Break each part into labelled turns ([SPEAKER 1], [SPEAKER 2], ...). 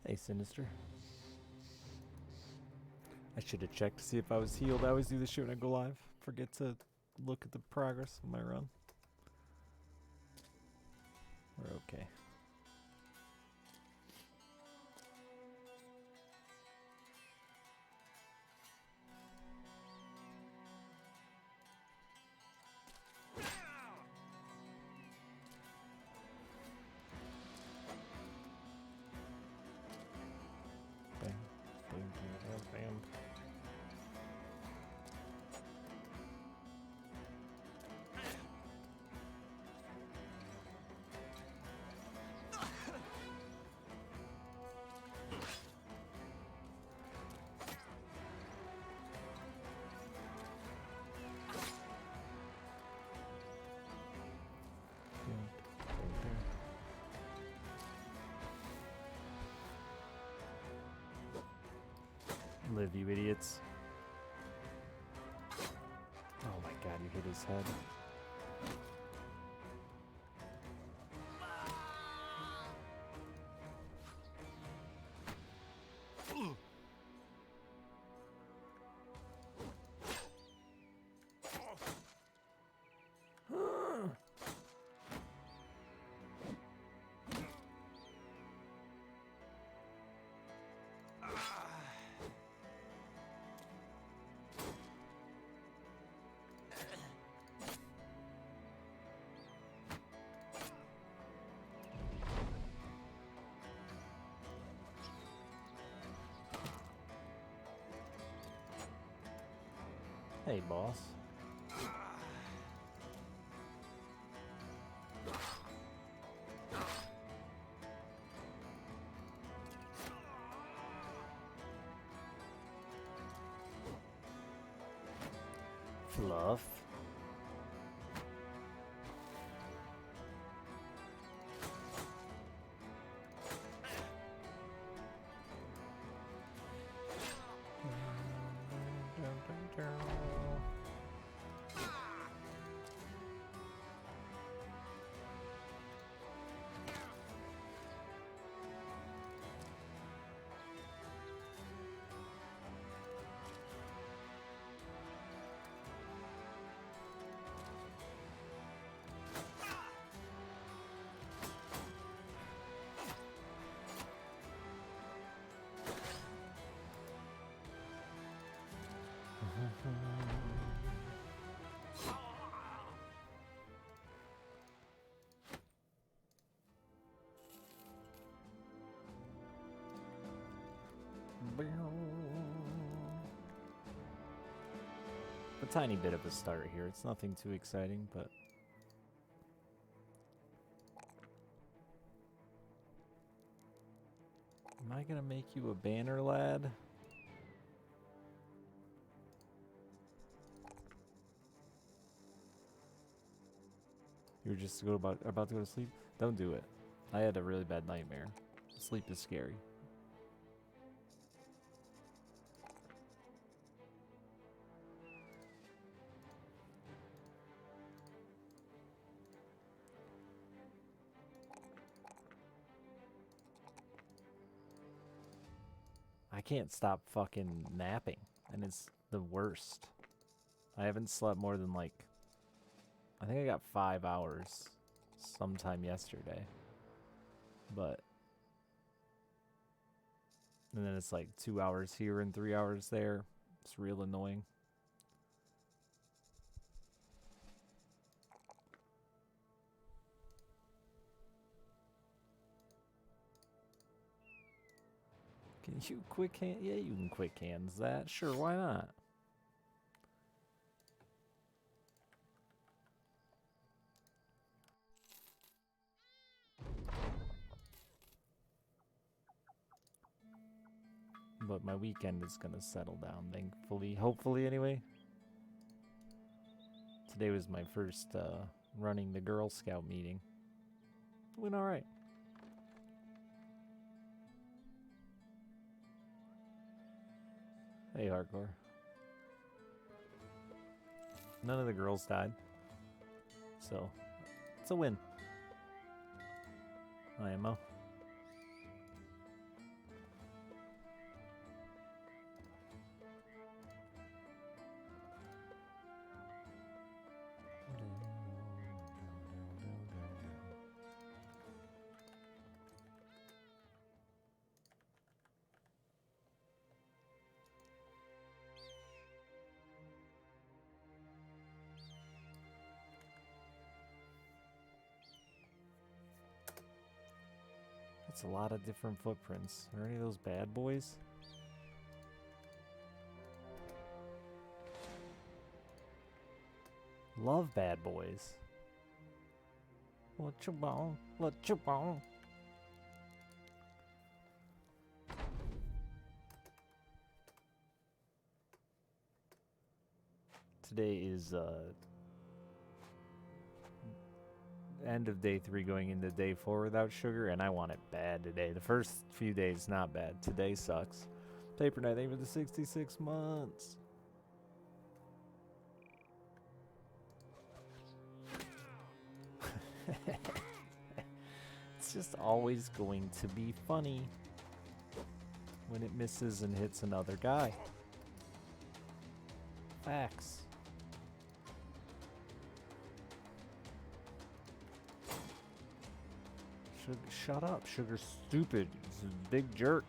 [SPEAKER 1] Hey, Sinister. I should have checked to see if I was healed. I always do this shit when I go live. Forget to look at the progress of my run. We're okay. Bam, bam, bam, bam, bam. Live, you idiots. Oh my god, you hit his head. Hey, boss. Fluff. A tiny bit of a start here. It's nothing too exciting, but am I gonna make you a banner, lad? You're just about to go to sleep? Don't do it. I had a really bad nightmare. Sleep is scary. I can't stop fucking napping, and it's the worst. I haven't slept more than like, I think I got 5 hours sometime yesterday. But, and then it's like 2 hours here and 3 hours there. It's real annoying. Can you quick hand? Yeah, you can quick hands that. Sure, why not? But my weekend is gonna settle down, thankfully. Hopefully, anyway. Today was my first running the Girl Scout meeting. Went alright. Hey, Hardcore. None of the girls died. So, it's a win. IMO. It's a lot of different footprints. Are any of those bad boys? Love bad boys. What you want? What you want? Today is end of day 3 going into day 4 without sugar, and I want it bad today. The first few days not bad. Today sucks. Paper Knight, thank you for the 66 months. It's just always going to be funny when it misses and hits another guy. Facts. Shut up, Sugar's stupid. He's a big jerk.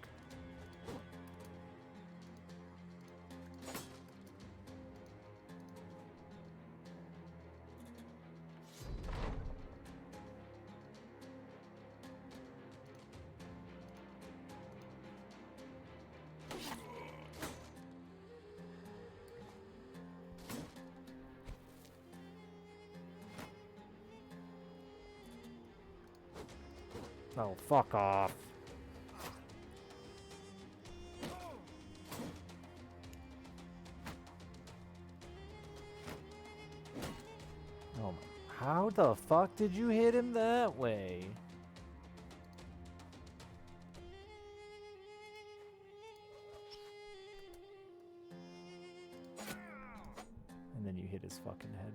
[SPEAKER 1] Oh, fuck off. Oh, how the fuck did you hit him that way? And then you hit his fucking head.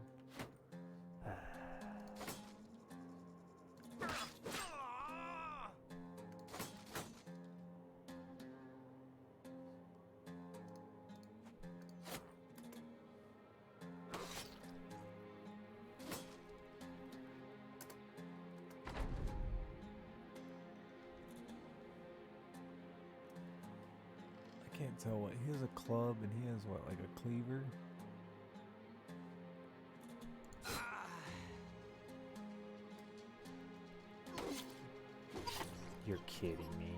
[SPEAKER 1] Can't tell what he has a club and he has what, like a cleaver? You're kidding me.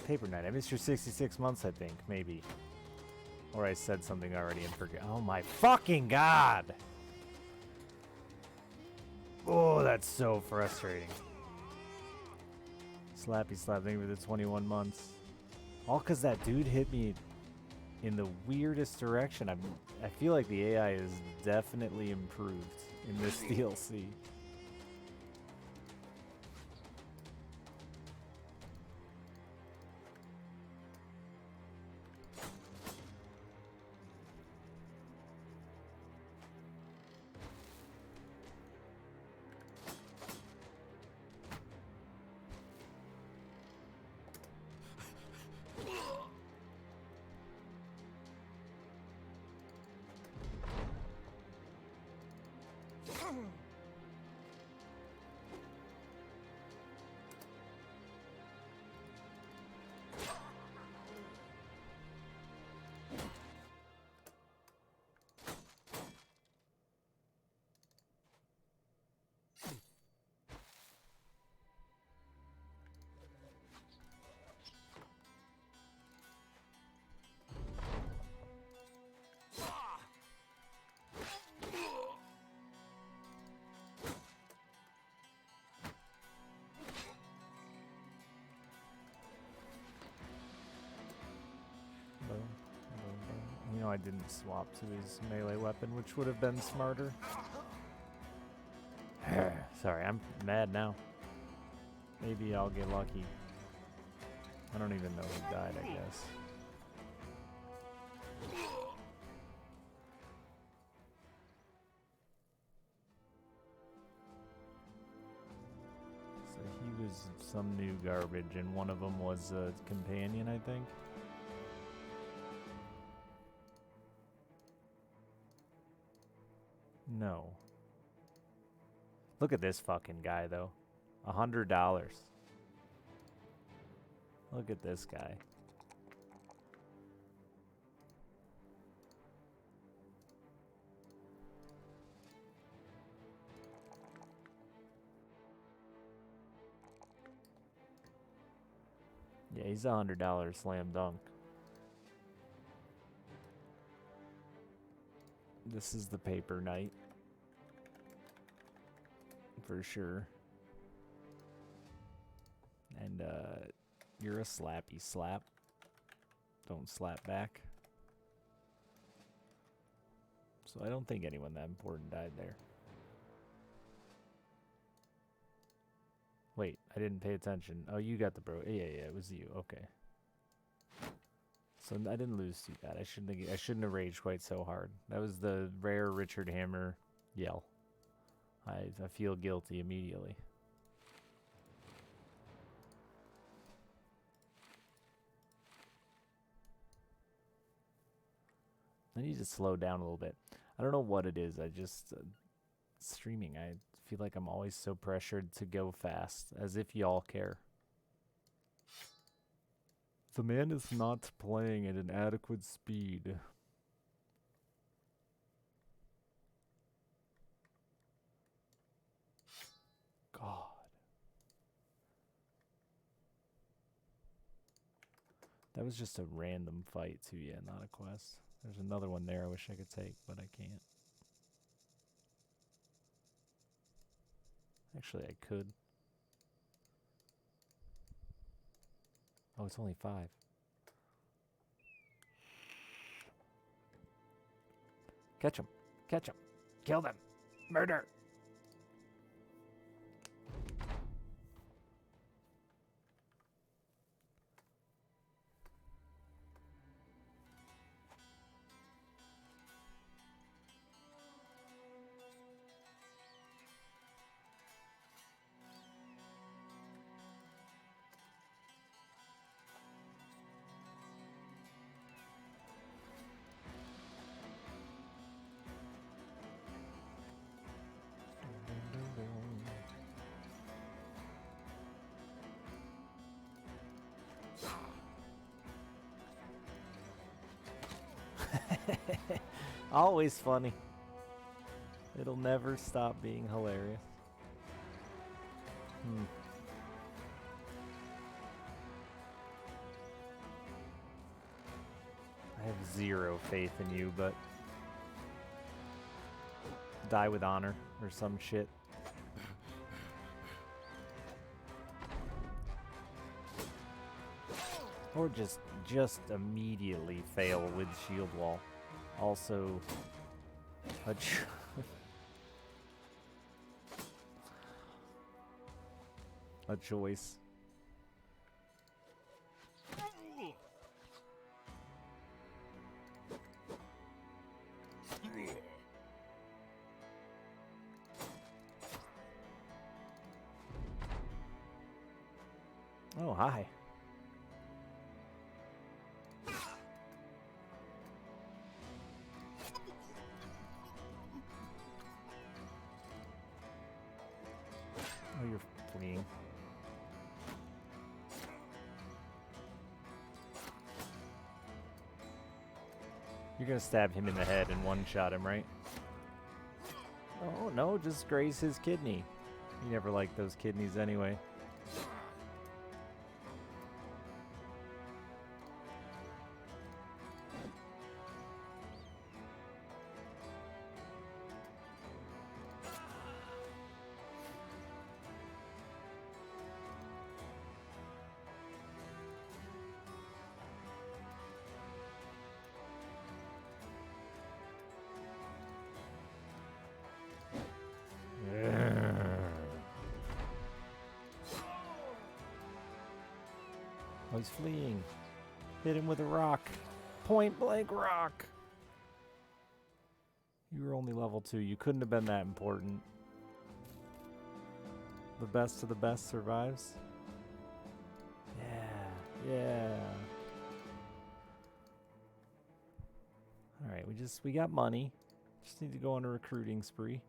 [SPEAKER 1] Paper Knight, I missed your 66 months, I think, maybe. Or I said something already and forget. Oh my fucking god! Oh, that's so frustrating. Slappy slap, thank you for the 21 months. All because that dude hit me in the weirdest direction. I feel like the AI is definitely improved in this DLC. You know, I didn't swap to his melee weapon, which would have been smarter. Sorry, I'm mad now. Maybe I'll get lucky. I don't even know who died, I guess. So he was some new garbage, and one of them was a companion, I think. No. Look at this fucking guy, though. $100. Look at this guy. Yeah, he's $100 slam dunk. This is the paper night. For sure. And, you're a slappy slap. Don't slap back. So I don't think anyone that important died there. Wait, I didn't pay attention. Oh, you got the bro. Yeah, it was you. Okay. So I didn't lose too bad. I shouldn't have raged quite so hard. That was the rare Richard Hammer yell. I feel guilty immediately. I need to slow down a little bit. I don't know what it is. I just streaming. I feel like I'm always so pressured to go fast, as if y'all care. The man is not playing at an adequate speed. God. That was just a random fight too, yeah, not a quest. There's another one there I wish I could take, but I can't. Actually, I could. Oh, it's only 5. Catch him. Catch him. Kill them. Murder. Always funny. It'll never stop being hilarious. I have zero faith in you, but die with honor or some shit. Or just immediately fail with shield wall. Also, a choice. Oh, hi. Oh, you're fleeing. You're gonna stab him in the head and one-shot him, right? Oh, no, just graze his kidney. You never liked those kidneys anyway. Oh, he's fleeing. Hit him with a rock. Point blank rock. You were only level 2. You couldn't have been that important. The best of the best survives. Yeah. Alright, we got money. Just need to go on a recruiting spree.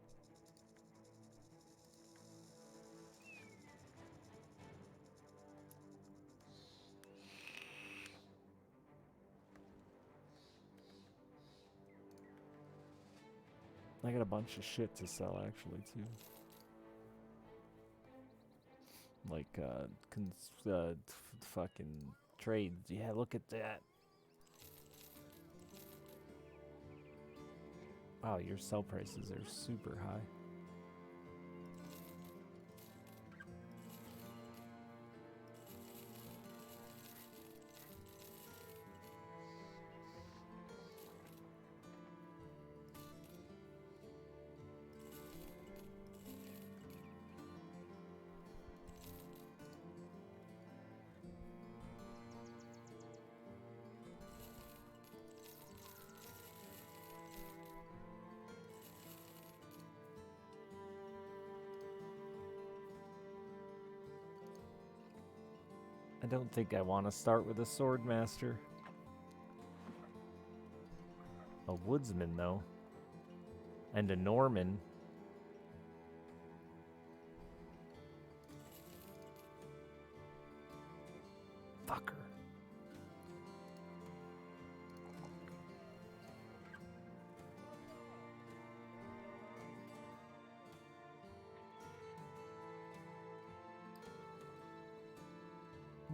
[SPEAKER 1] I got a bunch of shit to sell actually too. Like fucking trades. Yeah, look at that. Wow, your sell prices are super high. I don't think I want to start with a sword master. A woodsman, though. And a Norman. Fucker.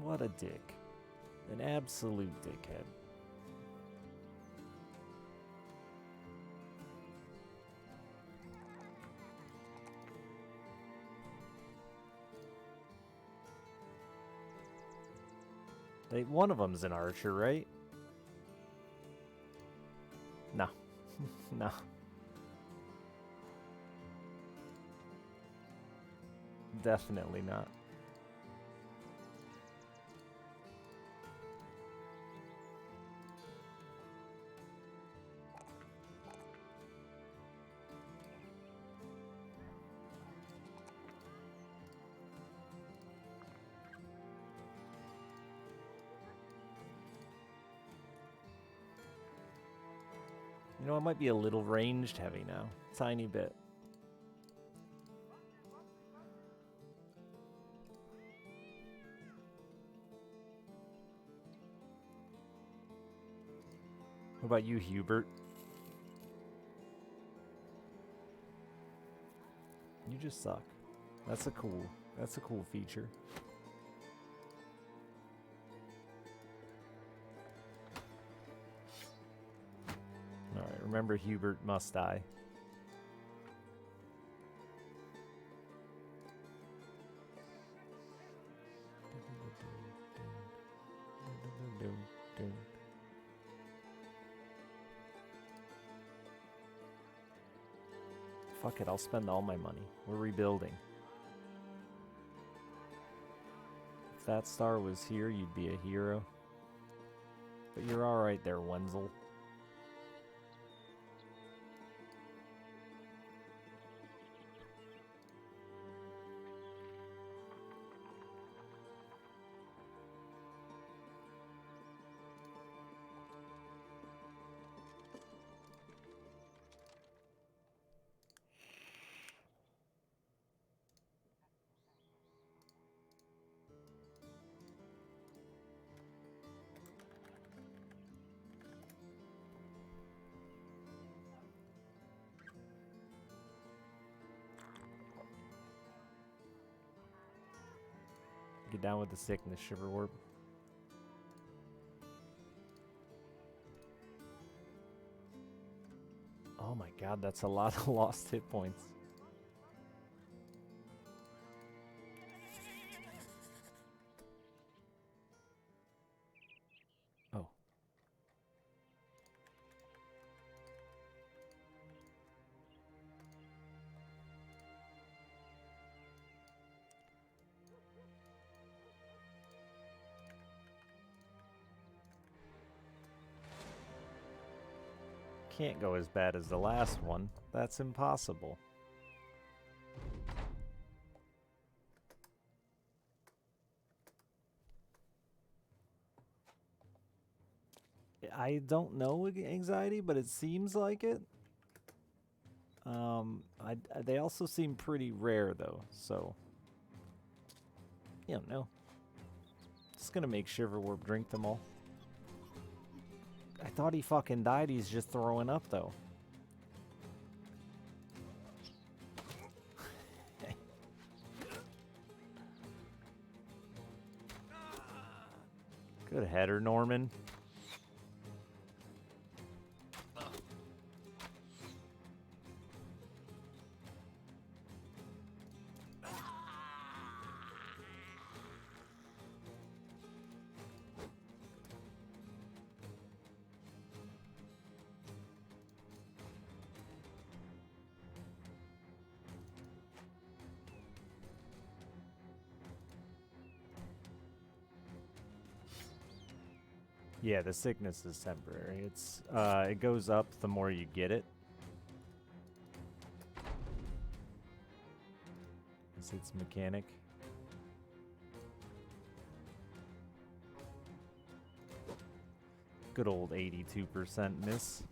[SPEAKER 1] What a dick. An absolute dickhead. One of them's an archer, right? No. No. Definitely not. You know, it might be a little ranged heavy now. Tiny bit. What about you, Hubert? You just suck. That's a cool feature. Alright, remember Hubert must die. Fuck it, I'll spend all my money. We're rebuilding. If that star was here, you'd be a hero. But you're alright there, Wenzel. Get down with the sickness, Shiverwarp. Oh my god, that's a lot of lost hit points. Oh. Can't go as bad as the last one. That's impossible. I don't know anxiety, but it seems like it. They also seem pretty rare though, so you don't know. Just gonna make Shiverwarp drink them all. I thought he fucking died. He's just throwing up though. Good header, Norman. Yeah, the sickness is temporary. It goes up the more you get it. It's its mechanic. Good old 82% miss.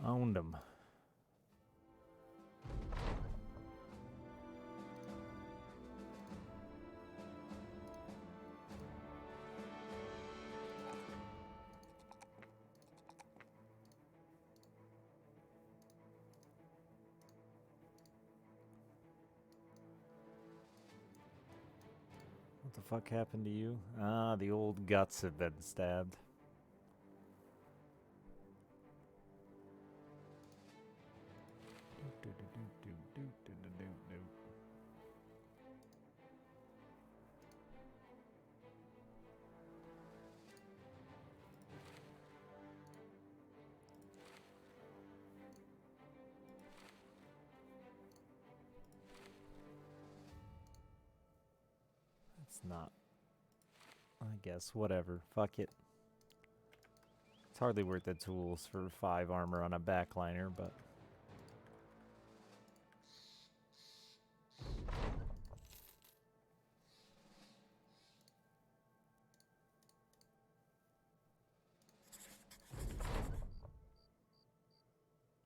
[SPEAKER 1] Owned him. What the fuck happened to you? Ah, the old guts have been stabbed. It's not. I guess, whatever. Fuck it. It's hardly worth the tools for 5 armor on a backliner, but...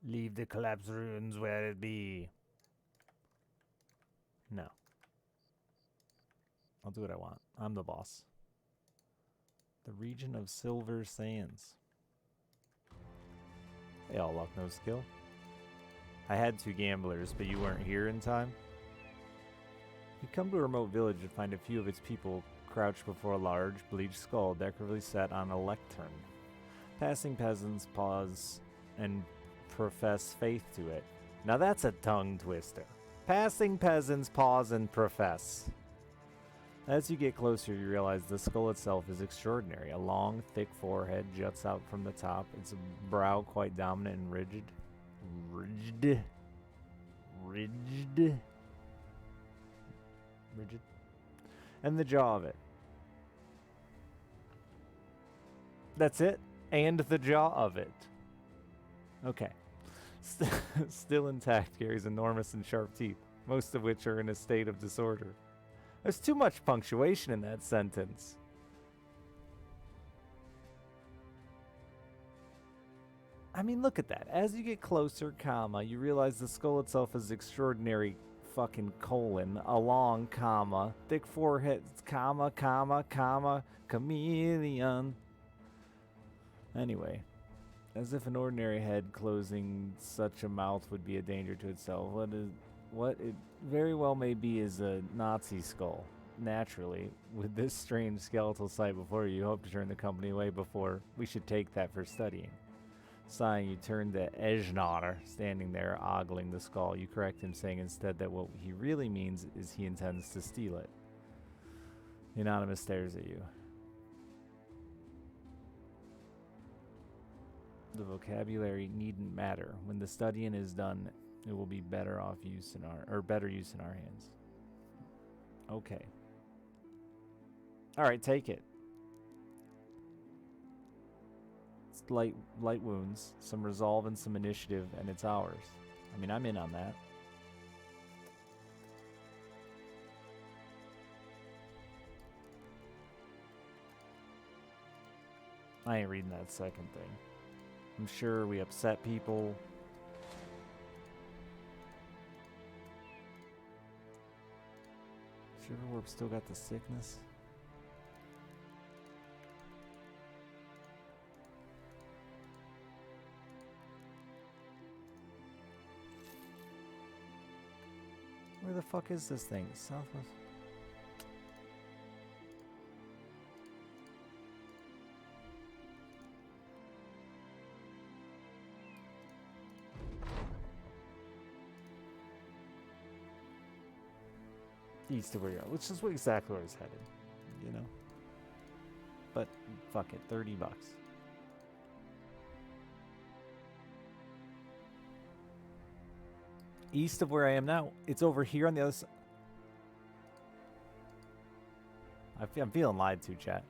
[SPEAKER 1] Leave the collapsed ruins where it be. No. I'll do what I want. I'm the boss. The region of Silver Sands. Hey, all luck, no skill. I had 2 gamblers, but you weren't here in time. You come to a remote village and find a few of its people crouched before a large, bleached skull decoratively set on a lectern. Passing peasants pause and profess faith to it. Now that's a tongue twister. Passing peasants pause and profess. As you get closer, you realize the skull itself is extraordinary. A long, thick forehead juts out from the top, its brow quite dominant and rigid. Rigid. And the jaw of it. That's it? And the jaw of it. Okay. Still intact, carries enormous and sharp teeth, most of which are in a state of disorder. There's too much punctuation in that sentence. I mean, look at that. As you get closer, comma, you realize the skull itself is extraordinary fucking colon, a long comma, thick forehead, comma, chameleon. Anyway, as if an ordinary head closing such a mouth would be a danger to itself, What it very well may be is a Nazi skull. Naturally, with this strange skeletal sight before you, hope to turn the company away before we should take that for studying. Sighing, you turn to Ejnar, standing there, ogling the skull. You correct him, saying instead that what he really means is he intends to steal it. The anonymous stares at you. The vocabulary needn't matter. When the studying is done, it will be better use in our hands. Okay. All right, take it. It's light wounds, some resolve and some initiative, and it's ours. I mean, I'm in on that. I ain't reading that second thing. I'm sure we upset people. Shiverwarp still got the sickness. Where the fuck is this thing? Southwest. East of where you are, which is exactly where it's headed, you know? But fuck it, $30. East of where I am now. It's over here on the other side. I'm feeling lied to, chat.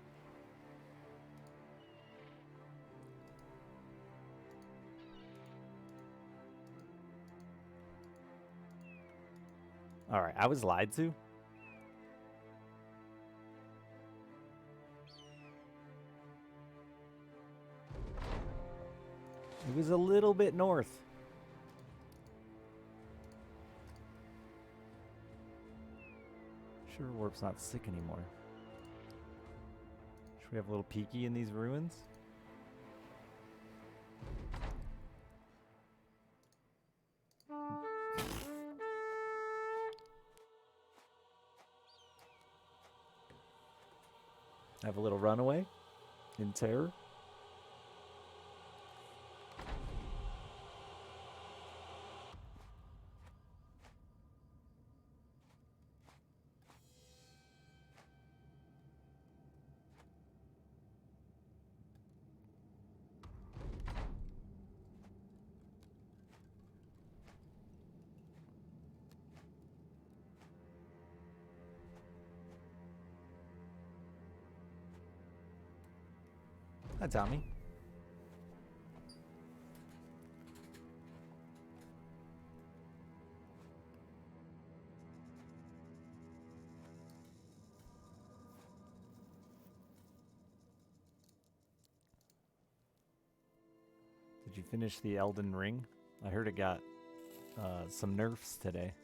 [SPEAKER 1] Alright, I was lied to? It was a little bit north. Sure, Warp's not sick anymore. Should we have a little peeky in these ruins? Have a little runaway in terror. Hi, Tommy. Did you finish the Elden Ring? I heard it got some nerfs today.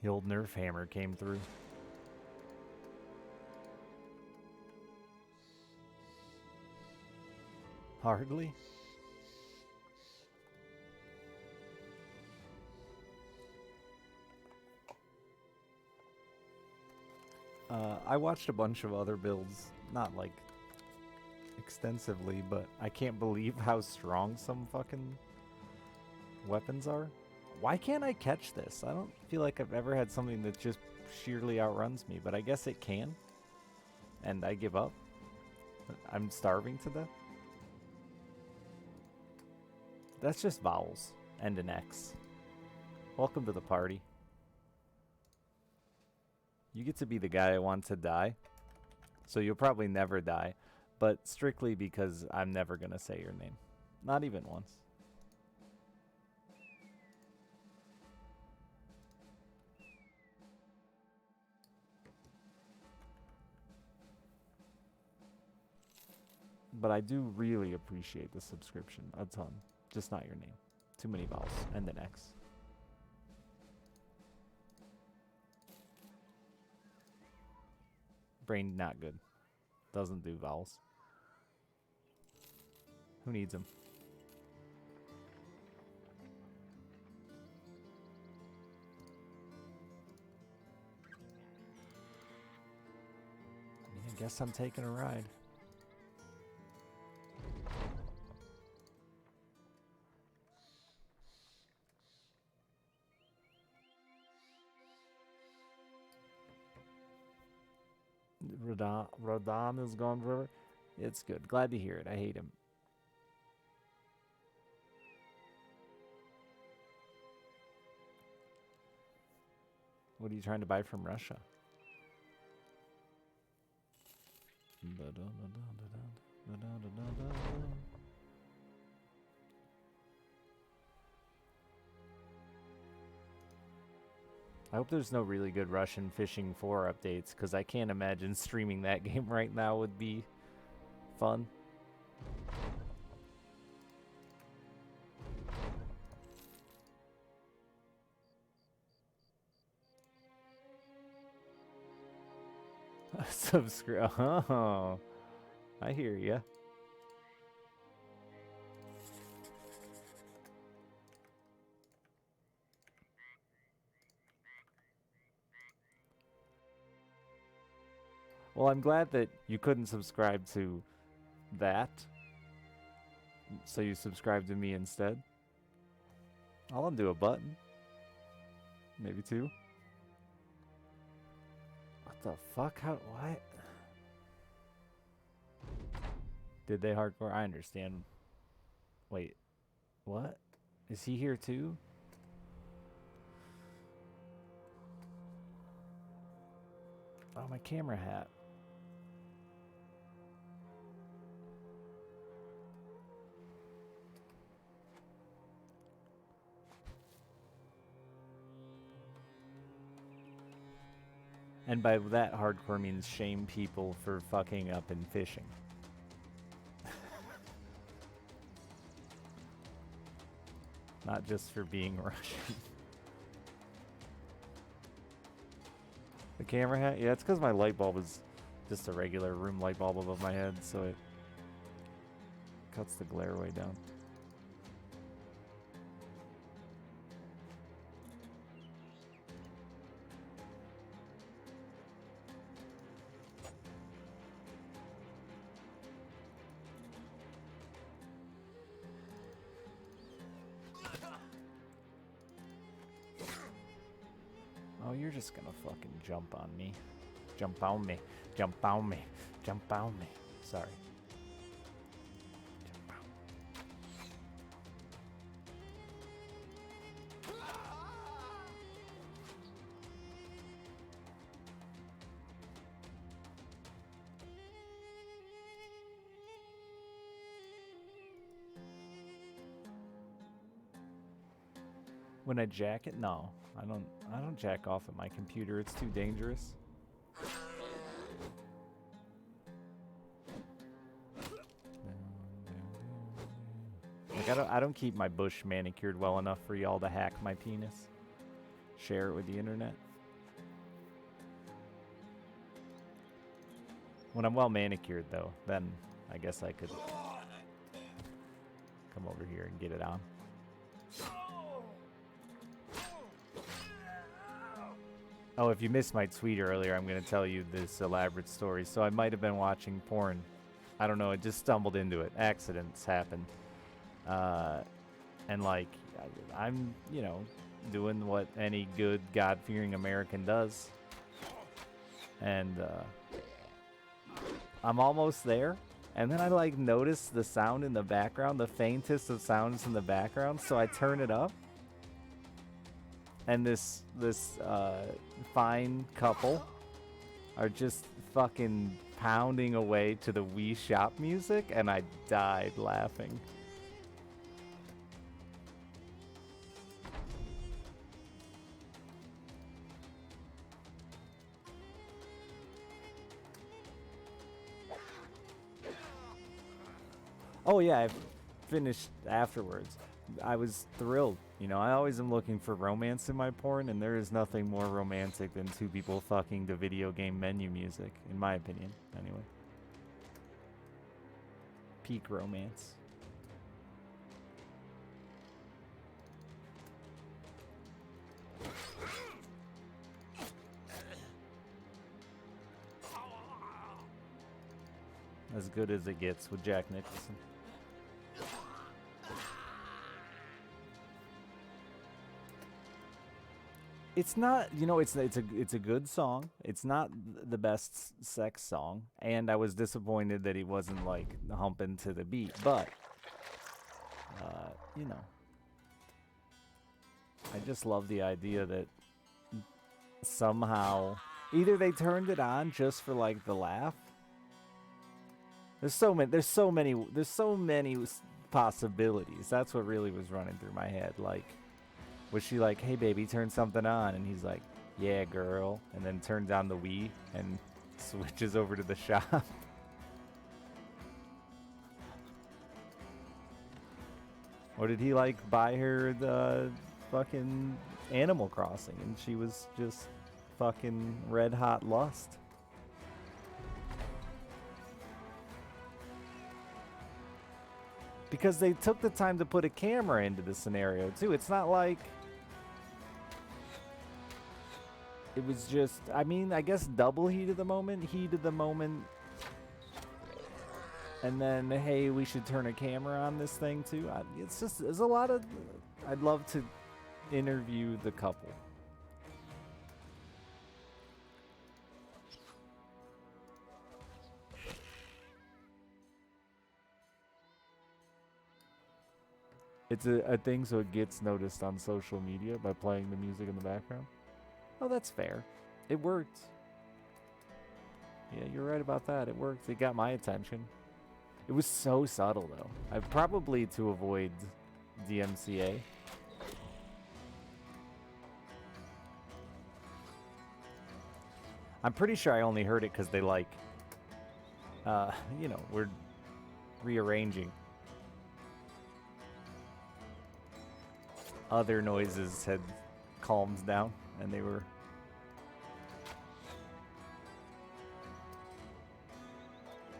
[SPEAKER 1] The old nerf hammer came through. Hardly. I watched a bunch of other builds, not like extensively, but I can't believe how strong some fucking weapons are. Why can't I catch this? I don't feel like I've ever had something that just sheerly outruns me, but I guess it can. And I give up. I'm starving to death. That's just vowels and an X. Welcome to the party. You get to be the guy I want to die. So you'll probably never die. But strictly because I'm never going to say your name. Not even once. But I do really appreciate the subscription. A ton. Just not your name. Too many vowels. And an X. Brain not good. Doesn't do vowels. Who needs them? I guess I'm taking a ride. Rodon is gone forever. It's good. Glad to hear it. I hate him. What are you trying to buy from Russia? I hope there's no really good Russian Fishing 4 updates, because I can't imagine streaming that game right now would be fun. Subscribe. Oh, I hear ya. Well, I'm glad that you couldn't subscribe to that, so you subscribe to me instead. I'll undo a button. Maybe two. What the fuck? How? What? Did they hardcore? I understand. Wait. What? Is he here too? Oh, my camera hat. And by that, hardcore means shame people for fucking up in fishing. Not just for being Russian. The camera hat? Yeah, it's because my light bulb is just a regular room light bulb above my head, so it cuts the glare way down. Oh, you're just gonna fucking jump on me. Jump on me. Jump on me. Jump on me. Sorry. Jump on. When I jack it, no. I don't jack off at my computer. It's too dangerous. Like I don't keep my bush manicured well enough for y'all to hack my penis. Share it with the internet. When I'm well manicured though, then I guess I could come over here and get it on. Oh, if you missed my tweet earlier, I'm going to tell you this elaborate story. So I might have been watching porn. I don't know. I just stumbled into it. Accidents happen. And like, I'm, you know, doing what any good God-fearing American does. And I'm almost there. And then I like notice the sound in the background, the faintest of sounds in the background. So I turn it up. And this fine couple are just fucking pounding away to the Wii Shop music, and I died laughing. Oh yeah, I finished afterwards. I was thrilled. You know, I always am looking for romance in my porn, and there is nothing more romantic than two people fucking to video game menu music, in my opinion, anyway. Peak romance. as good as it gets with Jack Nicholson. It's not, you know, it's a good song. It's not the best sex song, and I was disappointed that he wasn't like humping to the beat. But, you know, I just love the idea that somehow either they turned it on just for like the laugh. There's so many possibilities. That's what really was running through my head. Like, was she like, hey baby, turn something on? And he's like, yeah girl. And then turns on the Wii and switches over to the shop. Or did he like buy her the fucking Animal Crossing and she was just fucking red hot lust? Because they took the time to put a camera into the scenario too. It's not like it was just, I mean, I guess double heat of the moment, and then, hey, we should turn a camera on this thing too. It's just, there's a lot of, I'd love to interview the couple. It's a thing so it gets noticed on social media by playing the music in the background. Oh, that's fair. It worked. Yeah, you're right about that. It worked. It got my attention. It was so subtle, though. I probably to avoid DMCA. I'm pretty sure I only heard it because they like, you know, we're rearranging. Other noises had calmed down, and they were.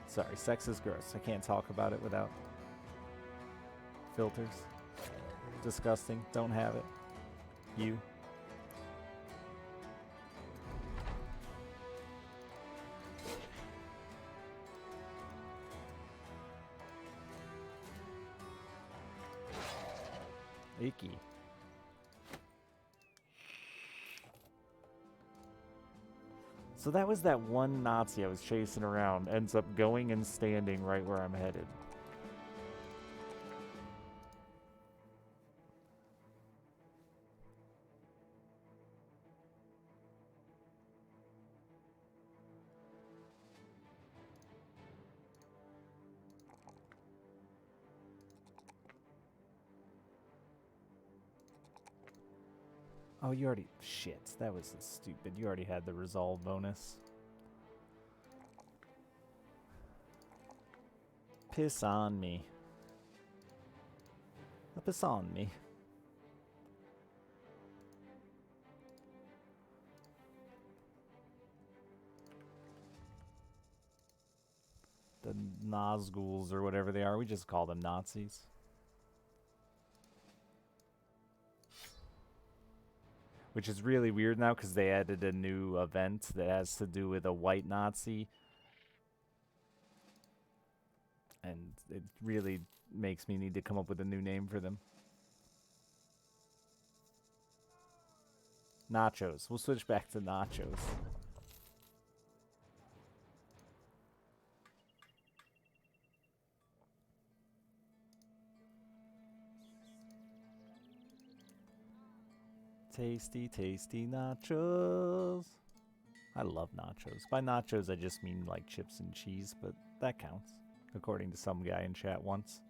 [SPEAKER 1] Sorry, sex is gross. I can't talk about it without filters. Disgusting. Don't have it. You. Icky. So that was that one Nazi I was chasing around, ends up going and standing right where I'm headed. Oh, you already... Shit, that was stupid. You already had the resolve bonus. Piss on me. Piss on me. The Nazguls or whatever they are, we just call them Nazis. Which is really weird now because they added a new event that has to do with a white Nazi. And it really makes me need to come up with a new name for them. Nachos. We'll switch back to nachos. Tasty, tasty nachos. I love nachos. By nachos, I just mean like chips and cheese, but that counts, according to some guy in chat once.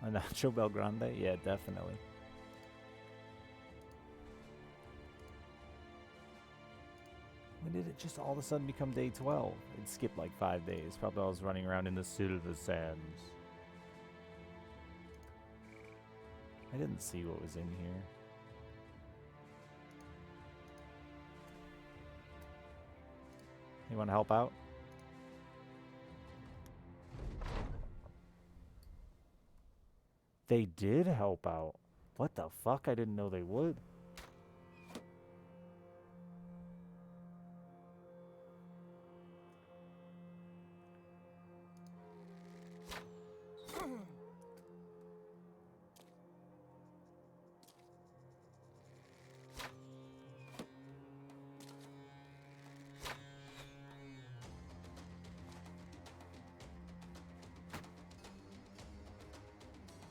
[SPEAKER 1] A Nacho Bel Grande? Yeah, definitely. When did it just all of a sudden become day 12? It skipped like 5 days. Probably I was running around in the Silver Sands. I didn't see what was in here. You want to help out? They did help out. What the fuck? I didn't know they would.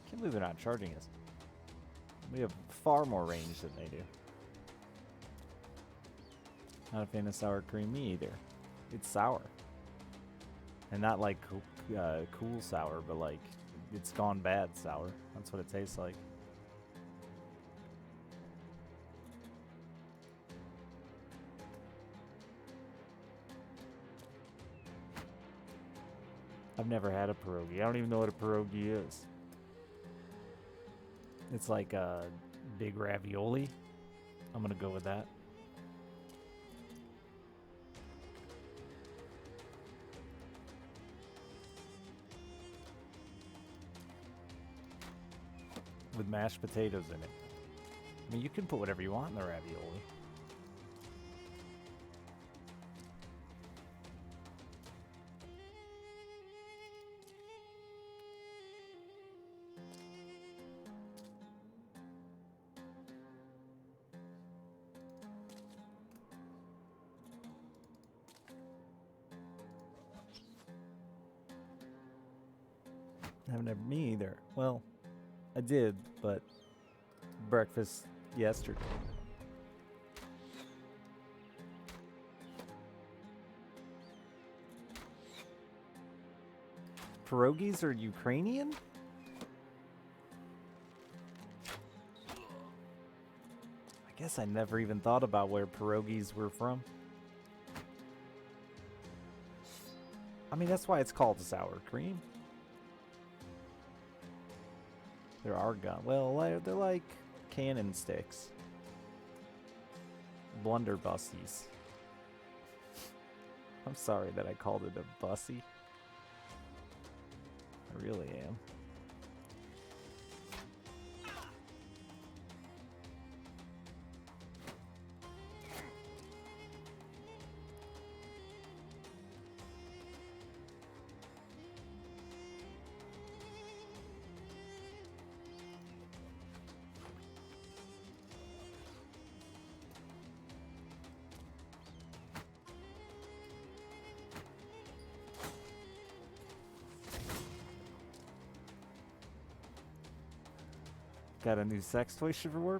[SPEAKER 1] Can't believe they're not charging us. We have far more range than they do. Not a fan of sour cream, me either. It's sour. And not like cool sour, but like it's gone bad sour. That's what it tastes like. I've never had a pierogi. I don't even know what a pierogi is. It's like a big ravioli. I'm gonna go with that. With mashed potatoes in it. I mean, you can put whatever you want in the ravioli. I've never, me either. Well, I did, but breakfast yesterday. Pierogies are Ukrainian? I guess I never even thought about where pierogies were from. I mean, that's why it's called sour cream. They're argon. Well, they're like cannon sticks. Blunderbusses. I'm sorry that I called it a bussy. I really am. Got a new sex toy shiverwort?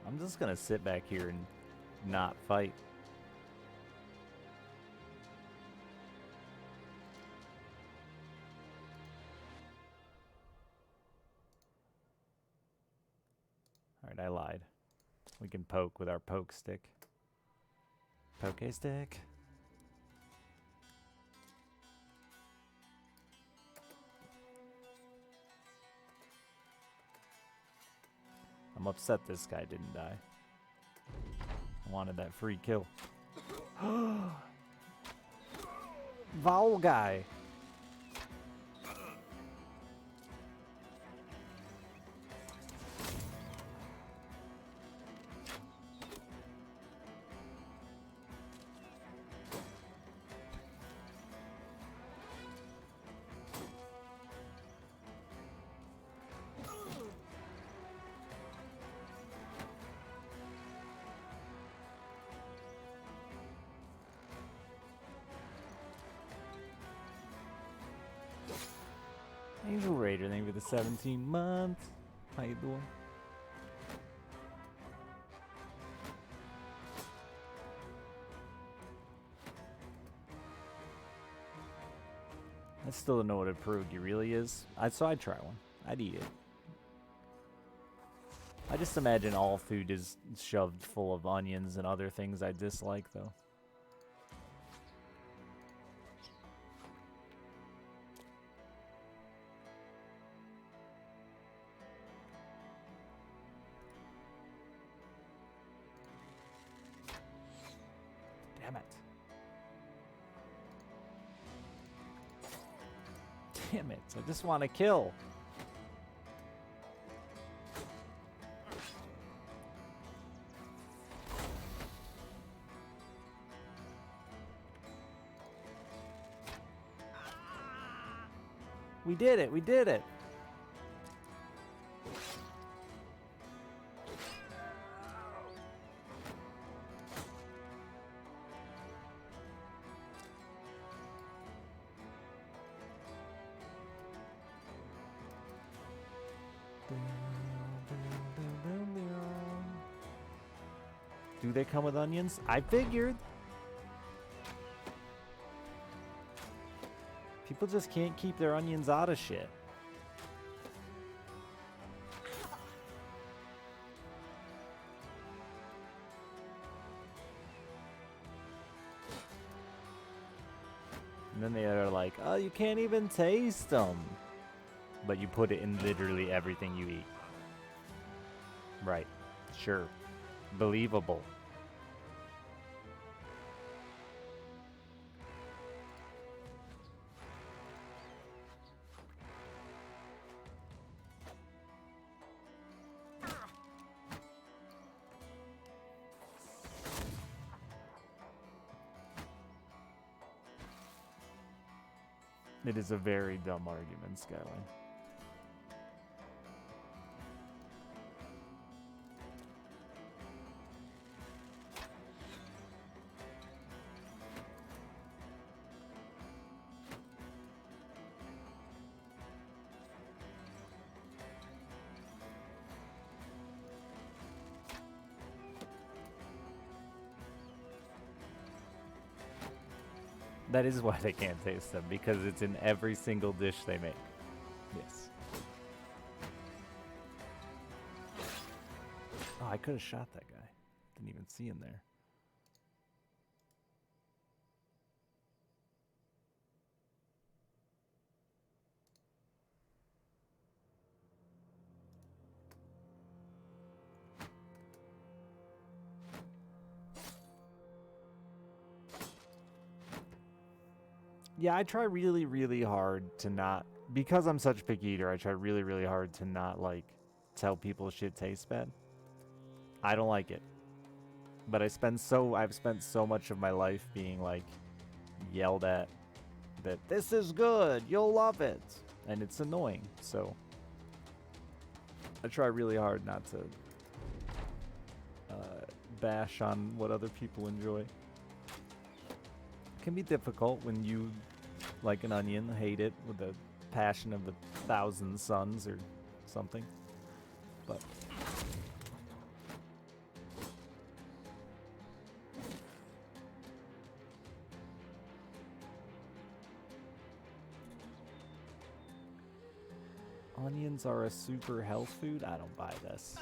[SPEAKER 1] I'm just gonna sit back here and not fight. Alright, I lied. We can poke with our poke stick. Poke stick. I'm upset this guy didn't die. I wanted that free kill. Vowel guy. Angel Raider, thank you for the 17 months. How you doing? I still don't know what a pierogi really is. So I'd try one. I'd eat it. I just imagine all food is shoved full of onions and other things I dislike, though. Damn it. Damn it. I just want to kill. We did it. We did it. Do they come with onions? I figured. People just can't keep their onions out of shit. And then they are like, oh, you can't even taste them. But you put it in literally everything you eat. Right. Sure. Believable. It is a very dumb argument, Skyline. That is why they can't taste them, because it's in every single dish they make. Yes. Oh, I could have shot that guy. Didn't even see him there. Yeah, I try really, really hard to not, because I'm such a picky eater, I try really, really hard to not, like, tell people shit tastes bad. I don't like it. But I've spent so much of my life being, like, yelled at that this is good, you'll love it. And it's annoying, so I try really hard not to bash on what other people enjoy. It can be difficult when you, like an onion, hate it with the passion of 1,000 suns or something. But onions are a super health food? I don't buy this.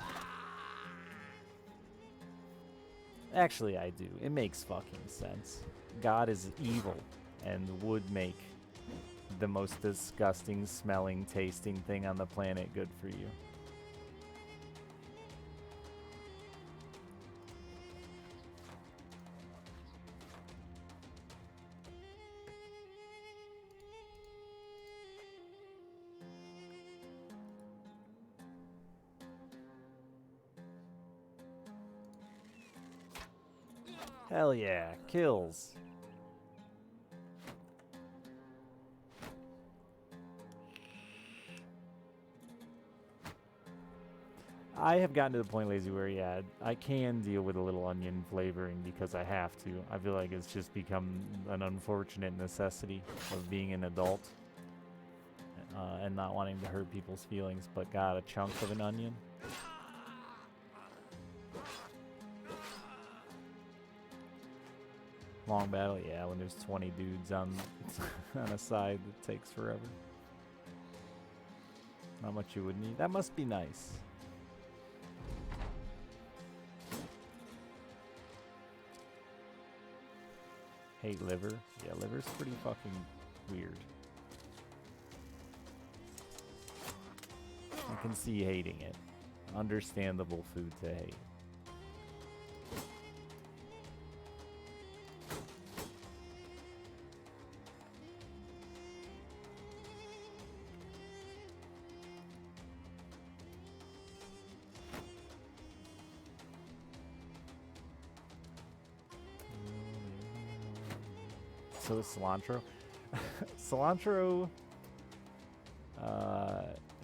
[SPEAKER 1] Actually, I do. It makes fucking sense. God is evil and would make the most disgusting smelling, tasting thing on the planet good for you. Hell yeah, kills. I have gotten to the point, Lazy, where yeah, I can deal with a little onion flavoring because I have to. I feel like it's just become an unfortunate necessity of being an adult and not wanting to hurt people's feelings. But God, a chunk of an onion. Long battle, yeah, when there's 20 dudes on on a side, it takes forever. Not much you would need. That must be nice. Hate liver. Yeah, liver's pretty fucking weird. I can see hating it. Understandable food to hate. So cilantro, cilantro,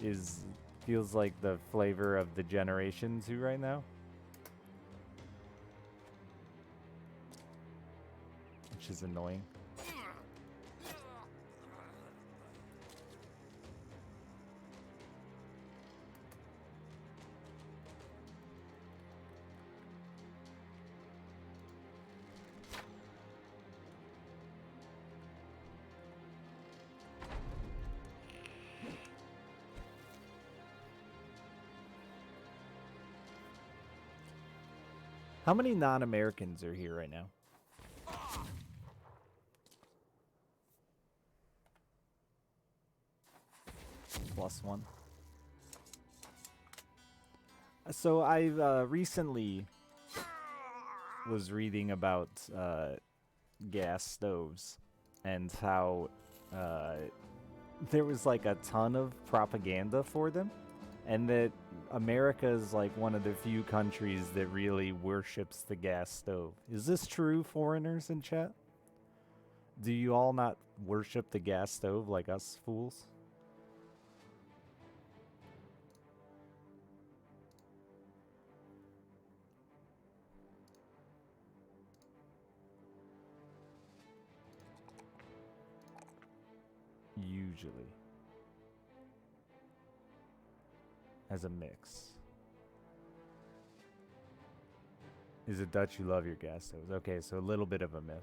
[SPEAKER 1] is feels like the flavor of the Generation 2 right now, which is annoying. How many non-Americans are here right now? +1. So I recently was reading about gas stoves and how there was like a ton of propaganda for them, and that America is like one of the few countries that really worships the gas stove. Is this true, foreigners in chat? Do you all not worship the gas stove like us fools? Usually. As a mix. Is it Dutch you love your gas stoves? Okay, so a little bit of a myth.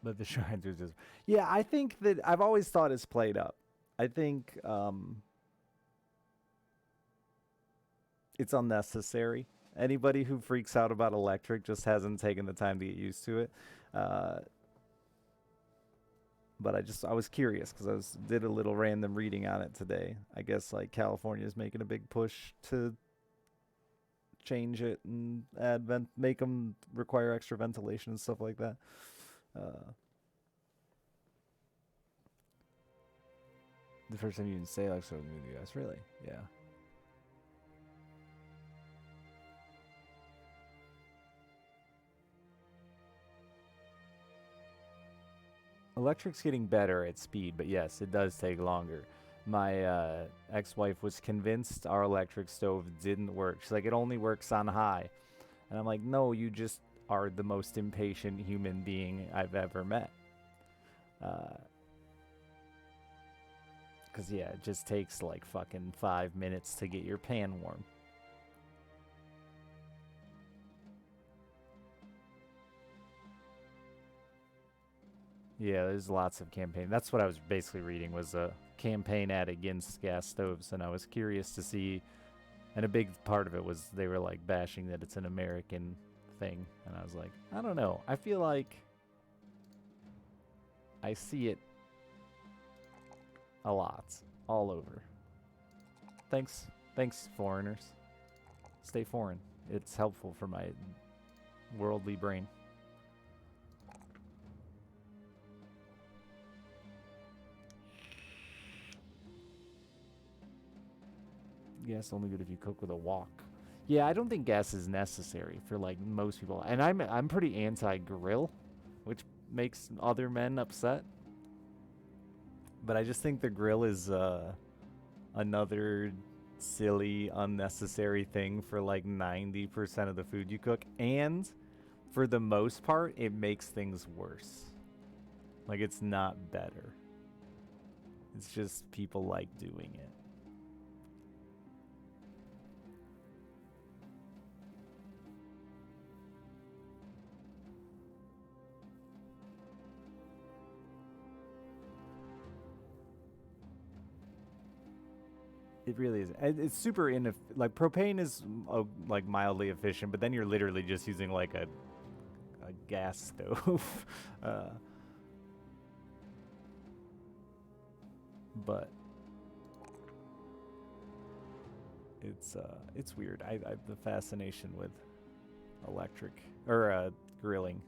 [SPEAKER 1] But the shrines are just... Yeah, I think that I've always thought it's played up. I think it's unnecessary. Anybody who freaks out about electric just hasn't taken the time to get used to it. But I was curious because did a little random reading on it today. I guess like California is making a big push to change it and make them require extra ventilation and stuff like that. The first time you even say Alexa in the US, really? Yeah. Electric's getting better at speed, but yes, it does take longer. My ex-wife was convinced our electric stove didn't work. She's like, it only works on high. And I'm like, no, you just are the most impatient human being I've ever met. Because, yeah, it just takes like fucking 5 minutes to get your pan warm. Yeah, there's lots of campaign. That's what I was basically reading, was a campaign ad against gas stoves, and I was curious to see, and a big part of it was they were like bashing that it's an American thing, and I was like, I don't know. I feel like I see it a lot, all over. Thanks, foreigners. Stay foreign. It's helpful for my worldly brain. Gas only good if you cook with a wok. Yeah, I don't think gas is necessary for like most people. And I'm pretty anti-grill, which makes other men upset. But I just think the grill is another silly, unnecessary thing for like 90% of the food you cook. And for the most part, it makes things worse. Like, it's not better. It's just people like doing it. It really is. It's super like propane is like mildly efficient, but then you're literally just using like a gas stove. But it's weird. I the fascination with electric or grilling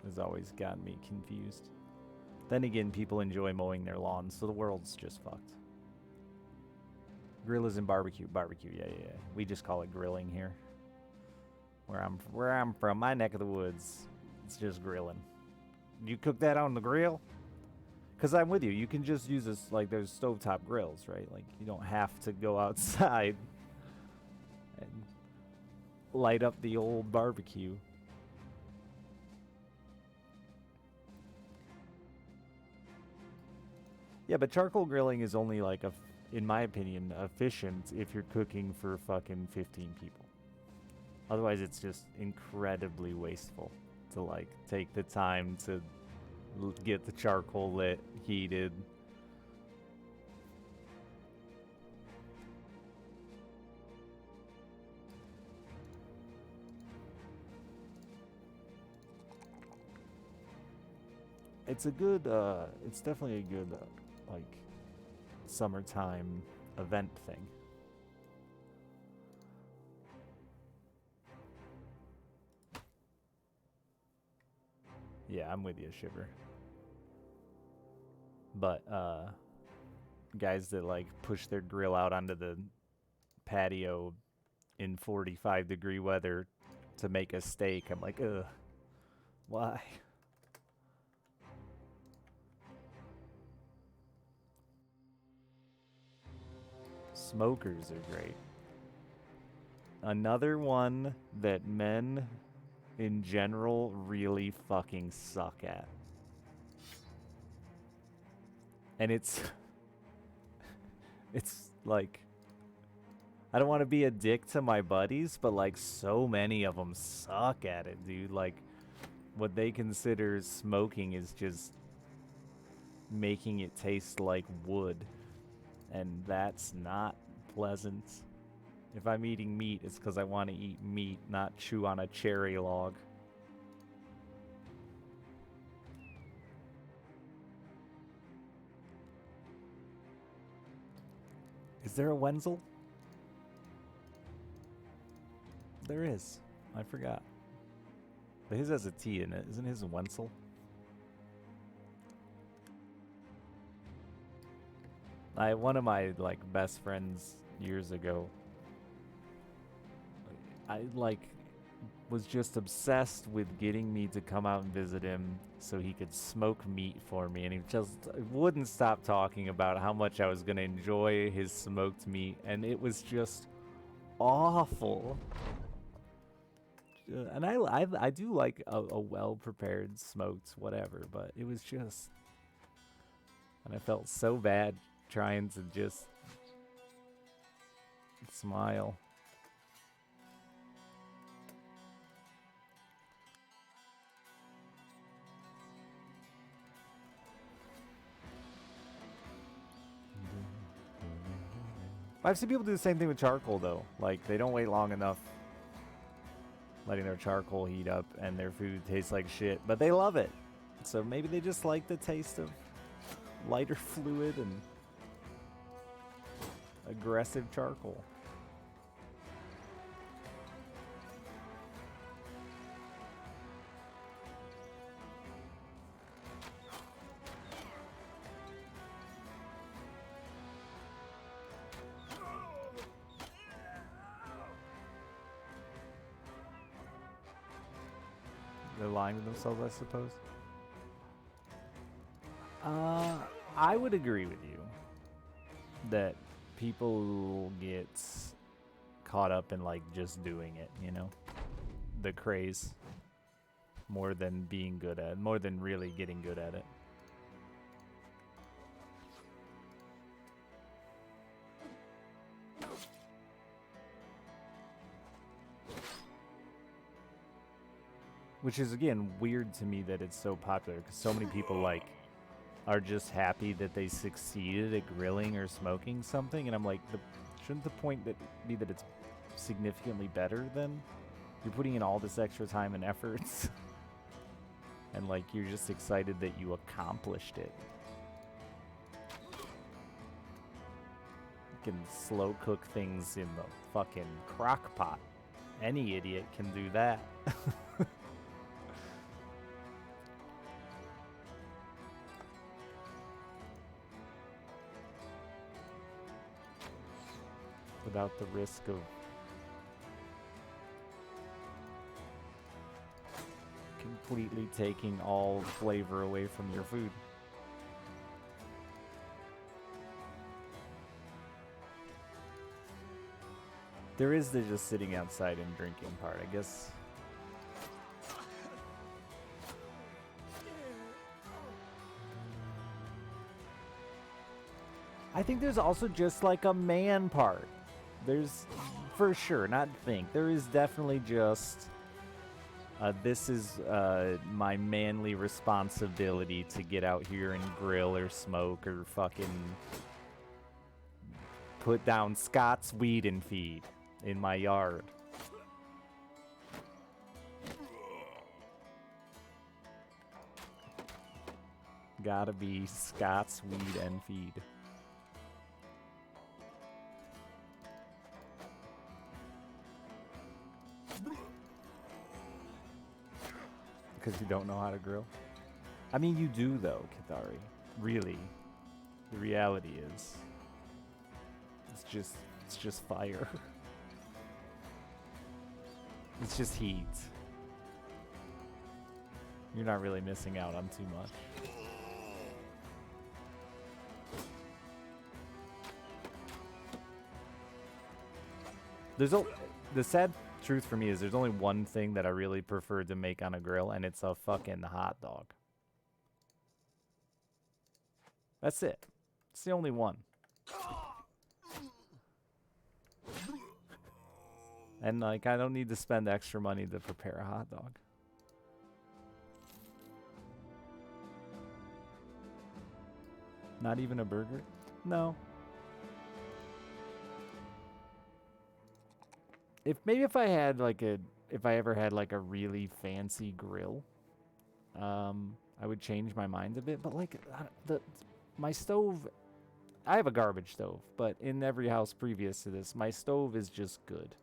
[SPEAKER 1] has always gotten me confused. Then again, people enjoy mowing their lawns, so the world's just fucked. Grill is in barbecue. Barbecue, yeah. We just call it grilling here. Where I'm from, my neck of the woods, it's just grilling. You cook that on the grill? Because I'm with you. You can just use this, like, there's stovetop grills, right? Like, you don't have to go outside and light up the old barbecue. Yeah, but charcoal grilling is only, like, in my opinion, efficient if you're cooking for fucking 15 people. Otherwise, it's just incredibly wasteful to, like, take the time to get the charcoal lit, heated. It's a good, it's definitely a good, like, summertime event thing. Yeah, I'm with you, Shiver. But, guys that, like, push their grill out onto the patio in 45-degree weather to make a steak, I'm like, ugh, why? Smokers are great. Another one that men in general really fucking suck at. And it's like, I don't want to be a dick to my buddies, but like so many of them suck at it, dude. Like what they consider smoking is just making it taste like wood. And that's not pleasant. If I'm eating meat, it's because I want to eat meat, not chew on a cherry log. Is there a Wenzel? There is. I forgot. But his has a T in it. Isn't his a Wenzel? One of my like best friends years ago, I like was just obsessed with getting me to come out and visit him so he could smoke meat for me, and he just wouldn't stop talking about how much I was gonna enjoy his smoked meat, and it was just awful. And I do like a well-prepared smoked whatever, but it was just, and I felt so bad trying to just smile. I've seen people do the same thing with charcoal though. Like they don't wait long enough letting their charcoal heat up and their food tastes like shit, but they love it. So maybe they just like the taste of lighter fluid and aggressive charcoal. They're lying to themselves, I suppose. I would agree with you that people get caught up in like just doing it, you know, the craze more than being good at it, more than really getting good at it. Which is again weird to me that it's so popular because so many people like are just happy that they succeeded at grilling or smoking something, and I'm like, shouldn't the point be that it's significantly better than you're putting in all this extra time and efforts, and like you're just excited that you accomplished it. You can slow cook things in the fucking crock pot. Any idiot can do that. without the risk of completely taking all flavor away from your food. There is the just sitting outside and drinking part, I guess. I think there's also just like a man part. There's, for sure, not think. There is definitely just, this is my manly responsibility to get out here and grill or smoke or fucking put down Scott's weed and feed in my yard. Gotta be Scott's weed and feed. Because you don't know how to grill? I mean, you do though, Kithari. Really. The reality is, it's just fire. It's just heat. You're not really missing out on too much. The sad truth for me is there's only one thing that I really prefer to make on a grill, and it's a fucking hot dog. That's it. It's the only one. And like, I don't need to spend extra money to prepare a hot dog. Not even a burger? No. If I had like if I ever had like a really fancy grill, I would change my mind a bit. But like my stove, I have a garbage stove, but in every house previous to this, my stove is just good,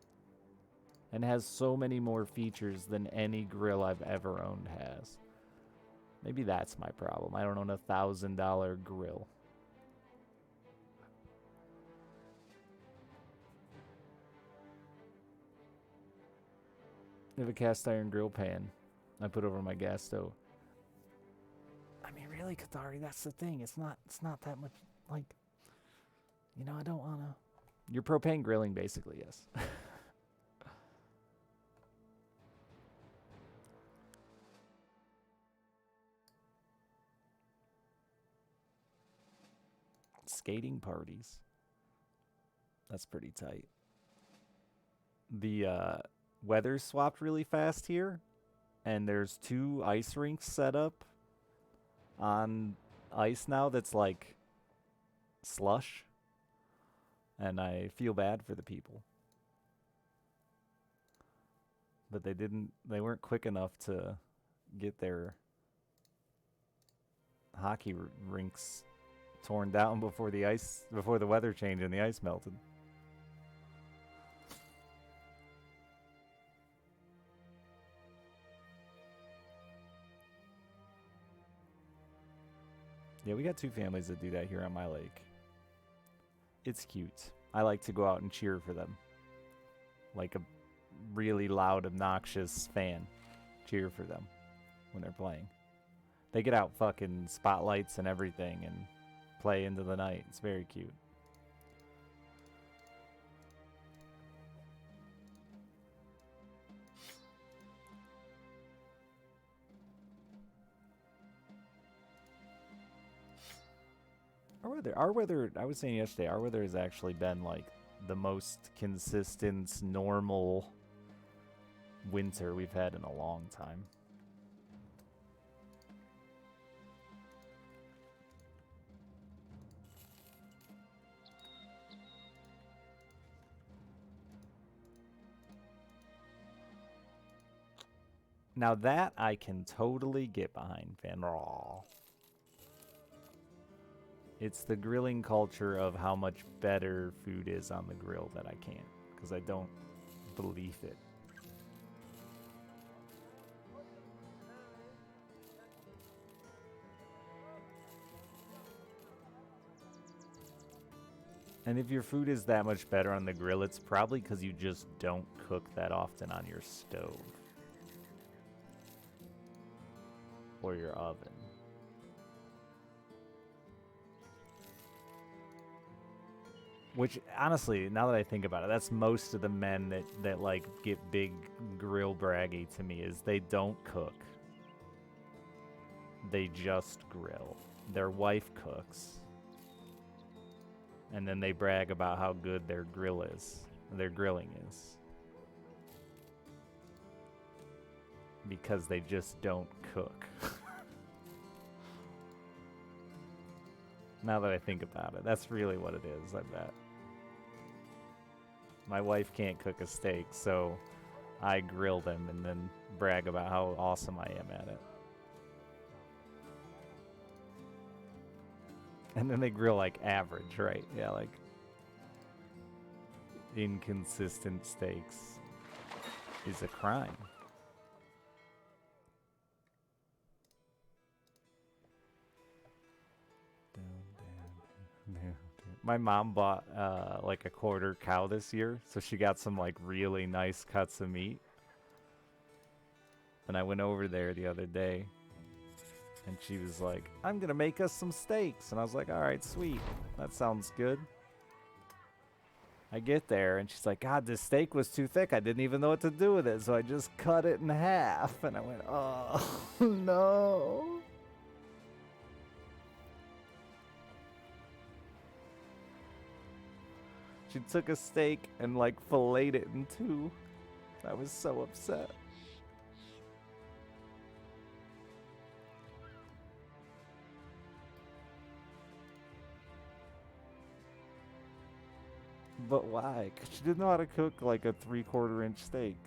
[SPEAKER 1] and has so many more features than any grill I've ever owned has. Maybe that's my problem. I don't own a $1,000 grill. I have a cast iron grill pan I put over my gas stove. I mean, really, Kithari, that's the thing. It's not that much, like, you know, I don't want to... You're propane grilling, basically, yes. Skating parties. That's pretty tight. The weather swapped really fast here, and there's 2 ice rinks set up on ice now that's like slush, and I feel bad for the people. But they weren't quick enough to get their hockey rinks torn down before the weather changed and the ice melted. Yeah, we got 2 families that do that here on my lake. It's cute. I like to go out and cheer for them. Like a really loud, obnoxious fan. Cheer for them when they're playing. They get out fucking spotlights and everything and play into the night. It's very cute. Our weather, I was saying yesterday, our weather has actually been like the most consistent, normal winter we've had in a long time. Now that I can totally get behind, Fanraw. It's the grilling culture of how much better food is on the grill that I can't, because I don't believe it. And if your food is that much better on the grill, it's probably because you just don't cook that often on your stove or your oven. Which, honestly, now that I think about it, that's most of the men that like get big grill braggy to me is they don't cook. They just grill. Their wife cooks. And then they brag about how good their grill is, their grilling is. Because they just don't cook. Now that I think about it, that's really what it is, I bet. My wife can't cook a steak, so I grill them and then brag about how awesome I am at it. And then they grill like average, right? Yeah, like inconsistent steaks is a crime. My mom bought like a quarter cow this year, so she got some like really nice cuts of meat. And I went over there the other day, and she was like, "I'm gonna make us some steaks," and I was like, "All right, sweet, that sounds good." I get there, and she's like, "God, this steak was too thick. I didn't even know what to do with it, so I just cut it in half." And I went, "Oh no." She took a steak and like filleted it in two. I was so upset. But why? 'Cause she didn't know how to cook like a 3/4 inch steak.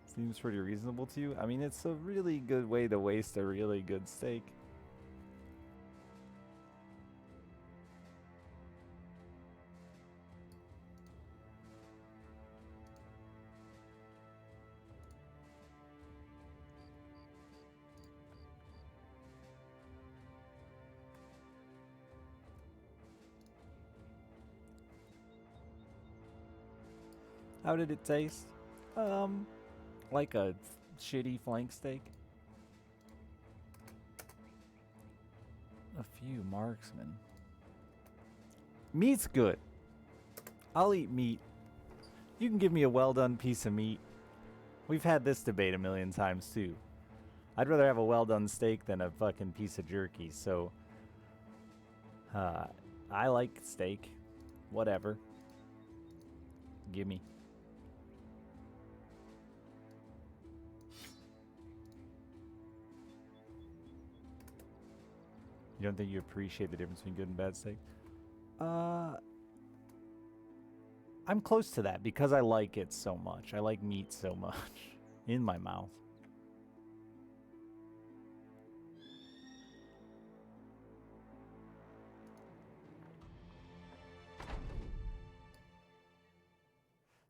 [SPEAKER 1] Seems pretty reasonable to you? I mean, it's a really good way to waste a really good steak. How did it taste? Like a shitty flank steak. A few marksmen. Meat's good. I'll eat meat. You can give me a well done piece of meat. We've had this debate a million times too. I'd rather have a well done steak than a fucking piece of jerky, so I like steak. Whatever. Gimme. You don't think you appreciate the difference between good and bad steak? I'm close to that because I like it so much. I like meat so much in my mouth.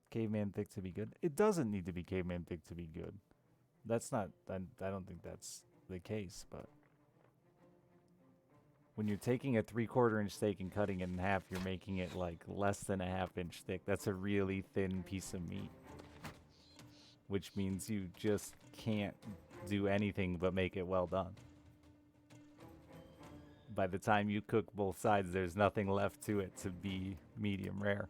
[SPEAKER 1] Caveman thick to be good? It doesn't need to be caveman thick to be good. That's not, I don't think that's the case, but when you're taking a 3/4 inch steak and cutting it in half, you're making it like less than a 1/2 inch thick. That's a really thin piece of meat, which means you just can't do anything but make it well done. By the time you cook both sides, there's nothing left to it to be medium rare.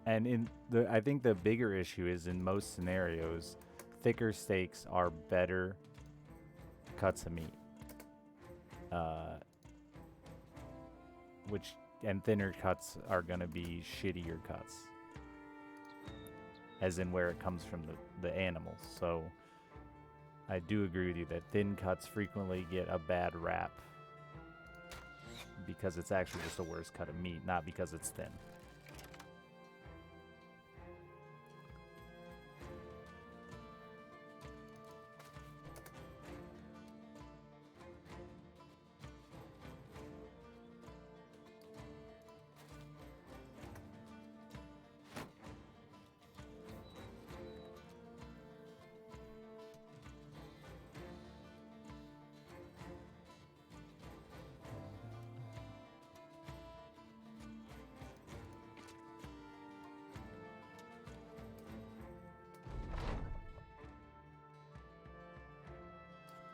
[SPEAKER 1] And I think the bigger issue is in most scenarios, thicker steaks are better cuts of meat. And thinner cuts are gonna be shittier cuts. As in where it comes from the animals. So I do agree with you that thin cuts frequently get a bad rap because it's actually just a worse cut of meat, not because it's thin.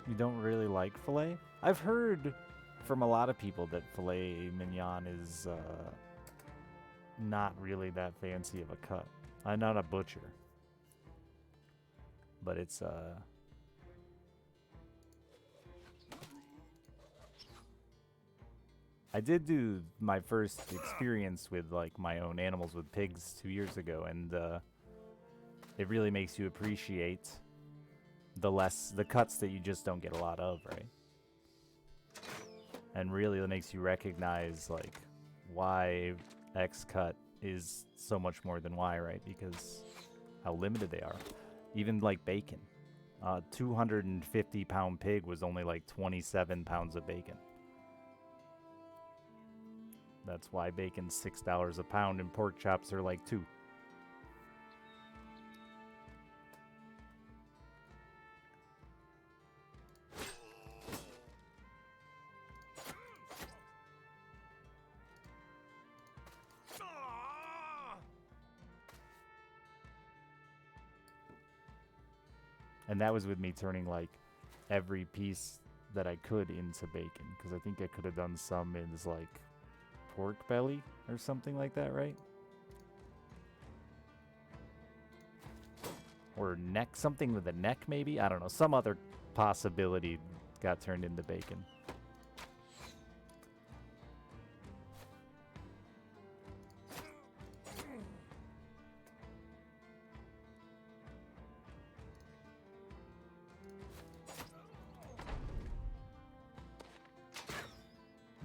[SPEAKER 1] You don't really like filet? I've heard from a lot of people that filet mignon is not really that fancy of a cut. I'm not a butcher, but it's I did do my first experience with like my own animals with pigs 2 years ago, and it really makes you appreciate the cuts that you just don't get a lot of, right? And really it makes you recognize like why X cut is so much more than Y, right? Because how limited they are. Even like bacon. 250-pound pig was only like 27 pounds of bacon. That's why bacon's $6 a pound and pork chops are like $2. And that was with me turning like every piece that I could into bacon, because I think I could have done some as like pork belly or something like that, right? Or neck, something with a neck maybe? I don't know, some other possibility got turned into bacon.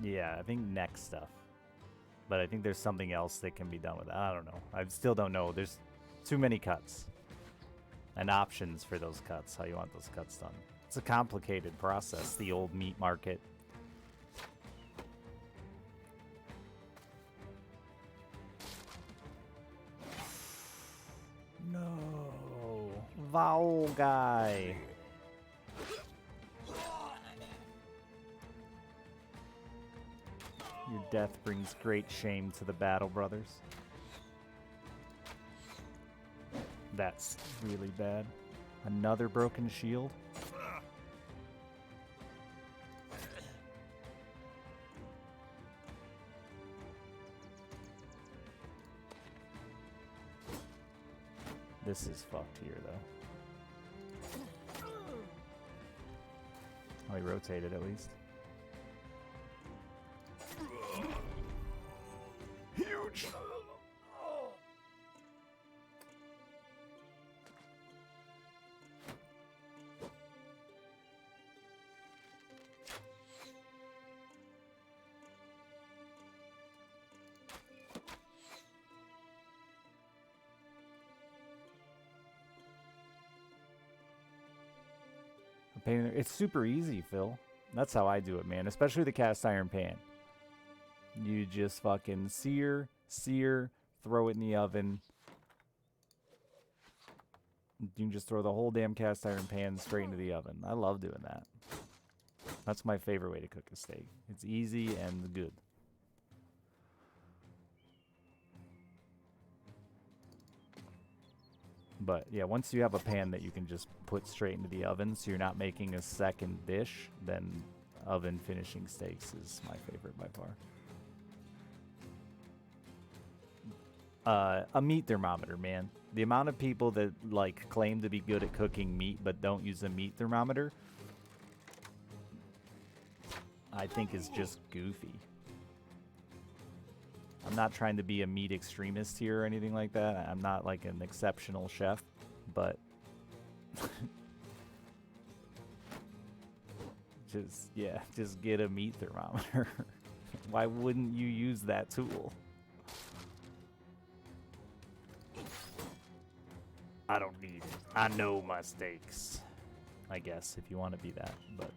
[SPEAKER 1] Yeah, I think neck stuff. But I think there's something else that can be done with it. I don't know. I still don't know. There's too many cuts. And options for those cuts, how you want those cuts done. It's a complicated process, the old meat market. No. Vowel guy. Your death brings great shame to the battle, brothers. That's really bad. Another broken shield? This is fucked here, though. Oh, he rotated at least. Huge! It's super easy, Phil. That's how I do it, man. Especially the cast iron pan. You just fucking sear, throw it in the oven. You can just throw the whole damn cast iron pan straight into the oven. I love doing that. That's my favorite way to cook a steak. It's easy and good. But yeah, once you have a pan that you can just put straight into the oven, so you're not making a second dish, then oven finishing steaks is my favorite by far. A meat thermometer, man. The amount of people that like claim to be good at cooking meat but don't use a meat thermometer, I think is just goofy. I'm not trying to be a meat extremist here or anything like that. I'm not like an exceptional chef, but just get a meat thermometer. Why wouldn't you use that tool? I don't need it. I know my steaks. I guess if you want to be that, but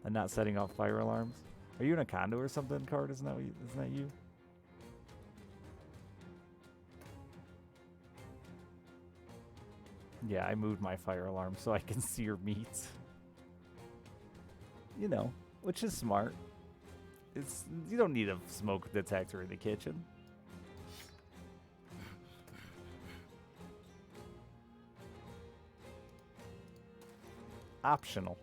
[SPEAKER 1] and not setting off fire alarms. Are you in a condo or something, Card? Isn't that you? Yeah, I moved my fire alarm so I can sear meat. You know, which is smart. You don't need a smoke detector in the kitchen. Optional.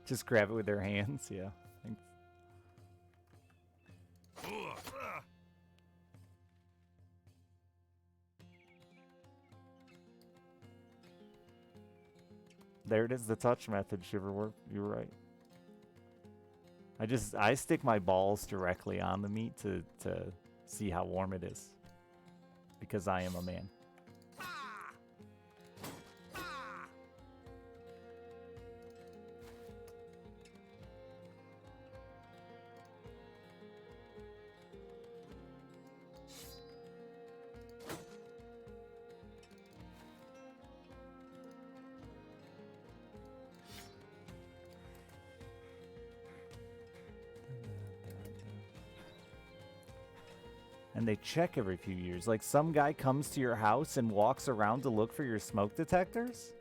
[SPEAKER 1] Just grab it with their hands, yeah. Thanks. There it is, the touch method, Shiverwork. You're right. I stick my balls directly on the meat to see how warm it is. Because I am a man. And they check every few years. Like some guy comes to your house and walks around to look for your smoke detectors?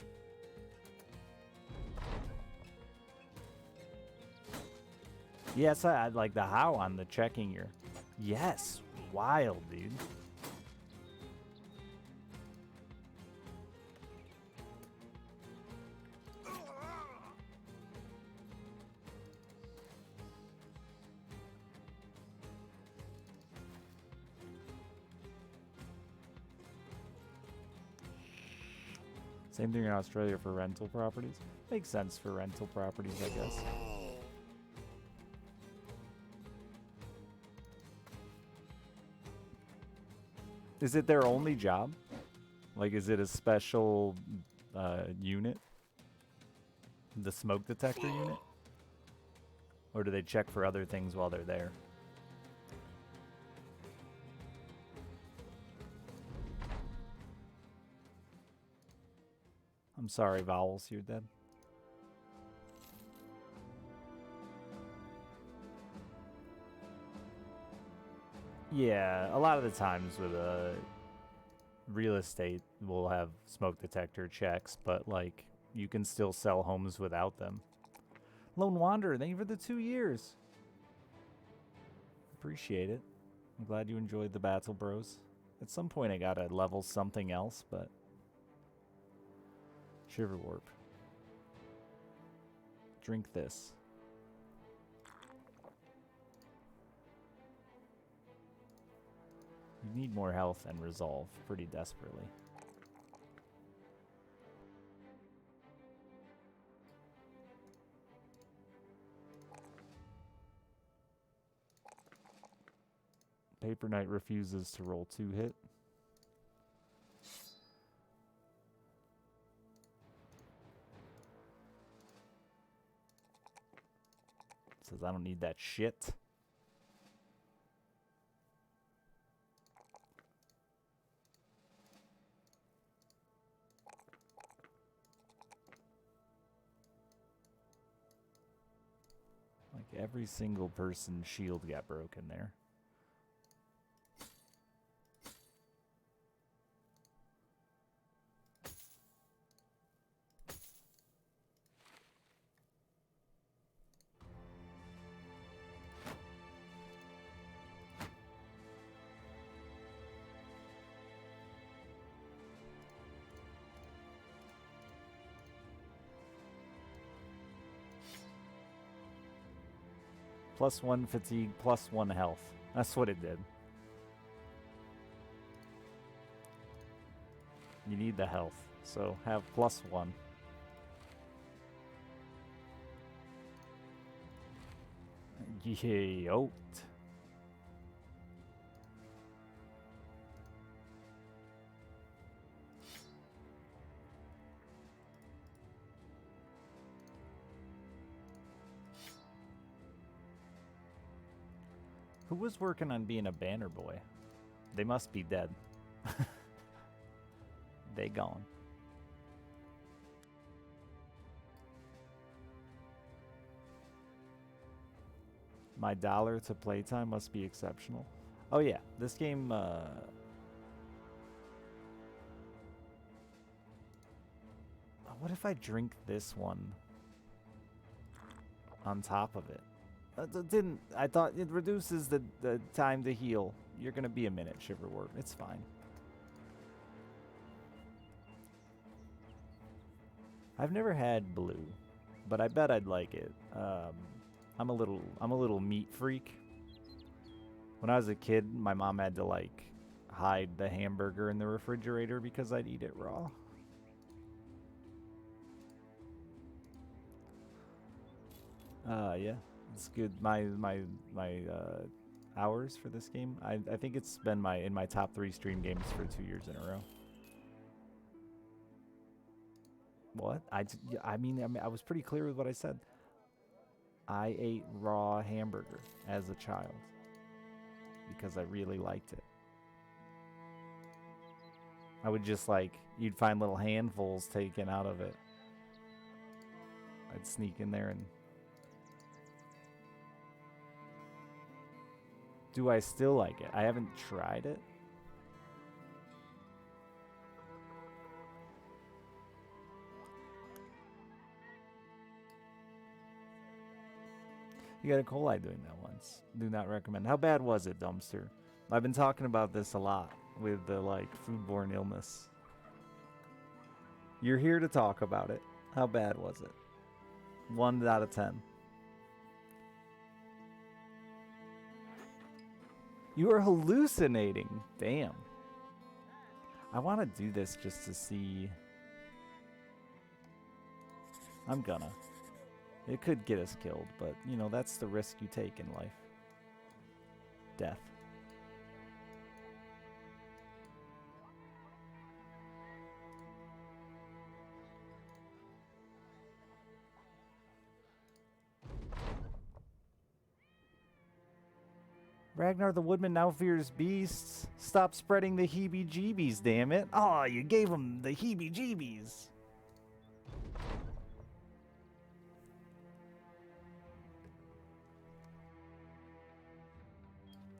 [SPEAKER 1] Yes, I'd like the how on the checking your... Yes, wild, dude. Same thing in Australia for rental properties. Makes sense for rental properties, I guess. Is it their only job? Like, is it a special unit? The smoke detector unit? Or do they check for other things while they're there? I'm sorry, Vowels, you're dead. Yeah, a lot of the times with real estate, we'll have smoke detector checks, but like you can still sell homes without them. Lone Wanderer, thank you for the 2 years. Appreciate it. I'm glad you enjoyed the Battle Bros. At some point I gotta level something else, but... Shiverwarp. Drink this. You need more health and resolve pretty desperately. Paper Knight refuses to roll 2-hit. Says I don't need that shit. Like every single person's shield got broken there. +1 fatigue, +1 health. That's what it did. You need the health, so have +1. Yoked. Who was working on being a banner boy? They must be dead. They gone. My dollar to playtime must be exceptional. Oh yeah, this game, what if I drink this one on top of it. It didn't. I thought it reduces the time to heal. You're gonna be a minute, Shiverwort. It's fine. I've never had blue, but I bet I'd like it. I'm a little meat freak. When I was a kid, my mom had to like hide the hamburger in the refrigerator because I'd eat it raw. Yeah, it's good. My hours for this game. I think it's been in my top 3 stream games for 2 years in a row. What? I mean, I was pretty clear with what I said. I ate raw hamburger as a child because I really liked it. I would just like, you'd find little handfuls taken out of it. I'd sneak in there and... Do I still like it? I haven't tried it. You got a coli doing that once. Do not recommend. How bad was it, Dumpster? I've been talking about this a lot with the like foodborne illness. You're here to talk about it. How bad was it? 1 out of 10. You are hallucinating. Damn. I want to do this just to see. I'm gonna. It could get us killed, but, you know, that's the risk you take in life. Death. Ragnar the Woodman now fears beasts. Stop spreading the heebie-jeebies, damn it. Aw, you gave him the heebie-jeebies.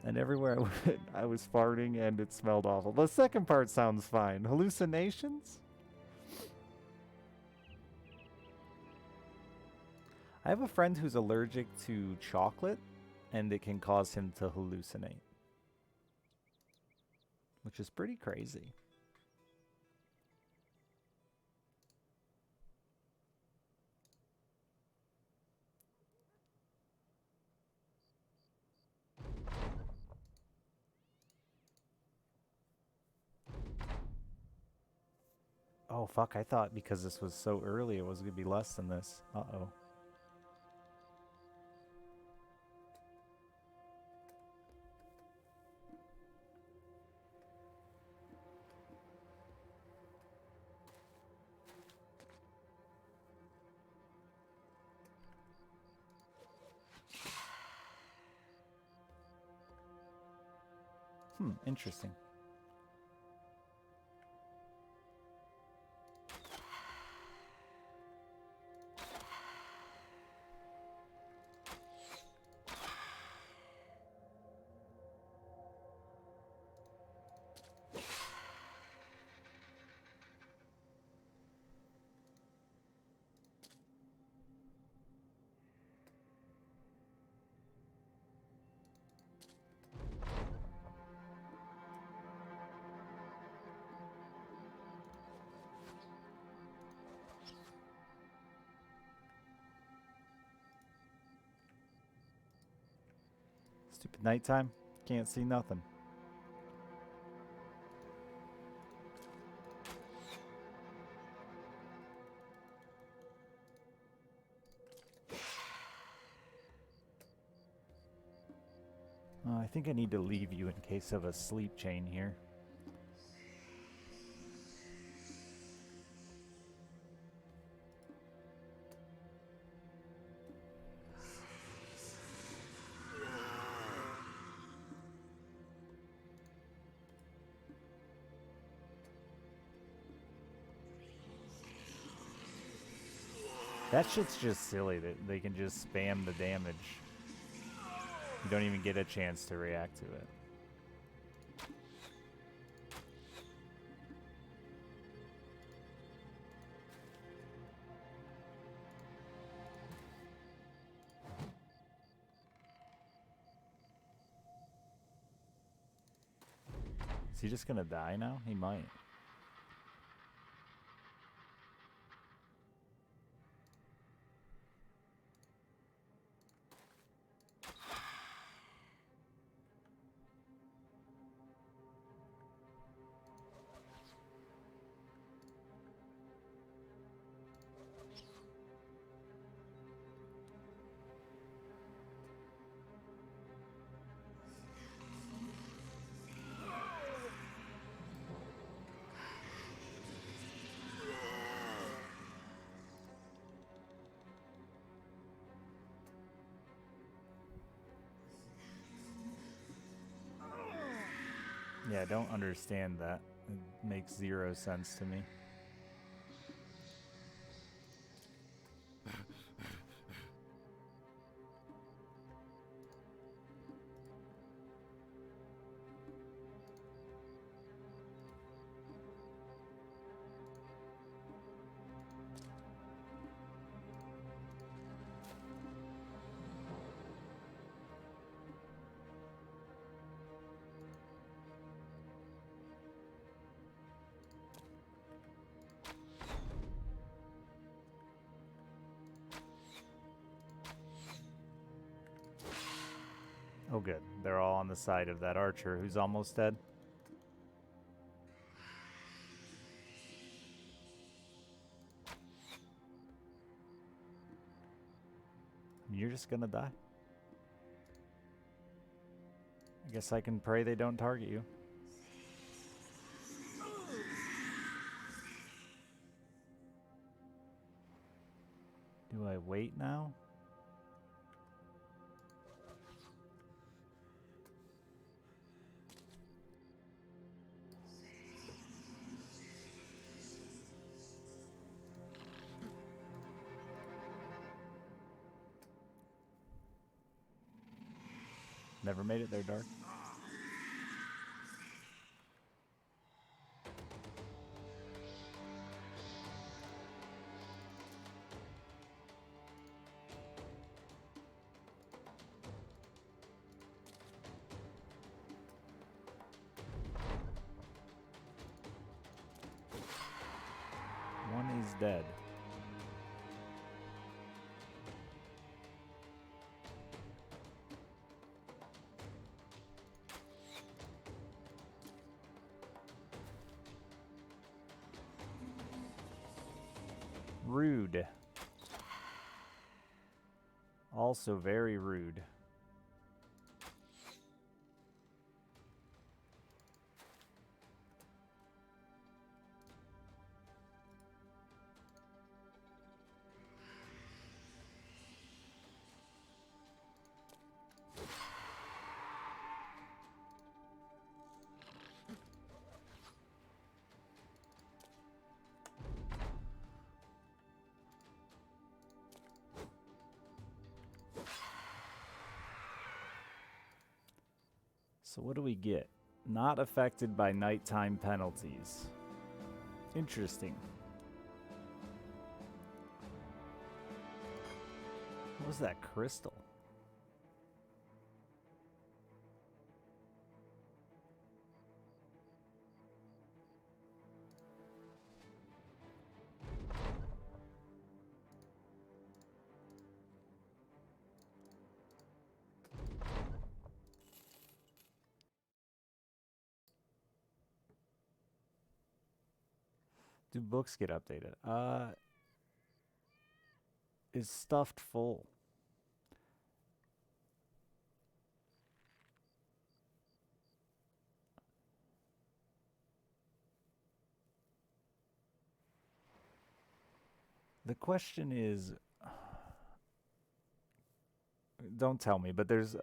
[SPEAKER 1] And everywhere I went, I was farting and it smelled awful. The second part sounds fine. Hallucinations? I have a friend who's allergic to chocolate, and it can cause him to hallucinate. Which is pretty crazy. Oh, fuck, I thought because this was so early it was going to be less than this. Uh-oh. Interesting. Stupid nighttime. Can't see nothing. I think I need to leave you in case of a sleep chain here. That shit's just silly that they can just spam the damage. You don't even get a chance to react to it. he just gonna die now? He might. Yeah, I don't understand that. It makes zero sense to me. Oh, good. They're all on the side of that archer who's almost dead. You're just gonna die. I guess I can pray they don't target you. Do I wait now? Never made it there, Dark. One is dead. Rude. Also very rude. So what do we get? Not affected by nighttime penalties. Interesting. What was that crystal? Do books get updated? Is stuffed full? The question is, don't tell me, but there's,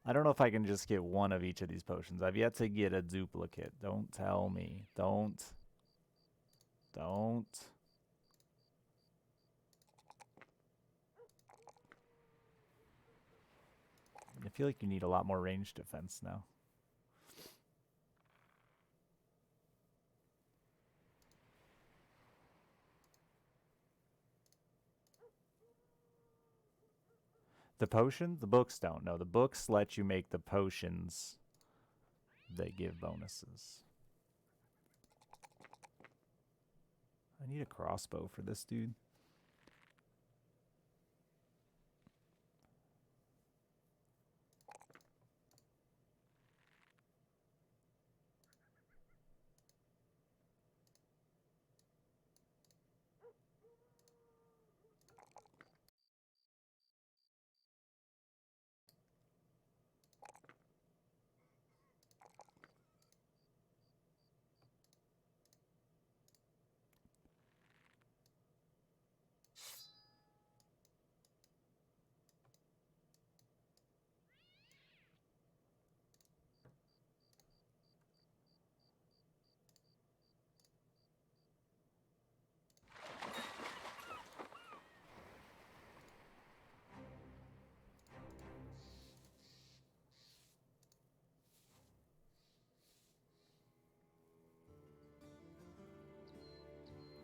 [SPEAKER 1] I don't know if I can just get one of each of these potions. I've yet to get a duplicate. Don't tell me. Don't. I feel like you need a lot more range defense now. The potion? The books don't. No, the books let you make the potions they give bonuses. I need a crossbow for this dude.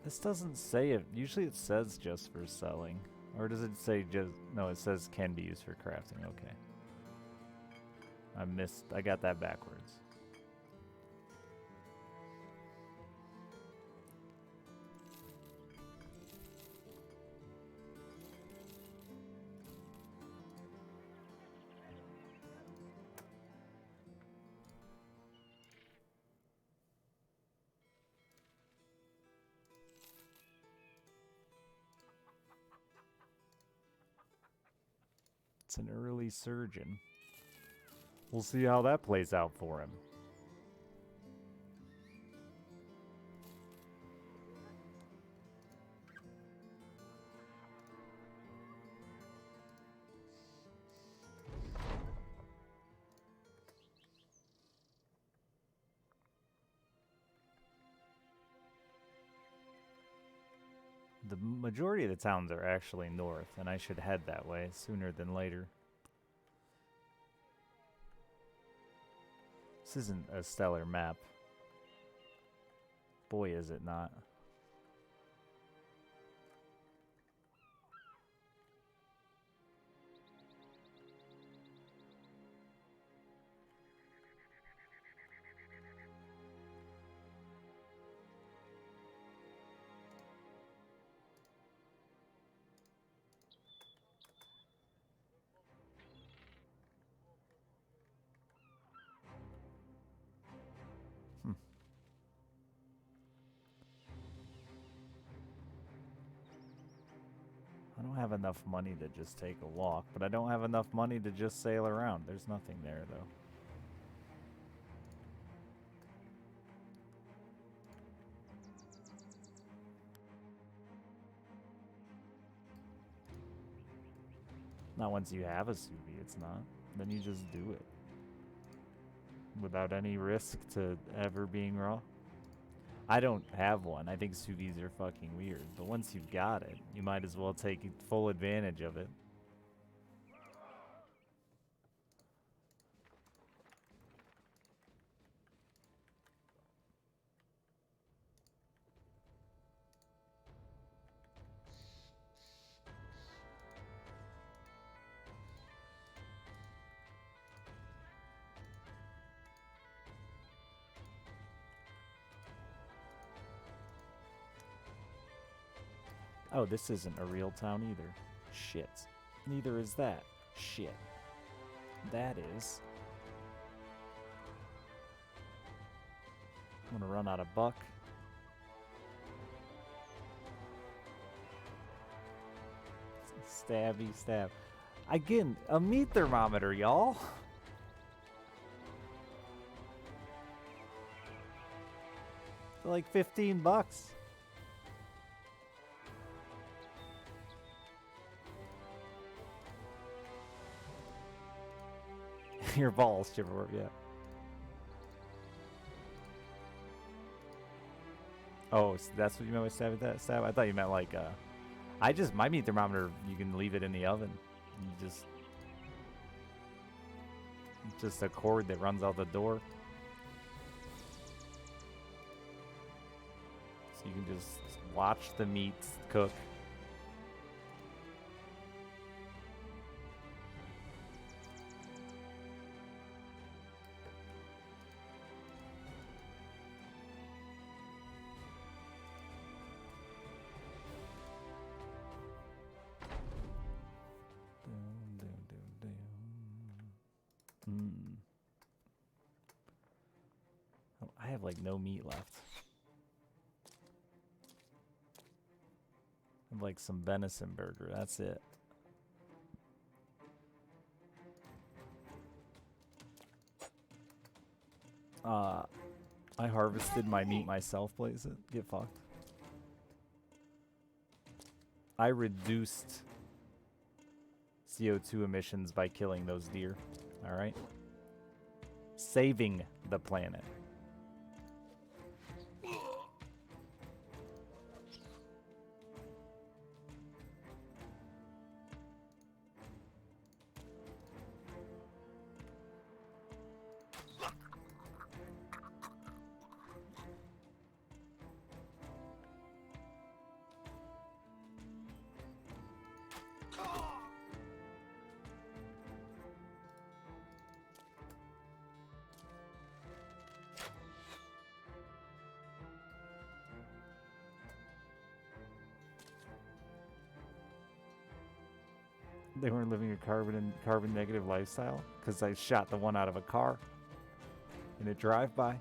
[SPEAKER 1] This doesn't say it. Usually it says just for selling. Or does it say just... No, it says can be used for crafting. Okay. I got that backwards. It's an early surgeon. We'll see how that plays out for him. The majority of the towns are actually north, and I should head that way sooner than later. This isn't a stellar map. Boy, is it not. I don't have enough money to just take a walk, but I don't have enough money to just sail around. There's nothing there, though. Not once you have a Subi, it's not. Then you just do it. Without any risk to ever being raw. I don't have one. I think Subis are fucking weird. But once you've got it, you might as well take full advantage of it. Oh, this isn't a real town either. Shit. Neither is that. Shit. That is. I'm gonna run out of buck. Stabby stab. Again, a meat thermometer, y'all. For like 15 bucks. Your balls, Chipperworth, yeah. Oh, so that's what you meant by stab at that? Stab? I thought you meant like, my meat thermometer, you can leave it in the oven. You just a cord that runs out the door. So you can just watch the meat cook. like no meat left. I have like some venison burger, that's it. I harvested my meat myself, Blaze it. Get fucked. I reduced CO2 emissions by killing those deer. Alright? Saving the planet. They weren't living a carbon negative lifestyle because I shot the one out of a car in a drive-by.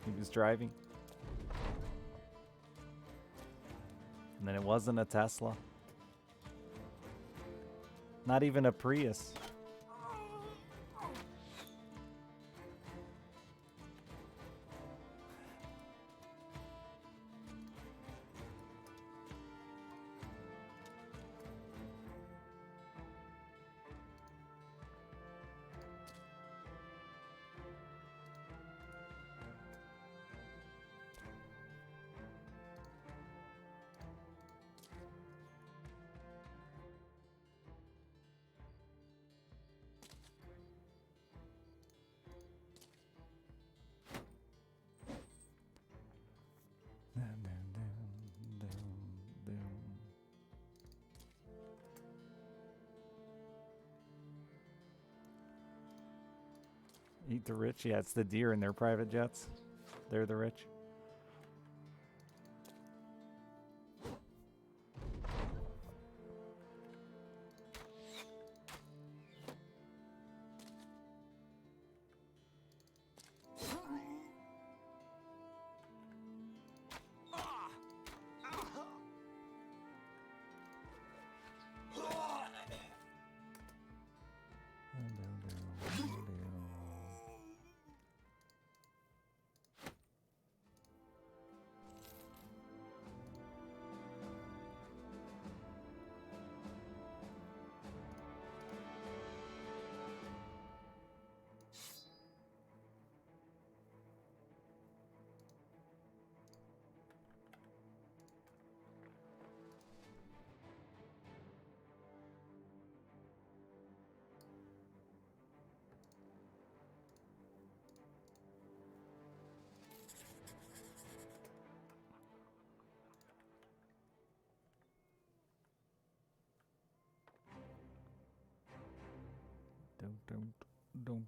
[SPEAKER 1] He was driving. And then it wasn't a Tesla. Not even a Prius. Eat the rich? Yeah, it's the deer in their private jets. They're the rich.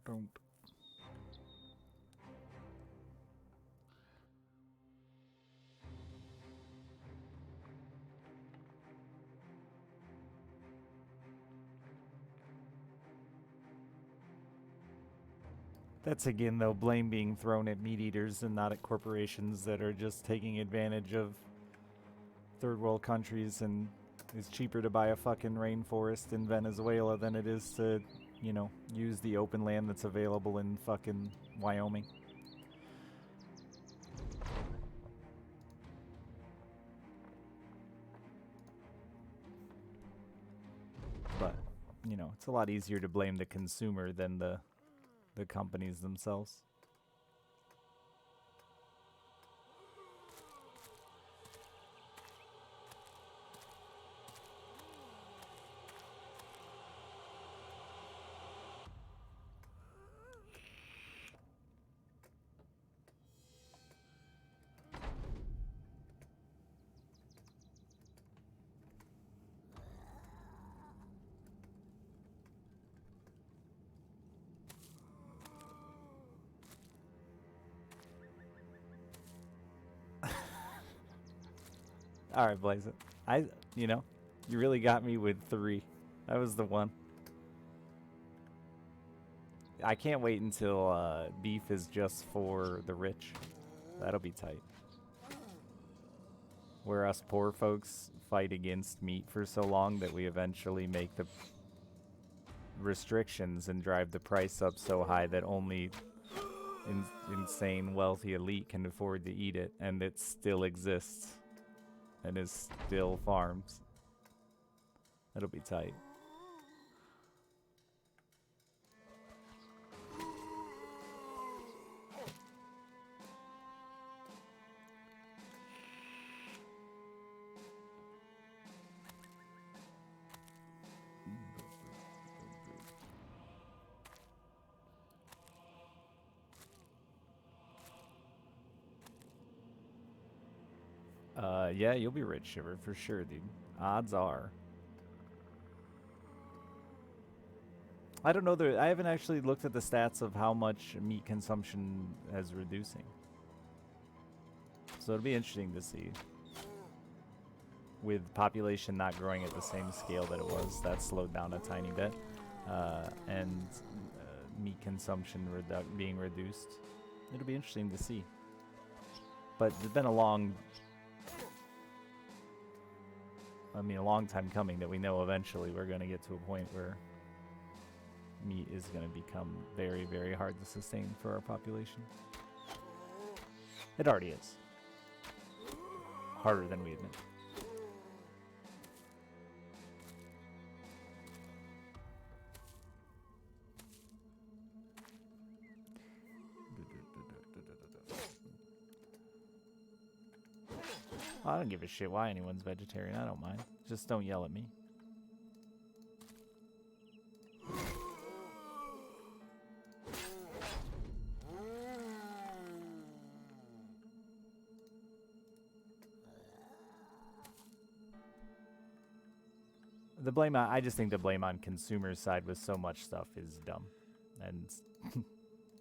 [SPEAKER 1] Don't. That's again, though, blame being thrown at meat eaters and not at corporations that are just taking advantage of third world countries, and it's cheaper to buy a fucking rainforest in Venezuela than it is to, you know, use the open land that's available in fucking Wyoming. But, you know, it's a lot easier to blame the consumer than the companies themselves. Alright, Blaze it. You know, you really got me with 3. That was the one. I can't wait until beef is just for the rich. That'll be tight. Where us poor folks fight against meat for so long that we eventually make the restrictions and drive the price up so high that only insane wealthy elite can afford to eat it, and it still exists and is still farms. That'll be tight. Yeah, you'll be rich, Shiver, for sure, dude. Odds are. I don't know. I haven't actually looked at the stats of how much meat consumption is reducing. So it'll be interesting to see. With population not growing at the same scale that it was, that slowed down a tiny bit. And meat consumption being reduced. It'll be interesting to see. But it's been a long time coming that we know eventually we're going to get to a point where meat is going to become very, very hard to sustain for our population. It already is. Harder than we admit. I don't give a shit why anyone's vegetarian. I don't mind. Just don't yell at me. The blame on, I just think the blame on consumers' side with so much stuff is dumb. And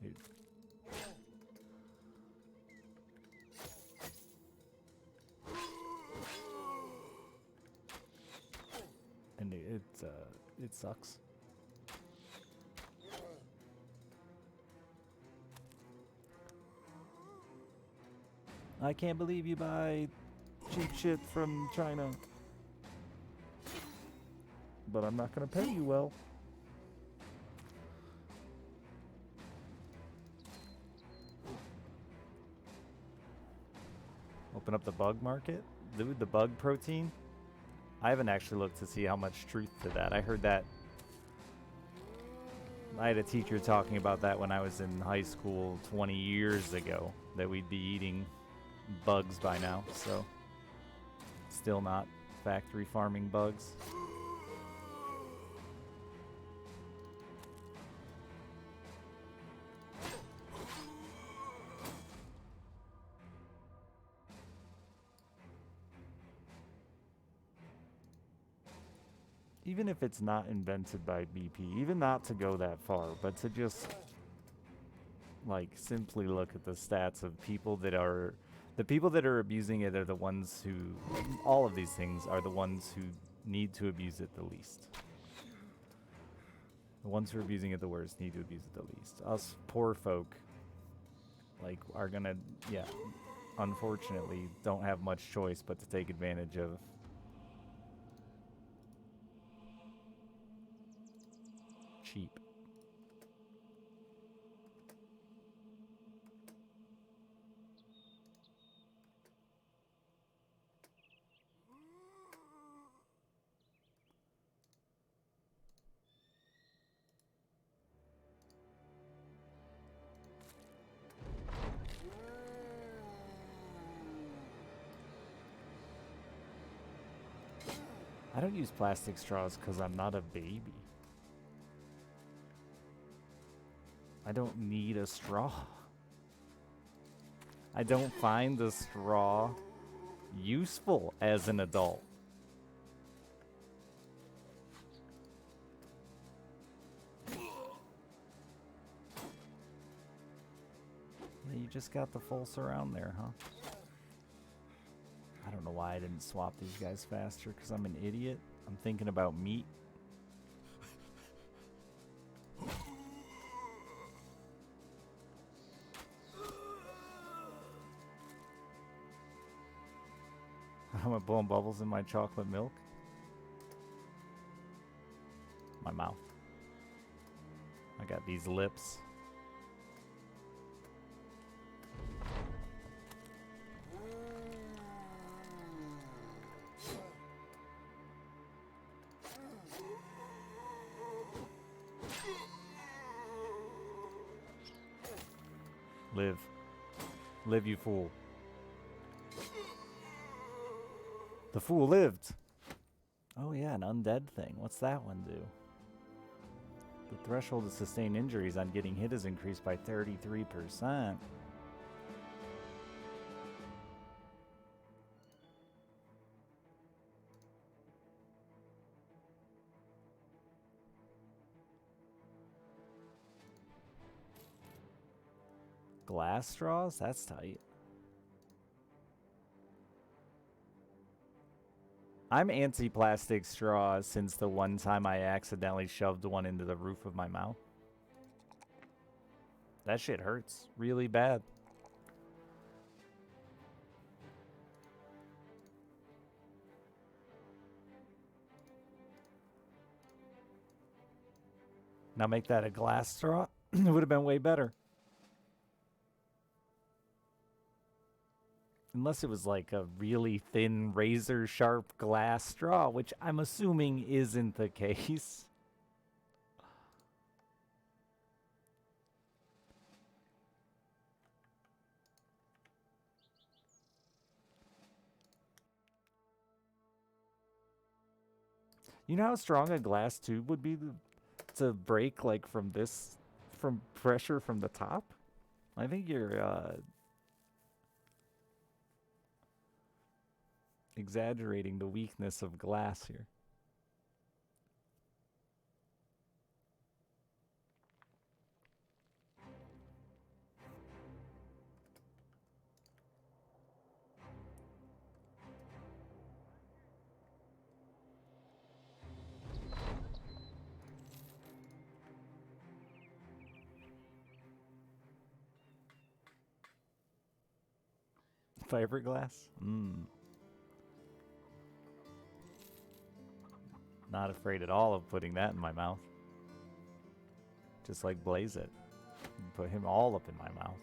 [SPEAKER 1] dude. And it sucks. I can't believe you buy cheap shit from China. But I'm not gonna pay you well. Open up the bug market? Dude, the bug protein? I haven't actually looked to see how much truth to that. I heard that. I had a teacher talking about that when I was in high school 20 years ago, that we'd be eating bugs by now, so still not factory farming bugs. Even if it's not invented by BP, even not to go that far, but to just like simply look at the stats of people that are, the people that are abusing it are the ones who, all of these things are the ones who need to abuse it the least. The ones who are abusing it the worst need to abuse it the least. Us poor folk, like, are gonna, yeah, unfortunately don't have much choice but to take advantage of cheap. I don't use plastic straws because I'm not a baby. I don't need a straw. I don't find the straw useful as an adult. You just got the full surround there, huh? I don't know why I didn't swap these guys faster, because I'm an idiot. I'm thinking about meat. I'm blowing bubbles in my chocolate milk. My mouth. I got these lips. Live. Live, you fool. The fool lived. Oh yeah, an undead thing. What's that one do? The threshold to sustain injuries on getting hit is increased by 33%. Glass straws? That's tight. I'm anti-plastic straws since the one time I accidentally shoved one into the roof of my mouth. That shit hurts really bad. Now make that a glass straw? It would have been way better. Unless it was like a really thin, razor-sharp glass straw, which I'm assuming isn't the case. You know how strong a glass tube would be to break, like, from pressure from the top? I think you're, exaggerating the weakness of glass here. Fiberglass? Not afraid at all of putting that in my mouth. Just like Blaze it. Put him all up in my mouth.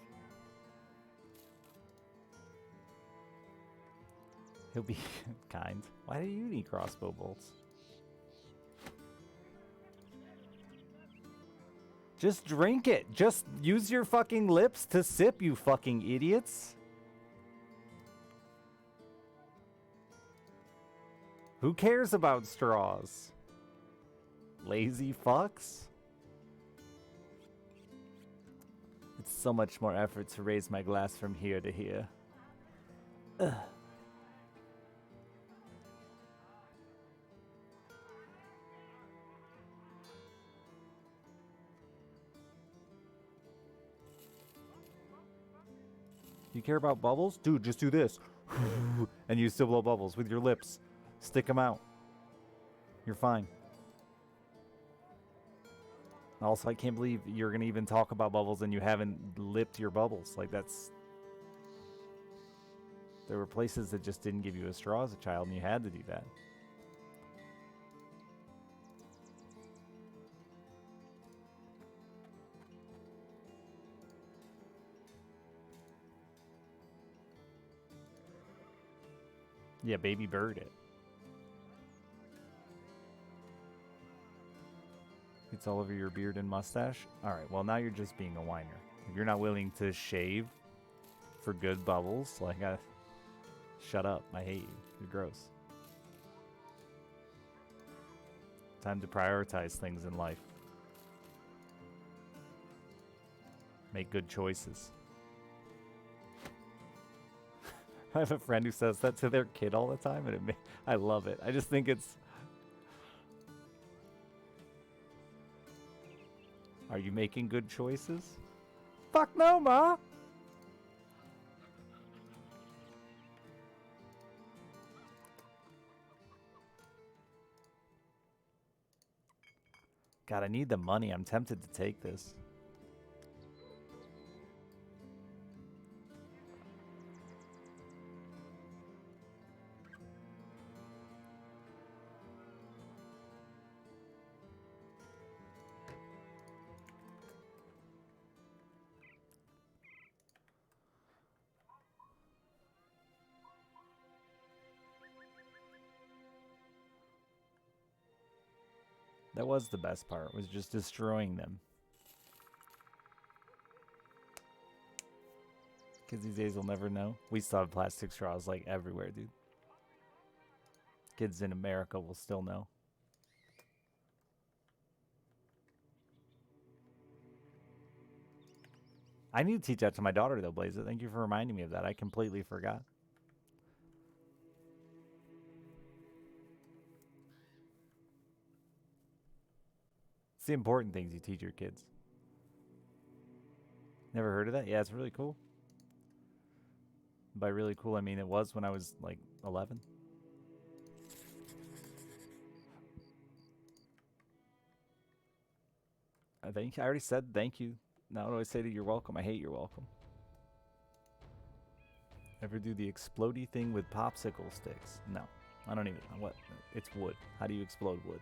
[SPEAKER 1] He'll be kind. Why do you need crossbow bolts? Just drink it. Just use your fucking lips to sip, you fucking idiots. Who cares about straws? Lazy fucks? It's so much more effort to raise my glass from here to here. Ugh. You care about bubbles? Dude, just do this. And you still blow bubbles with your lips. Stick them out. You're fine. Also, I can't believe you're going to even talk about bubbles and you haven't lipped your bubbles. Like, that's... There were places that just didn't give you a straw as a child and you had to do that. Yeah, baby bird it. It's all over your beard and mustache? Alright, well now you're just being a whiner. If you're not willing to shave for good bubbles, like shut up. I hate you. You're gross. Time to prioritize things in life. Make good choices. I have a friend who says that to their kid all the time, and I love it. I just think it's... Are you making good choices? Fuck no, Ma! God, I need the money. I'm tempted to take this. That was the best part, was just destroying them. Kids these days will never know. We still have plastic straws like everywhere, dude. Kids in America will still know. I need to teach that to my daughter, though, Blaze. Thank you for reminding me of that. I completely forgot. It's the important things you teach your kids. Never heard of that? Yeah, it's really cool. By really cool, I mean it was when I was like 11. I think I already said thank you. Now what do I say to you're welcome? I hate you're welcome. Ever do the explodey thing with popsicle sticks? No. I don't even know what. It's wood. How do you explode wood?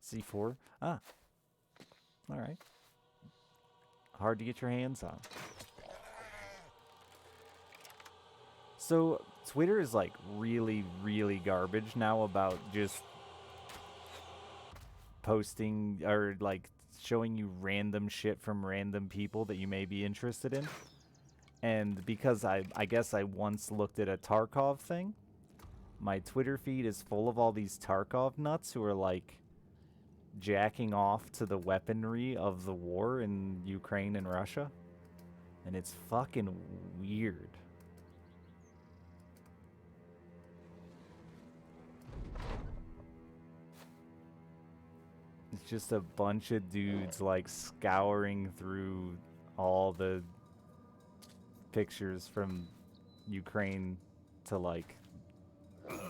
[SPEAKER 1] C4? Ah. Alright. Hard to get your hands on. So, Twitter is like really, really garbage now about just posting or like showing you random shit from random people that you may be interested in. And because I guess I once looked at a Tarkov thing, my Twitter feed is full of all these Tarkov nuts who are like jacking off to the weaponry of the war in Ukraine and Russia. And it's fucking weird. It's just a bunch of dudes like scouring through all the pictures from Ukraine to like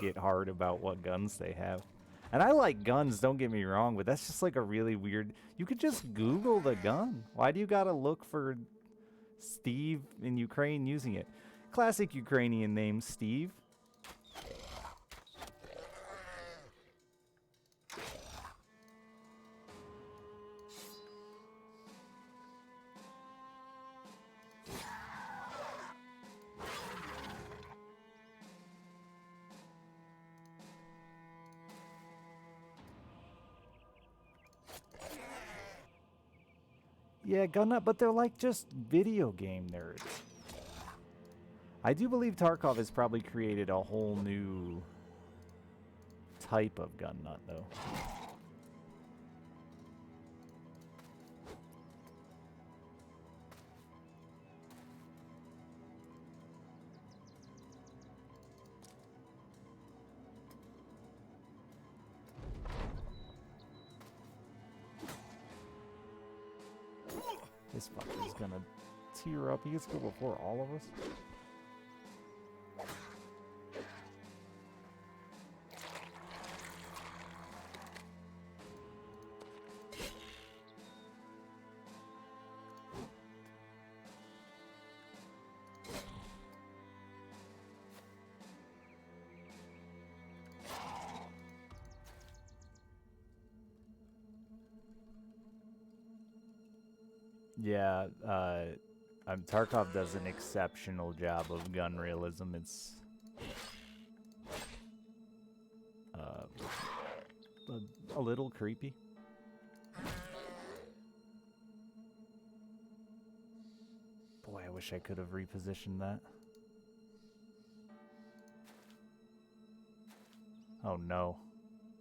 [SPEAKER 1] get hard about what guns they have. And I like guns, don't get me wrong, but that's just like a really weird... You could just Google the gun. Why do you gotta look for Steve in Ukraine using it? Classic Ukrainian name, Steve. Yeah, gun nut, but they're like just video game nerds. I do believe Tarkov has probably created a whole new type of gun nut, though. This fucker's gonna tear up. He gets to go before all of us. Yeah, Tarkov does an exceptional job of gun realism. It's a little creepy. Boy, I wish I could have repositioned that. Oh no.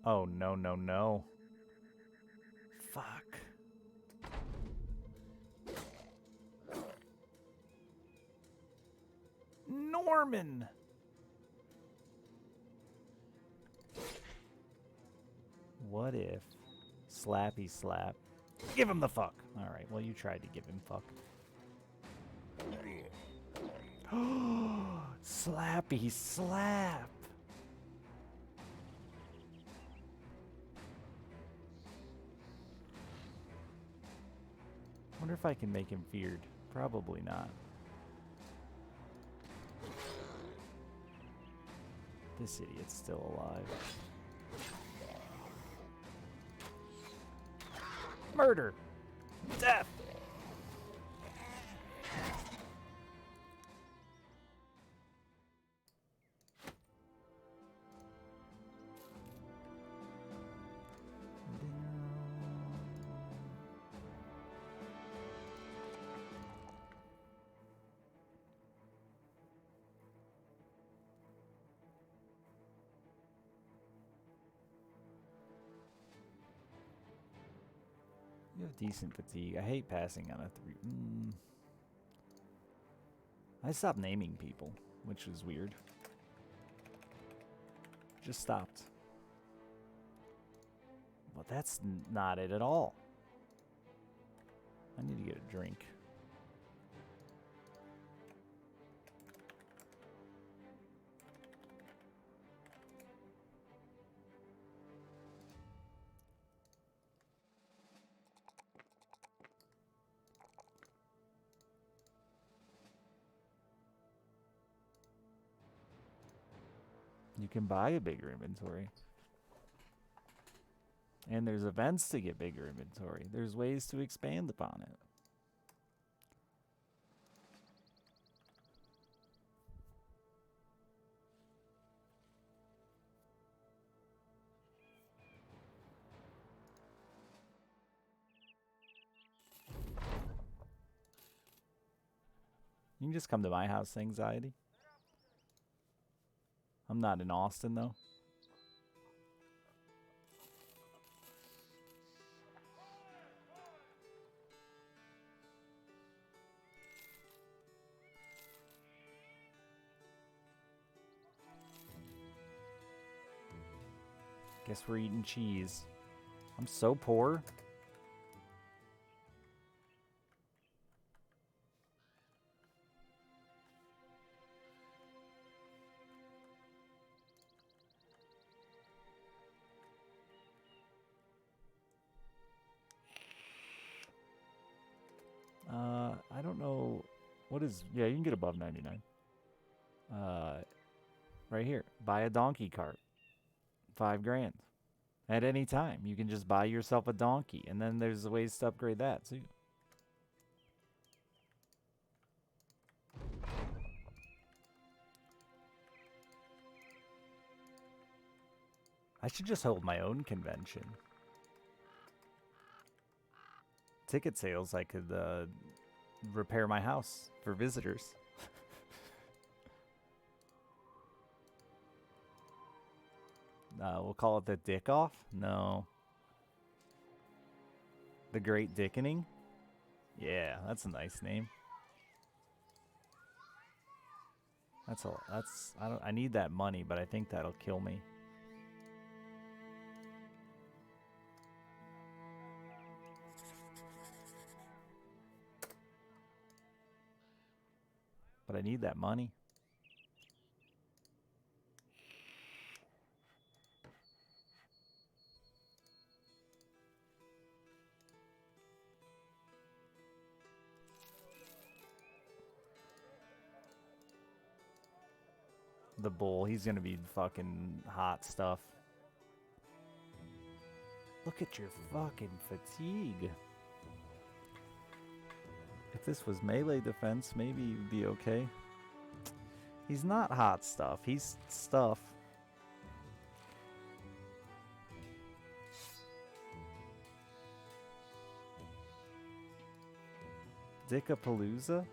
[SPEAKER 1] Oh no, no, no. Fuck. Norman! What if Slappy Slap... Give him the fuck! Alright, well you tried to give him fuck. Slappy Slap! Wonder if I can make him feared. Probably not. This idiot's still alive. Murder! Death! You have decent fatigue. I hate passing on a 3. I stopped naming people, which is weird. Just stopped. But that's not it at all. I need to get a drink. You can buy a bigger inventory. And there's events to get bigger inventory. There's ways to expand upon it. You can just come to my house, Anxiety. I'm not in Austin, though. Guess we're eating cheese. I'm so poor. I don't know. What is... Yeah, you can get above 99. Right here. Buy a donkey cart. 5 grand. At any time. You can just buy yourself a donkey. And then there's ways to upgrade that, too. I should just hold my own convention. Ticket sales, I could repair my house for visitors. We'll call it the Dick Off? No. The Great Dickening? Yeah, that's a nice name. That's all. That's... I need that money, but I think that'll kill me. But I need that money. The bull, he's gonna be fucking hot stuff. Look at your fucking fatigue. If this was melee defense, maybe you'd be okay. He's not hot stuff. He's stuff. Dickapalooza?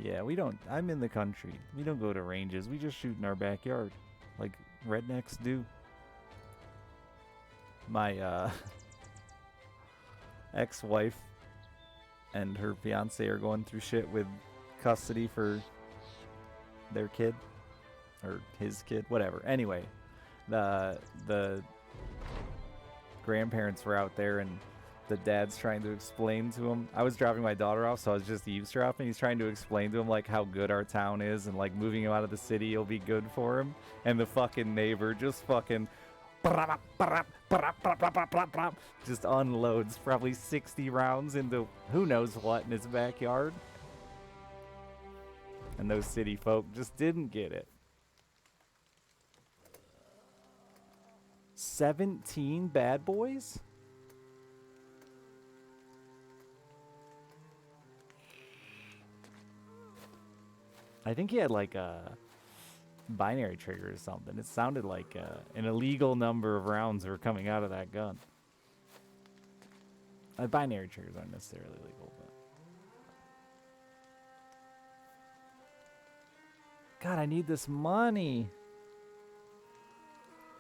[SPEAKER 1] Yeah, we don't... I'm in the country. We don't go to ranges. We just shoot in our backyard. Like rednecks do. My, ex-wife and her fiance are going through shit with custody for their kid. Or his kid. Whatever. Anyway. The grandparents were out there and the dad's trying to explain to him. I was dropping my daughter off, so I was just eavesdropping. He's trying to explain to him like how good our town is and like moving him out of the city will be good for him. And the fucking neighbor just fucking just unloads probably 60 rounds into who knows what in his backyard. And those city folk just didn't get it. 17 bad boys? I think he had like a binary trigger or something. It sounded like an illegal number of rounds were coming out of that gun. Binary triggers aren't necessarily legal, but God, I need this money.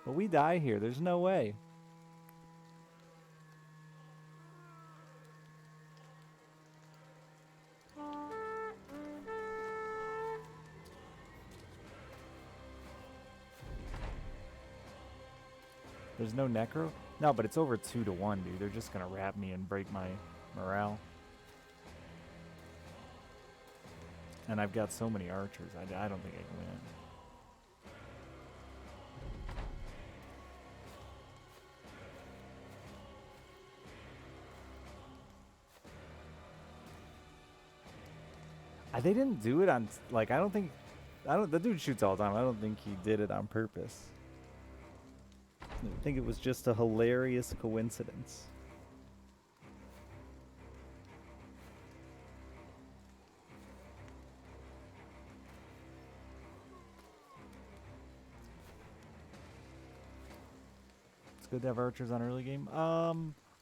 [SPEAKER 1] But we die here. There's no way. There's no necro? No, but it's over 2-1, dude. They're just gonna wrap me and break my morale. And I've got so many archers. I don't think I can win. They didn't do it on, like, the dude shoots all the time. I don't think he did it on purpose. I think it was just a hilarious coincidence. It's good to have archers on early game.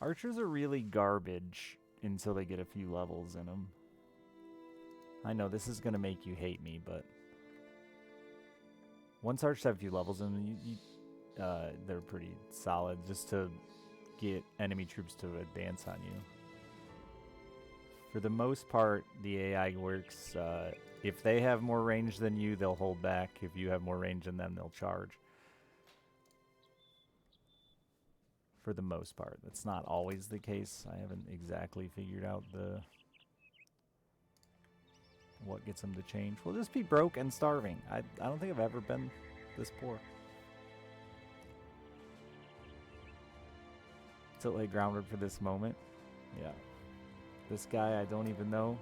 [SPEAKER 1] Archers are really garbage until they get a few levels in them. I know this is gonna make you hate me, but once archers have a few levels in them, they're pretty solid just to get enemy troops to advance on you. For the most part, the AI works. If they have more range than you, they'll hold back. If you have more range than them, they'll charge. For the most part. That's not always the case. I haven't exactly figured out what gets them to change. We'll just be broke and starving. I don't think I've ever been this poor. To lay groundwork for this moment. Yeah. This guy I don't even know.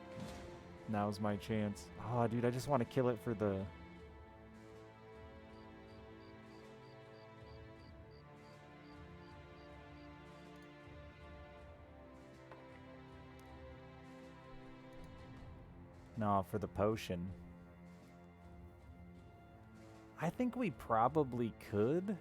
[SPEAKER 1] Now's my chance. Oh, dude, I just want to kill it for the... No, for the potion. I think we probably could.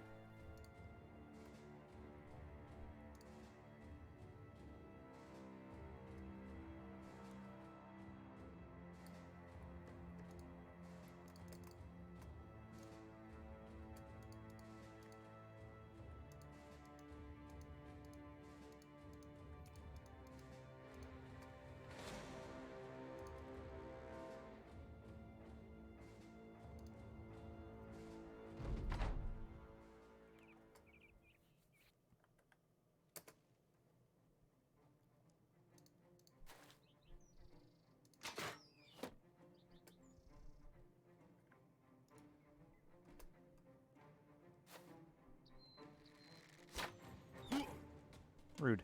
[SPEAKER 1] Rude.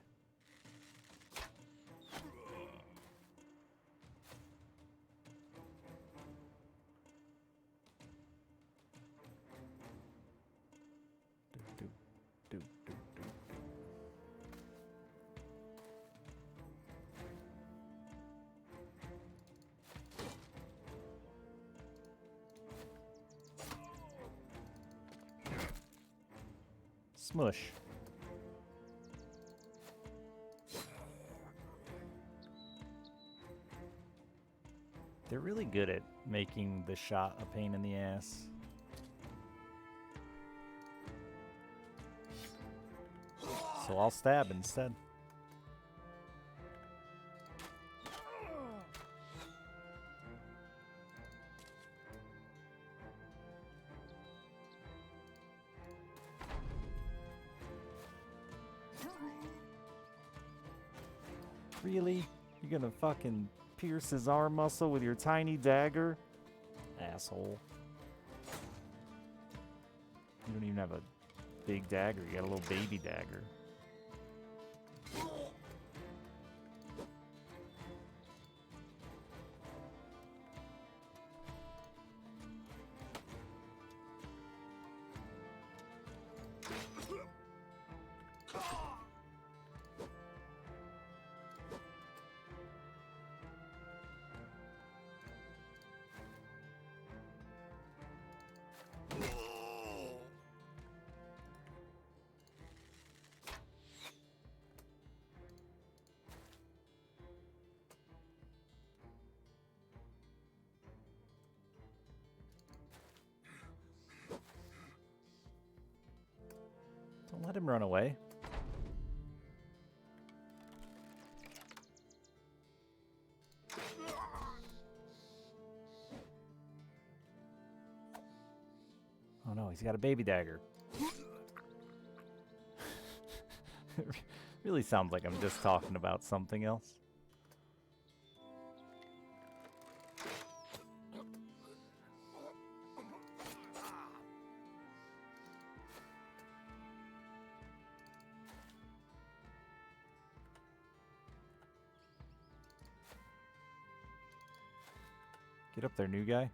[SPEAKER 1] Smush. They're really good at making the shot a pain in the ass. So I'll stab instead. Really? You're gonna fucking pierce his arm muscle with your tiny dagger? Asshole. You don't even have a big dagger, you got a little baby dagger. Let him run away. Oh no, he's got a baby dagger. It really sounds like I'm just talking about something else. Get up there, new guy.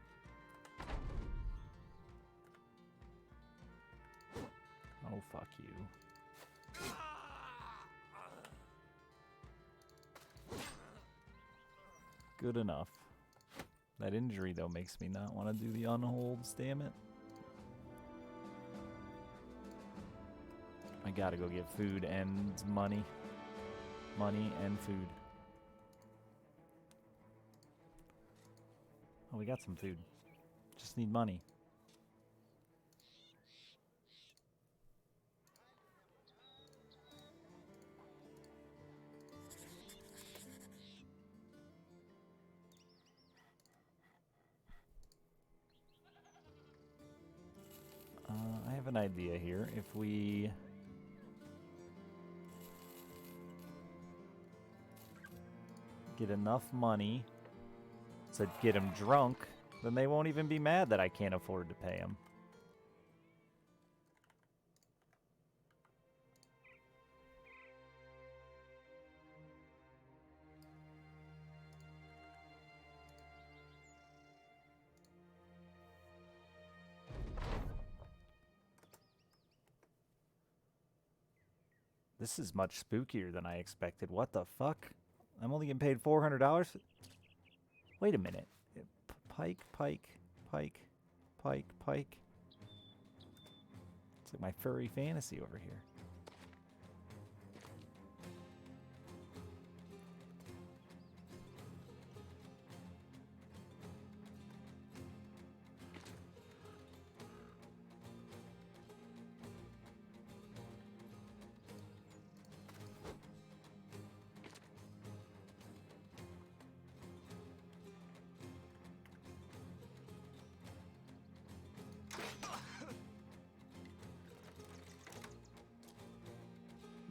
[SPEAKER 1] Oh, fuck you. Good enough. That injury, though, makes me not want to do the unholds, damn it. I gotta go get food and money. Money and food. Oh, we got some food. Just need money. I have an idea here. If we... get enough money to get him drunk, then they won't even be mad that I can't afford to pay him. This is much spookier than I expected. What the fuck? I'm only getting paid $400? Wait a minute. Pike. It's like my furry fantasy over here.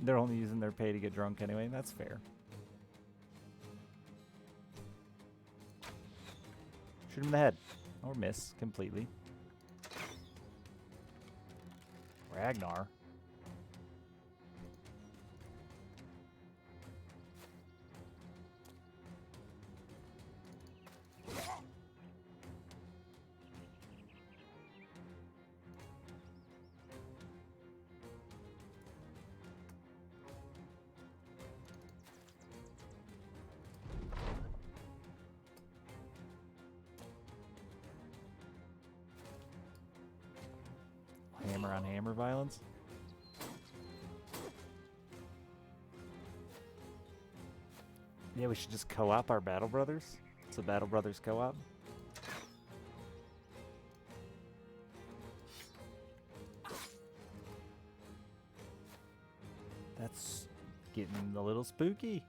[SPEAKER 1] They're only using their pay to get drunk anyway. That's fair. Shoot him in the head. Or miss completely. Ragnar. Hammer on hammer violence. Yeah, we should just co-op our Battle Brothers. It's a Battle Brothers co-op. That's getting a little spooky.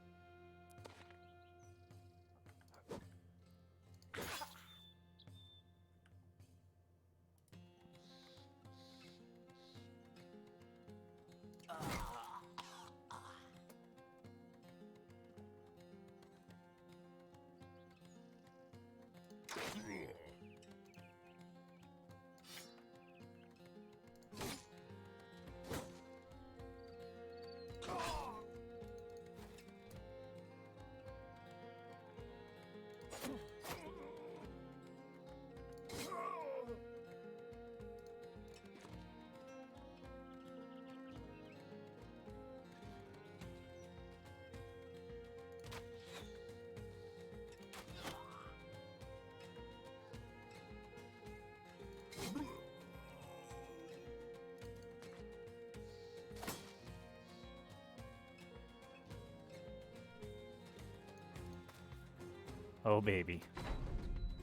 [SPEAKER 1] Oh, baby.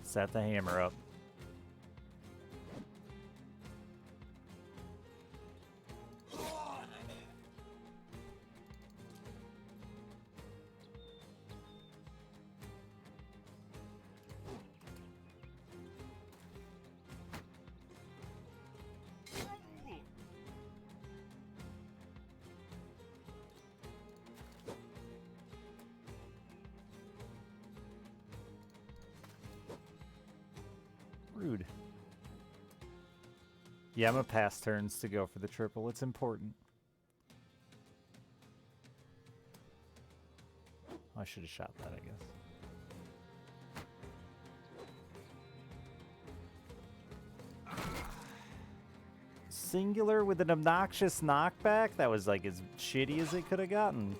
[SPEAKER 1] Set the hammer up. Rude. Yeah, I'm gonna pass turns to go for the triple. It's important. I should have shot that, I guess. Singular with an obnoxious knockback? That was like as shitty as it could have gotten.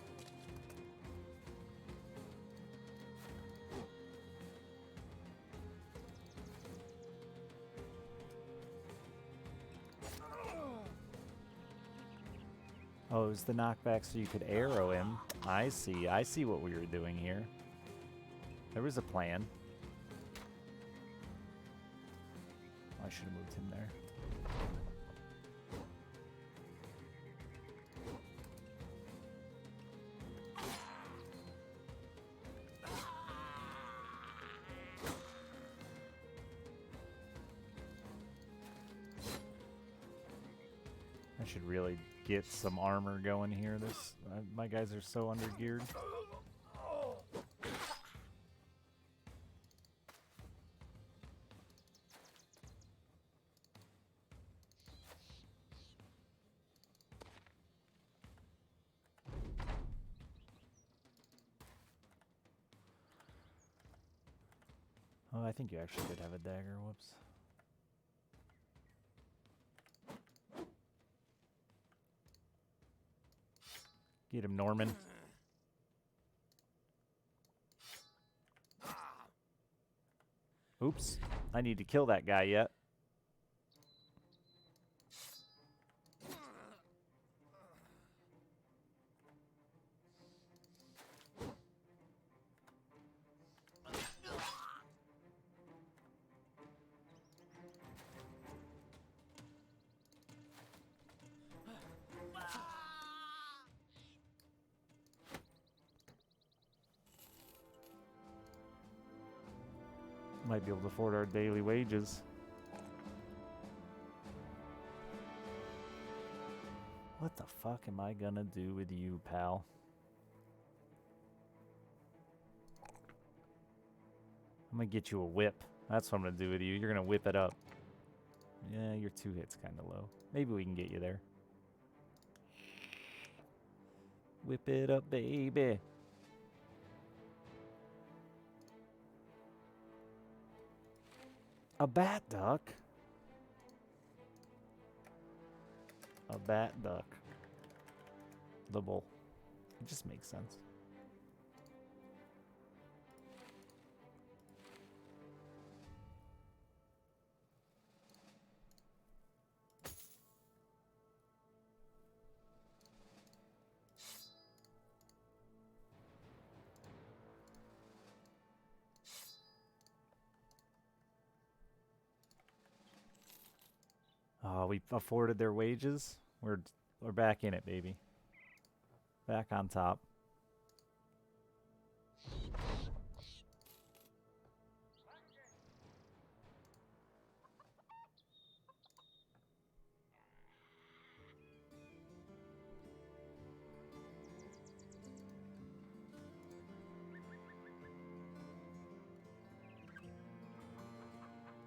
[SPEAKER 1] Oh, it was the knockback so you could arrow him. I see. I see what we were doing here. There was a plan. I should have moved him there. I should really get some armor going here. My guys are so undergeared. Oh, I think you actually did have a dagger. Whoops. Get him, Norman. Oops. I need to kill that guy yet. Might be able to afford our daily wages. What the fuck am I gonna do with you, pal? I'm gonna get you a whip. That's what I'm gonna do with you. You're gonna whip it up. Yeah, your 2 hits kind of low. Maybe we can get you there. Whip it up, baby. A bat duck? A bat duck. The bull. It just makes sense. Oh, we afforded their wages. We're back in it, baby. Back on top.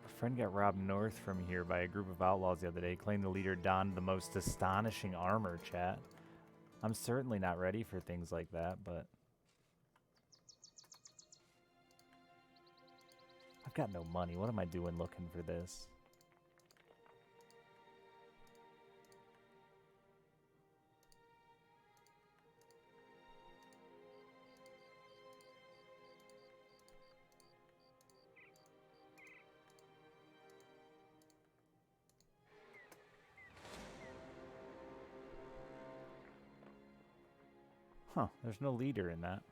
[SPEAKER 1] A friend got robbed north from here by a group of outlaws the other day. Claimed the leader donned the most astonishing armor, chat. I'm certainly not ready for things like that, but... I've got no money. What am I doing looking for this? Huh, there's no leader in that.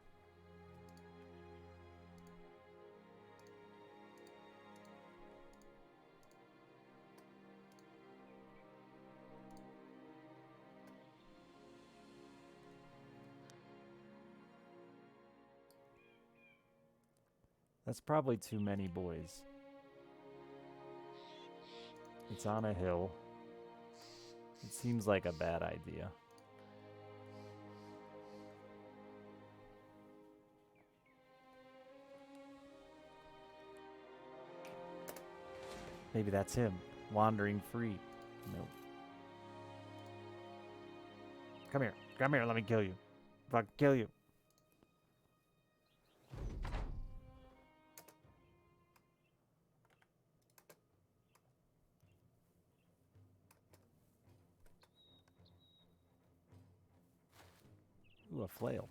[SPEAKER 1] That's probably too many boys. It's on a hill. It seems like a bad idea. Maybe that's him, wandering free. Nope. Come here. Come here, let me kill you. Fuck, kill you. Ooh, a flail.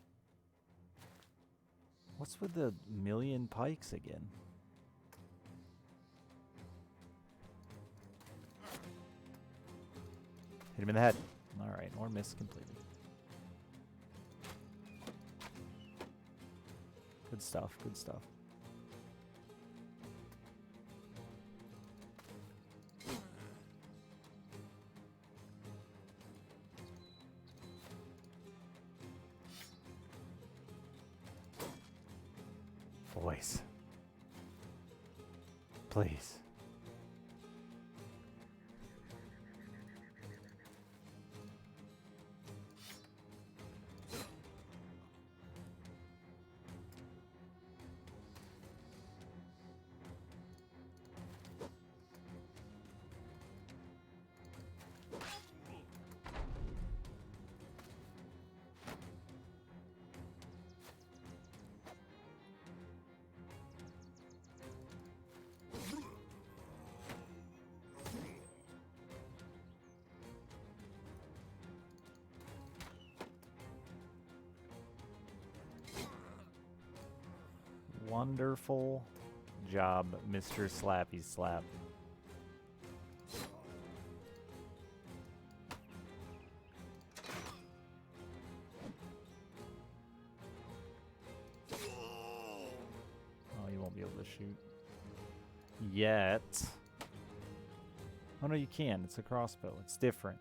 [SPEAKER 1] What's with the million pikes again? Hit him in the head. Alright, or miss completely. Good stuff, good stuff. Boys. Please. Wonderful job, Mr. Slappy Slap. Oh, you won't be able to shoot. Yet. Oh no, you can. It's a crossbow. It's different.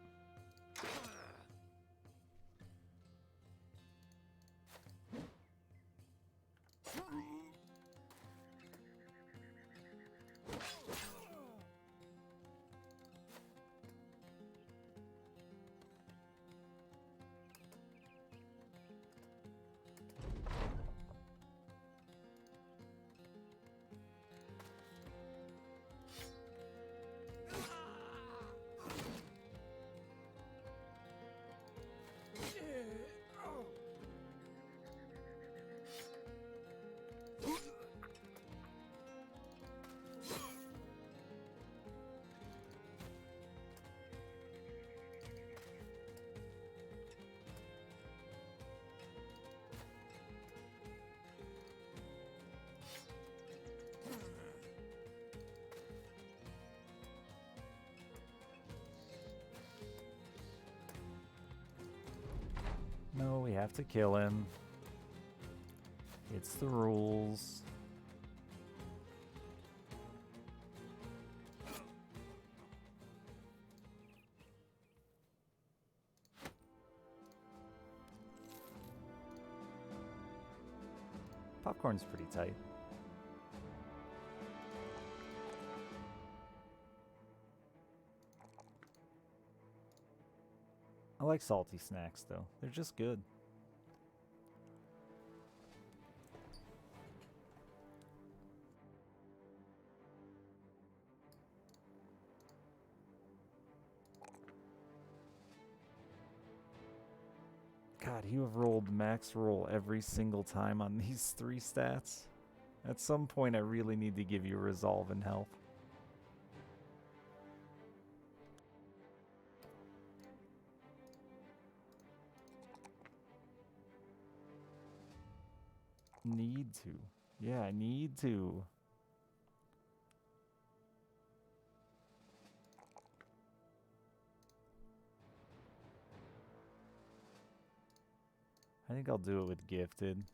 [SPEAKER 1] No, we have to kill him. It's the rules. Popcorn's pretty tight. I like salty snacks, though. They're just good. God, you have rolled max roll every single time on these 3 stats. At some point, I really need to give you resolve and health. Need to. Yeah, I need to. I think I'll do it with gifted.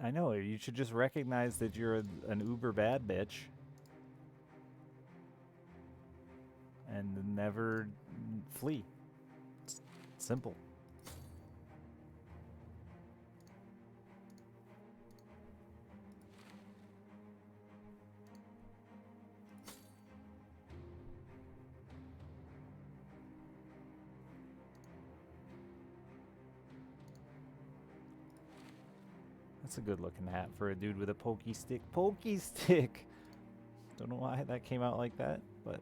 [SPEAKER 1] I know, you should just recognize that you're an uber bad bitch. And never flee. It's simple. That's a good looking hat for a dude with a pokey stick. Pokey stick! Don't know why that came out like that, but...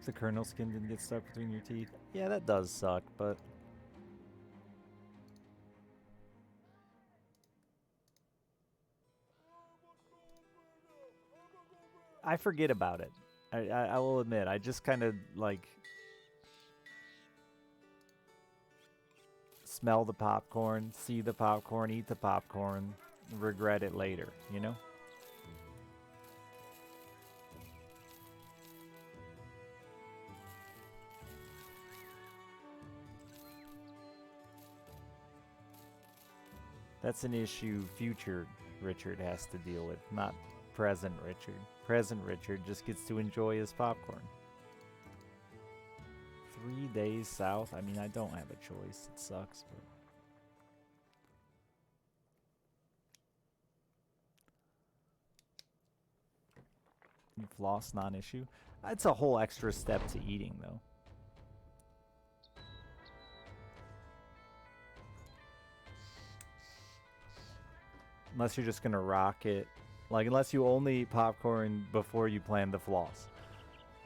[SPEAKER 1] The kernel skin didn't get stuck between your teeth. Yeah, that does suck, but... I forget about it. I will admit, I just kind of, like... smell the popcorn, see the popcorn, eat the popcorn, regret it later, you know? That's an issue future Richard has to deal with, not present Richard. Present Richard just gets to enjoy his popcorn. 3 days south? I mean, I don't have a choice. It sucks, but... You've lost non-issue? It's a whole extra step to eating, though. Unless you're just gonna rock it. Like, unless you only eat popcorn before you plan to floss.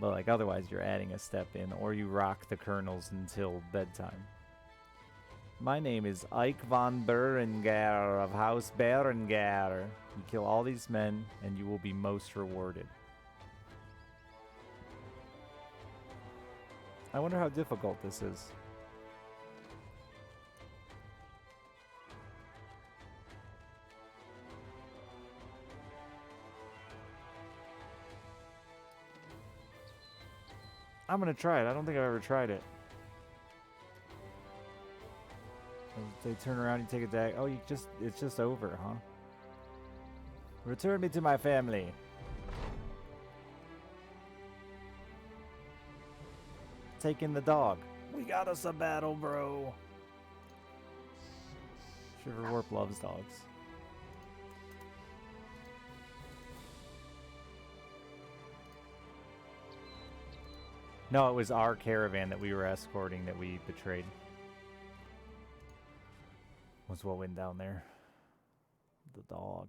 [SPEAKER 1] But, like, otherwise you're adding a step in. Or you rock the kernels until bedtime. My name is Ike von Berengar of House Berengar. You kill all these men, and you will be most rewarded. I wonder how difficult this is. I'm gonna try it. I don't think I've ever tried it. They turn around, you take a dag. Oh, it's just over, huh? Return me to my family. Taking the dog. We got us a battle, bro. Shiverwarp loves dogs. No, it was our caravan that we were escorting that we betrayed. Was what went down there. The dog.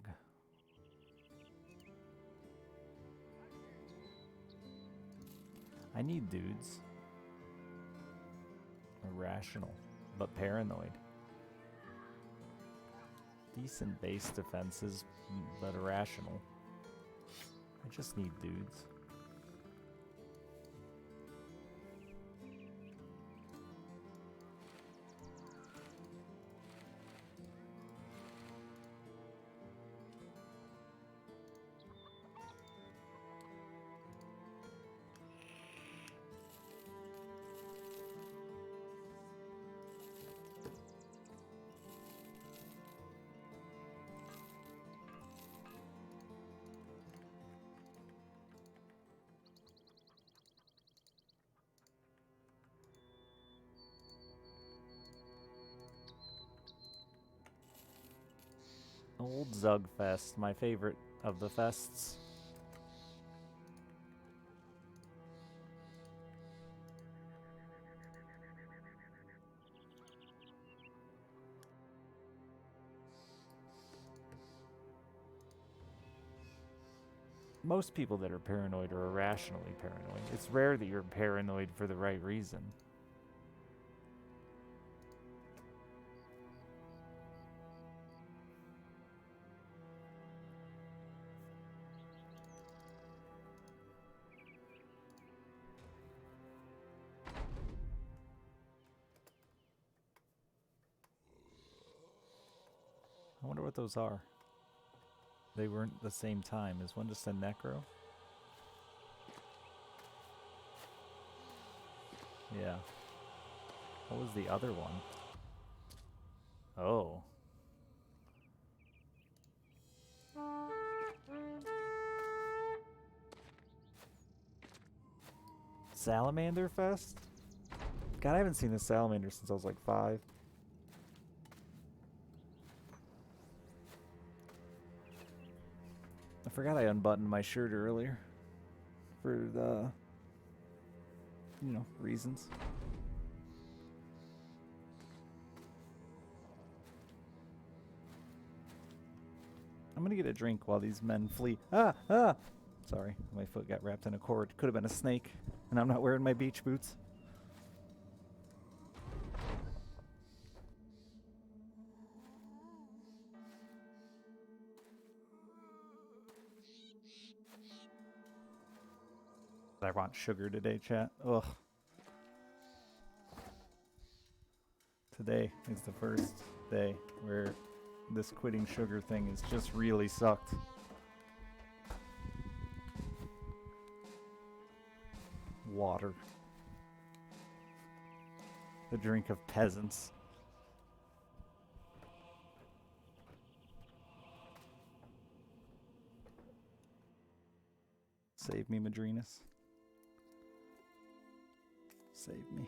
[SPEAKER 1] I need dudes. Irrational, but paranoid. Decent base defenses, but irrational. I just need dudes. Old Zugfest, my favorite of the fests. Most people that are paranoid are irrationally paranoid. It's rare that you're paranoid for the right reason. I wonder what those are. They weren't the same time. Is one just a necro? Yeah. What was the other one? Oh. Salamander Fest? God, I haven't seen a salamander since I was like 5. I forgot I unbuttoned my shirt earlier. For the, reasons. I'm gonna get a drink while these men flee. Ah! Sorry, my foot got wrapped in a cord. Could have been a snake, and I'm not wearing my beach boots. I want sugar today, chat. Ugh. Today is the first day where this quitting sugar thing is just really sucked. Water. The drink of peasants. Save me, Madrinas. Save me.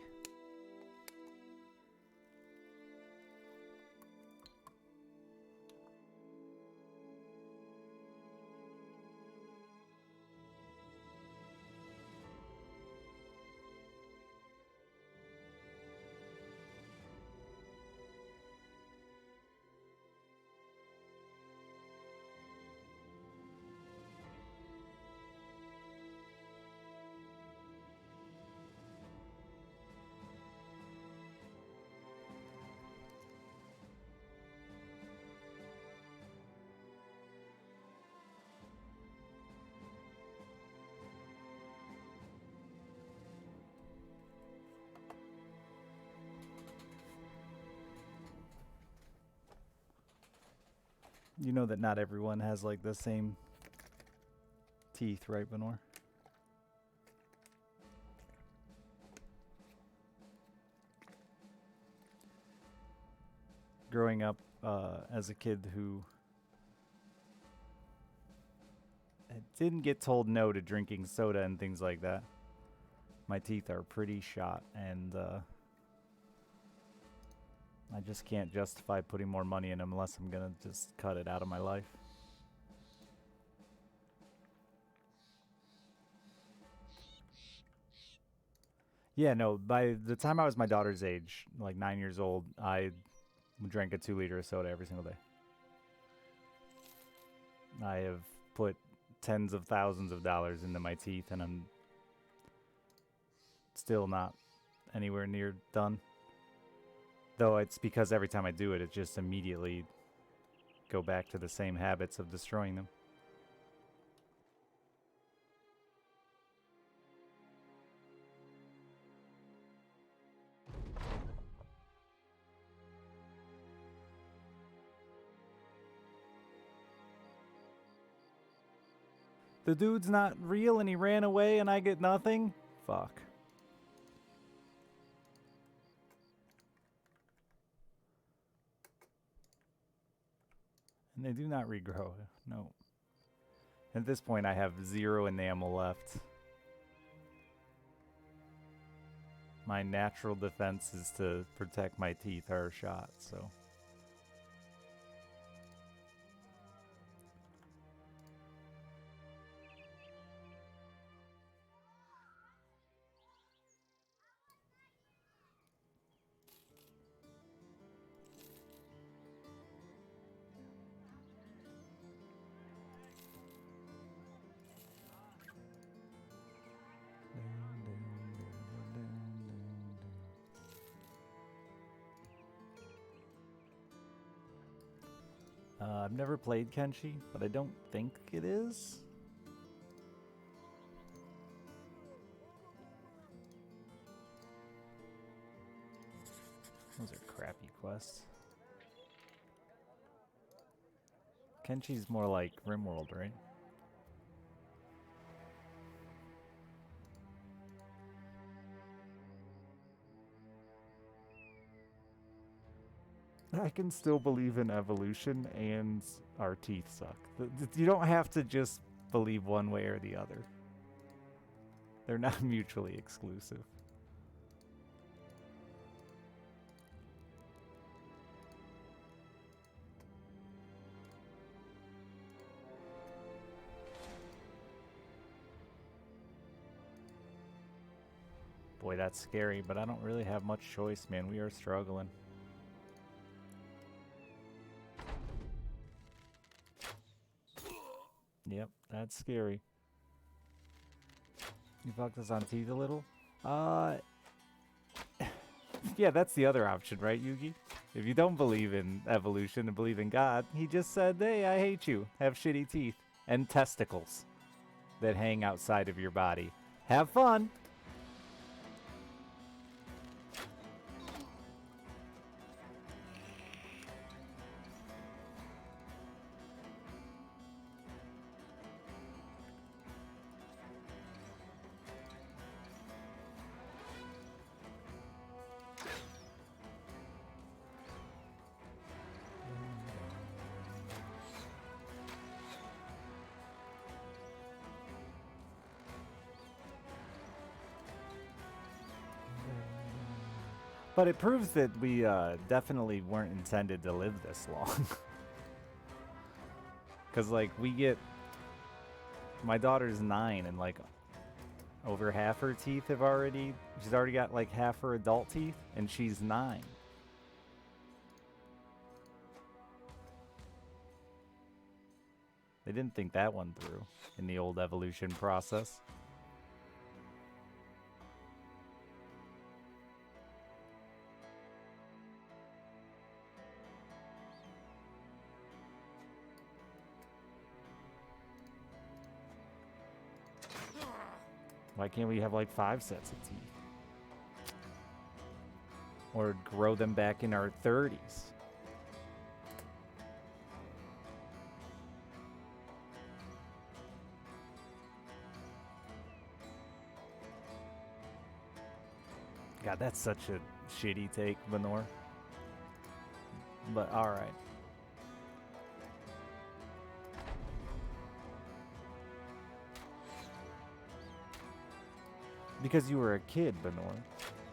[SPEAKER 1] You know that not everyone has like the same teeth, right, Benor? Growing up as a kid who didn't get told no to drinking soda and things like that, my teeth are pretty shot, and I just can't justify putting more money in them unless I'm gonna just cut it out of my life. Yeah, no, by the time I was my daughter's age, like 9 years old, I drank a 2-liter of soda every single day. I have put tens of thousands of dollars into my teeth, and I'm still not anywhere near done. Though it's because every time I do it, it just immediately go back to the same habits of destroying them. The dude's not real and he ran away and I get nothing? Fuck. And they do not regrow. No. At this point, I have 0 enamel left. My natural defense is to protect my teeth are shot, so... I've never played Kenshi, but I don't think it is. Those are crappy quests. Kenchi's more like RimWorld, right? I can still believe in evolution and our teeth suck. You don't have to just believe one way or the other. They're not mutually exclusive. Boy, that's scary, but I don't really have much choice, man. We are struggling. Yep, that's scary. You fucked us on teeth a little? Yeah, that's the other option, right, Yugi? If you don't believe in evolution and believe in God, he just said, hey, I hate you. Have shitty teeth and testicles that hang outside of your body. Have fun! But it proves that we definitely weren't intended to live this long. Because, like, we get... My daughter's 9, and, like, over half her teeth have already... She's already got, like, half her adult teeth, and she's 9. They didn't think that one through in the old evolution process. Why can't we have like 5 sets of teeth? Or grow them back in our 30s? God, that's such a shitty take, Lenore. But alright. Because you were a kid, Benor,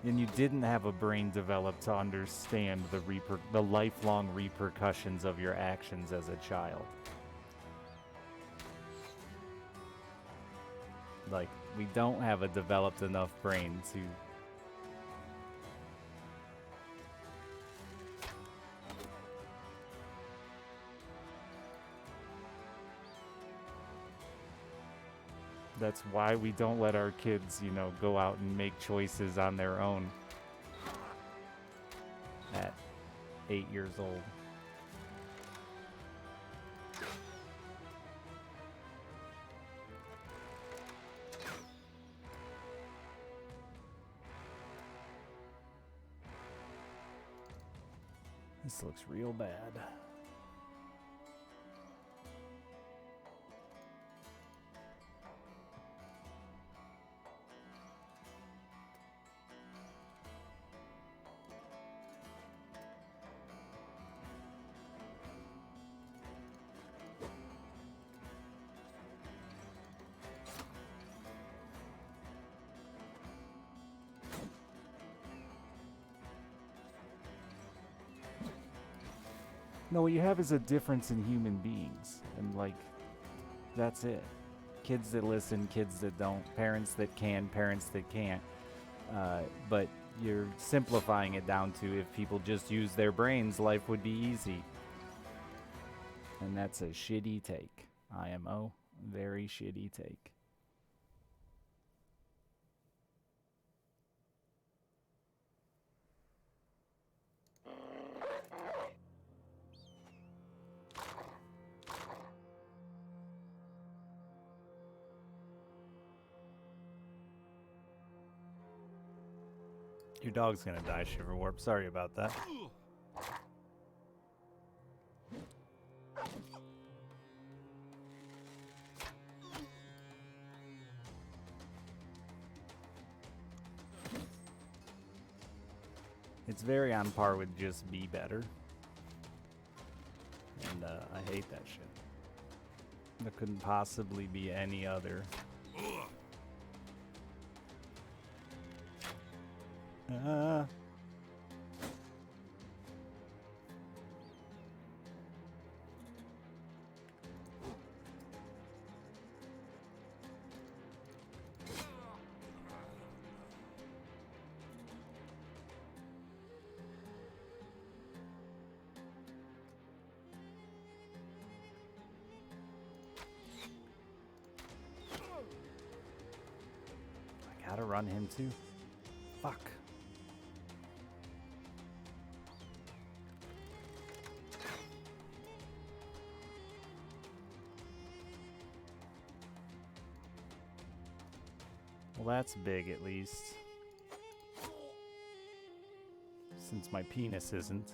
[SPEAKER 1] and you didn't have a brain developed to understand the lifelong repercussions of your actions as a child. Like, we don't have a developed enough brain to... That's why we don't let our kids, you know, go out and make choices on their own at 8 years old. This looks real bad. No, what you have is a difference in human beings. And, like, that's it. Kids that listen, kids that don't. Parents that can, parents that can't. But you're simplifying it down to if people just use their brains, life would be easy. And that's a shitty take. IMO. Very shitty take. Your dog's gonna die, Shiverwarp. Sorry about that. It's very on par with just be better. And I hate that shit. There couldn't possibly be any other. I gotta run him too. Fuck. Well, that's big at least. Since my penis isn't.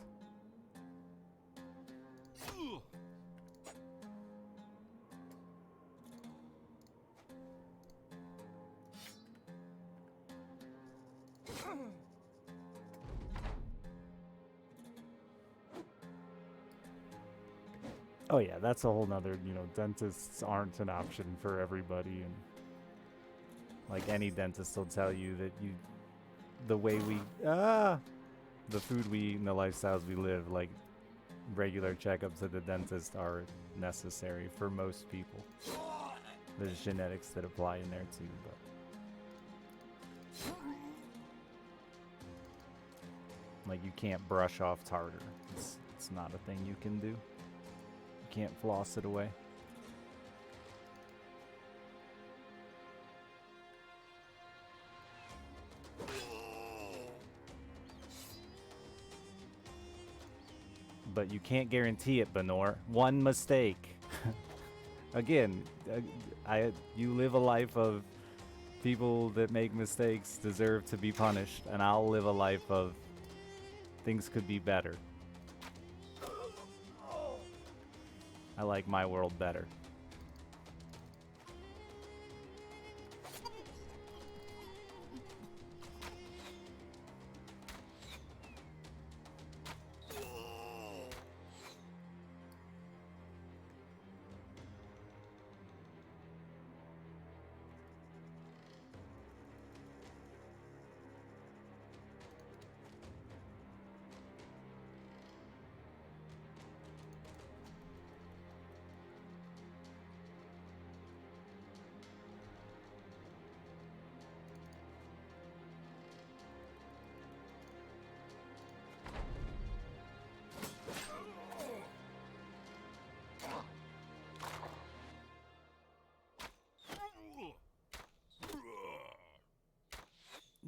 [SPEAKER 1] Oh yeah, that's a whole nother, dentists aren't an option for everybody, and like any dentist will tell you that the way we, the food we eat and the lifestyles we live, like regular checkups at the dentist are necessary for most people. There's genetics that apply in there too, but like you can't brush off tartar. It's not a thing you can do. Can't floss it away. But you can't guarantee it, Benor. One mistake. Again, you live a life of people that make mistakes deserve to be punished, and I'll live a life of things could be better. I like my world better.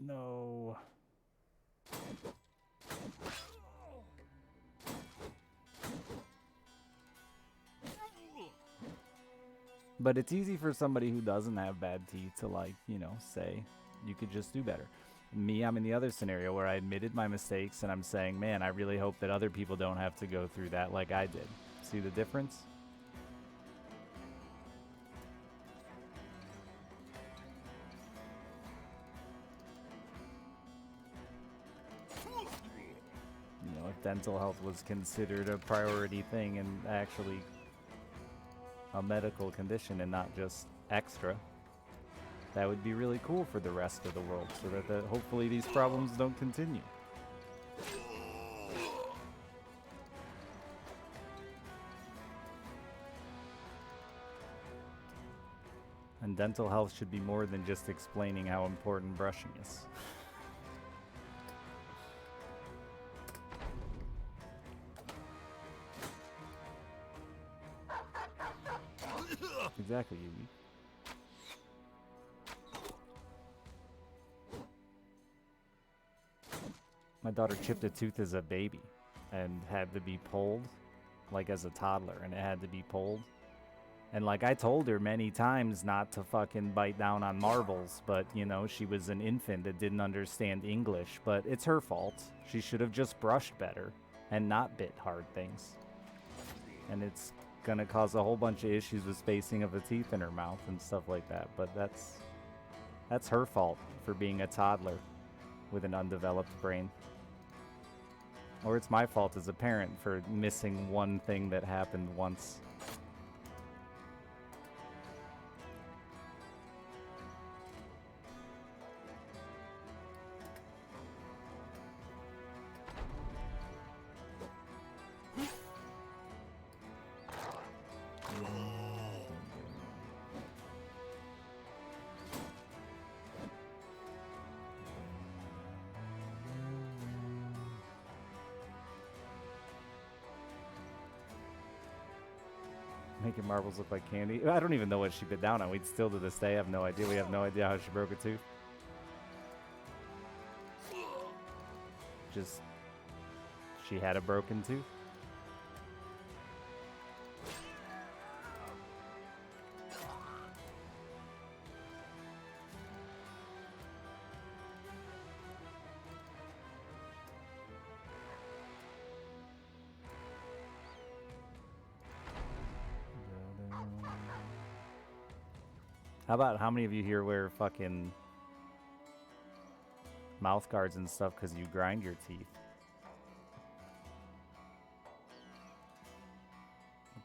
[SPEAKER 1] No. But it's easy for somebody who doesn't have bad teeth to, like, say, you could just do better. Me, I'm in the other scenario where I admitted my mistakes and I'm saying, man, I really hope that other people don't have to go through that like I did. See the difference? If dental health was considered a priority thing and actually a medical condition and not just extra, that would be really cool for the rest of the world, so that hopefully these problems don't continue. And dental health should be more than just explaining how important brushing is. Exactly, Yugi. My daughter chipped a tooth as a baby and had to be pulled, like as a toddler, and it had to be pulled. And like I told her many times not to fucking bite down on marbles, but she was an infant that didn't understand English, but it's her fault. She should have just brushed better and not bit hard things. And it's gonna cause a whole bunch of issues with spacing of the teeth in her mouth and stuff like that, but that's her fault for being a toddler with an undeveloped brain.
[SPEAKER 2] Or it's my fault as a parent for missing one thing that happened once. Making marbles look like candy. I don't even know what she bit down on. We'd still to this day have no idea. We have no idea how she broke a tooth. Just, she had a broken tooth. How about how many of you here wear fucking mouth guards and stuff because you grind your teeth?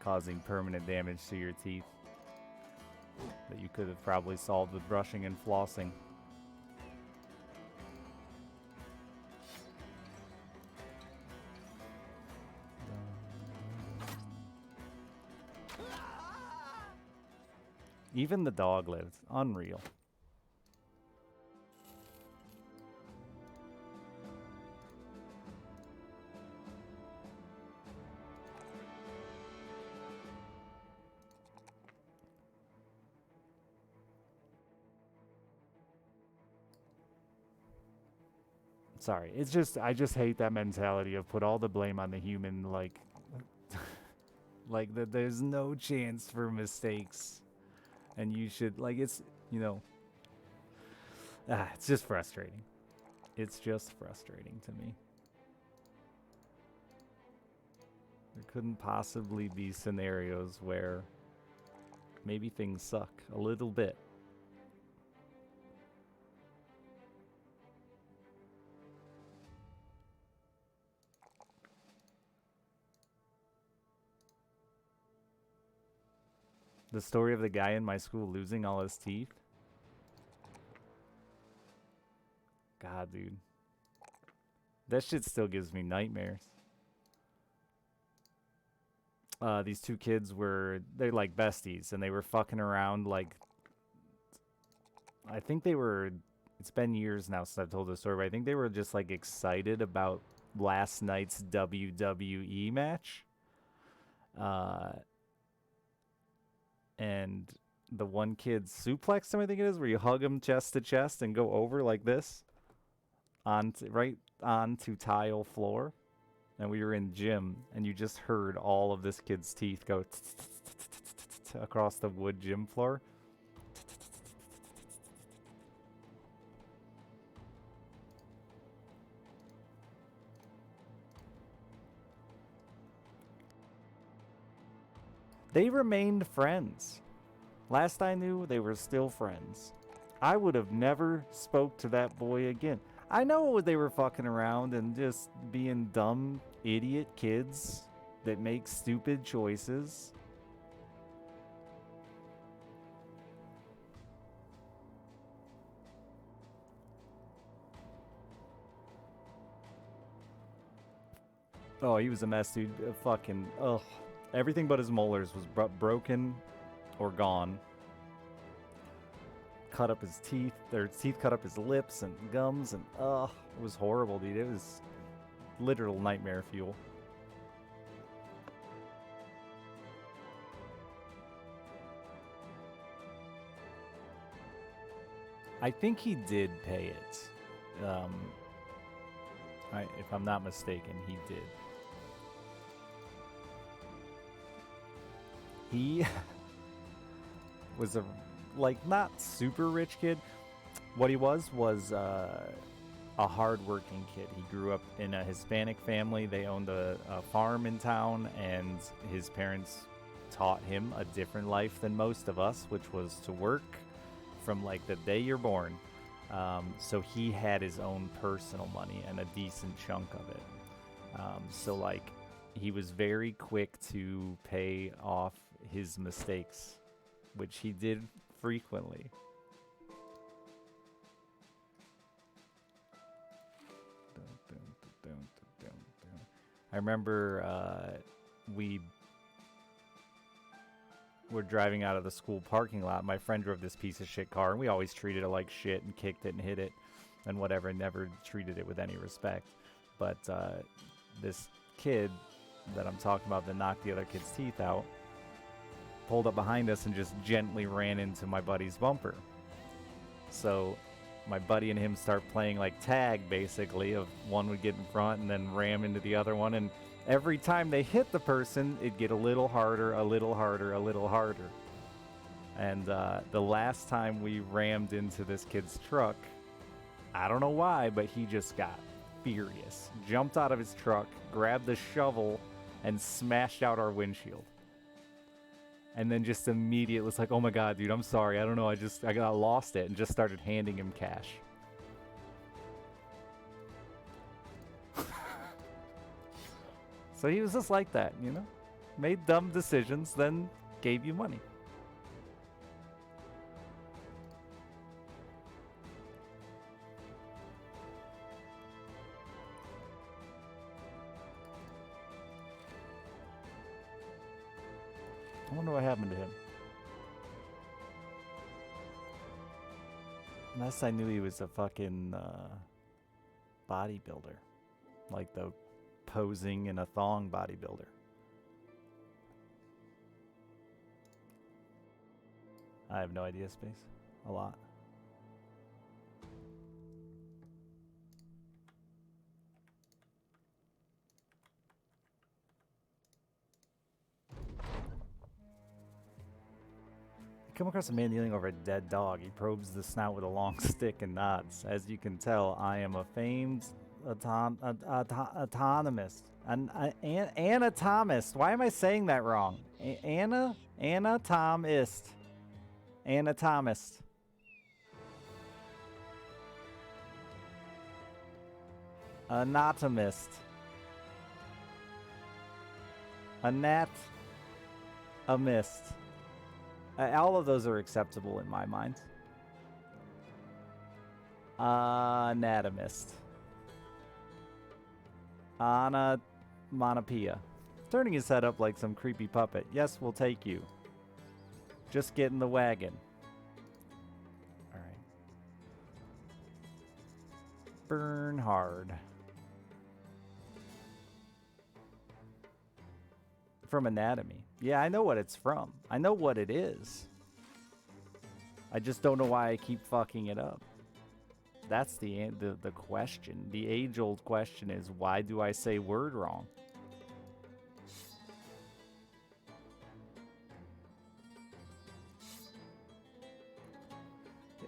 [SPEAKER 2] Causing permanent damage to your teeth that you could have probably solved with brushing and flossing. Even the dog lives. Unreal. Sorry, it's just, I just hate that mentality of put all the blame on the human, like, like that there's no chance for mistakes. And you should, like, it's, you know, it's just frustrating. It's just frustrating to me. There couldn't possibly be scenarios where maybe things suck a little bit. The story of the guy in my school losing all his teeth. God, dude. That shit still gives me nightmares. These two kids they're like besties, and they were fucking around like, I think they were, it's been years now since I've told this story, but I think they were just like excited about last night's WWE match. And the one kid suplexed him, I think it is, where you hug him chest to chest and go over like this right onto tile floor. And we were in gym, and you just heard all of this kid's teeth go across the wood gym floor. They remained friends. Last I knew, they were still friends. I would have never spoke to that boy again. I know they were fucking around and just being dumb, idiot kids that make stupid choices. Oh, he was a mess, dude. Fucking, ugh. Everything but his molars was broken or gone. Cut up his teeth. Their teeth cut up his lips and gums, and it was horrible, dude. It was literal nightmare fuel. I think he did pay it. If I'm not mistaken, he did. He was a, like, not super rich kid. What he was a hard-working kid. He grew up in a Hispanic family. They owned a farm in town, and his parents taught him a different life than most of us, which was to work from, like, the day you're born. So he had his own personal money and a decent chunk of it. So like, he was very quick to pay off his mistakes, which he did frequently. I remember we were driving out of the school parking lot. My friend drove this piece of shit car, and we always treated it like shit and kicked it and hit it and whatever, and never treated it with any respect. But this kid that I'm talking about that knocked the other kid's teeth out pulled up behind us and just gently ran into my buddy's bumper. So my buddy and him start playing like tag, basically, of one would get in front and then ram into the other one, and every time they hit the person, it'd get a little harder, a little harder, a little harder. And the last time we rammed into this kid's truck, I don't know why, but he just got furious. Jumped out of his truck, grabbed the shovel, and smashed out our windshield. And then just immediately was like, oh my god, dude, I'm sorry. I don't know. I got lost it, and just started handing him cash. So he was just like that, you know? Made dumb decisions, then gave you money. I wonder what happened to him. Last I knew, he was a fucking bodybuilder. Like the posing in a thong bodybuilder. I have no idea, Space. A lot. Come across a man kneeling over a dead dog. He probes the snout with a long stick and nods. As you can tell, I am a famed autonomist. Anatomist. Why am I saying that wrong? Anatomist. Anatomist. Anatomist. Anatomist. All of those are acceptable in my mind. Anatomist. Onomatopoeia. Turning his head up like some creepy puppet. Yes, we'll take you. Just get in the wagon. Alright. Bernhard. From Anatomy. Yeah, I know what it's from. I know what it is. I just don't know why I keep fucking it up. That's the question. The age-old question is, why do I say word wrong?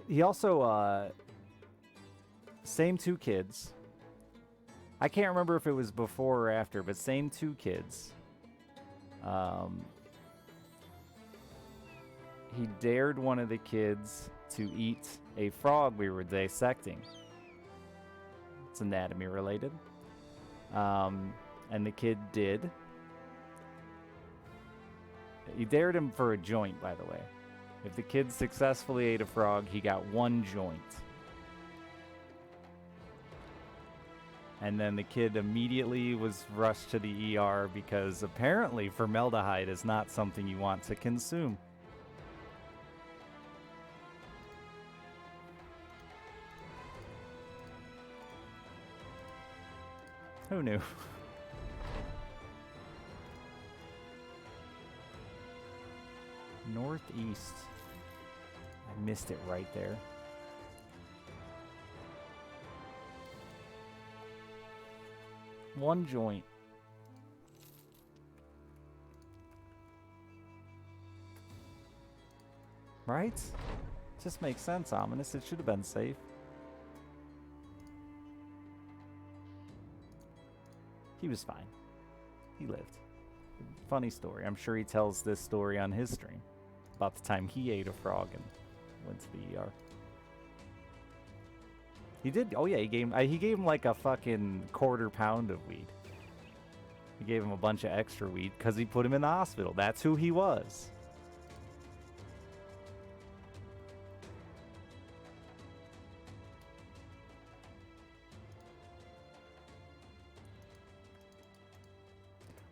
[SPEAKER 2] He also, same two kids. I can't remember if it was before or after, but same two kids. He dared one of the kids to eat a frog we were dissecting. It's anatomy related. And the kid did. He dared him for a joint, by the way. If the kid successfully ate a frog, he got one joint. And then the kid immediately was rushed to the ER because apparently formaldehyde is not something you want to consume. Who knew? Northeast. I missed it right there. One joint. Right? Just makes sense, Ominous. It should have been safe. He was fine. He lived. Funny story. I'm sure he tells this story on his stream about the time he ate a frog and went to the ER. He did. Oh yeah, he gave him like a fucking quarter pound of weed. We gave him a bunch of extra weed because he put him in the hospital. That's who he was.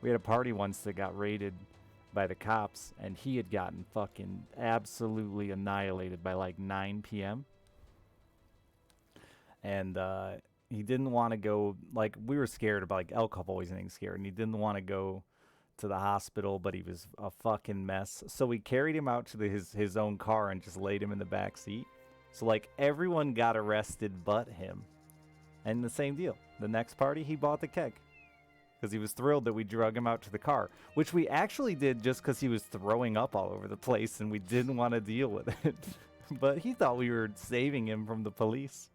[SPEAKER 2] We had a party once that got raided by the cops, and he had gotten fucking absolutely annihilated by like 9 p.m. And he didn't want to go, like, we were scared about, like, El Cup always getting scared, and he didn't want to go to the hospital, but he was a fucking mess. So we carried him out to his own car and just laid him in the back seat. So, like, everyone got arrested but him. And the same deal. The next party, he bought the keg. Because he was thrilled that we drug him out to the car, which we actually did just because he was throwing up all over the place and we didn't want to deal with it. But he thought we were saving him from the police.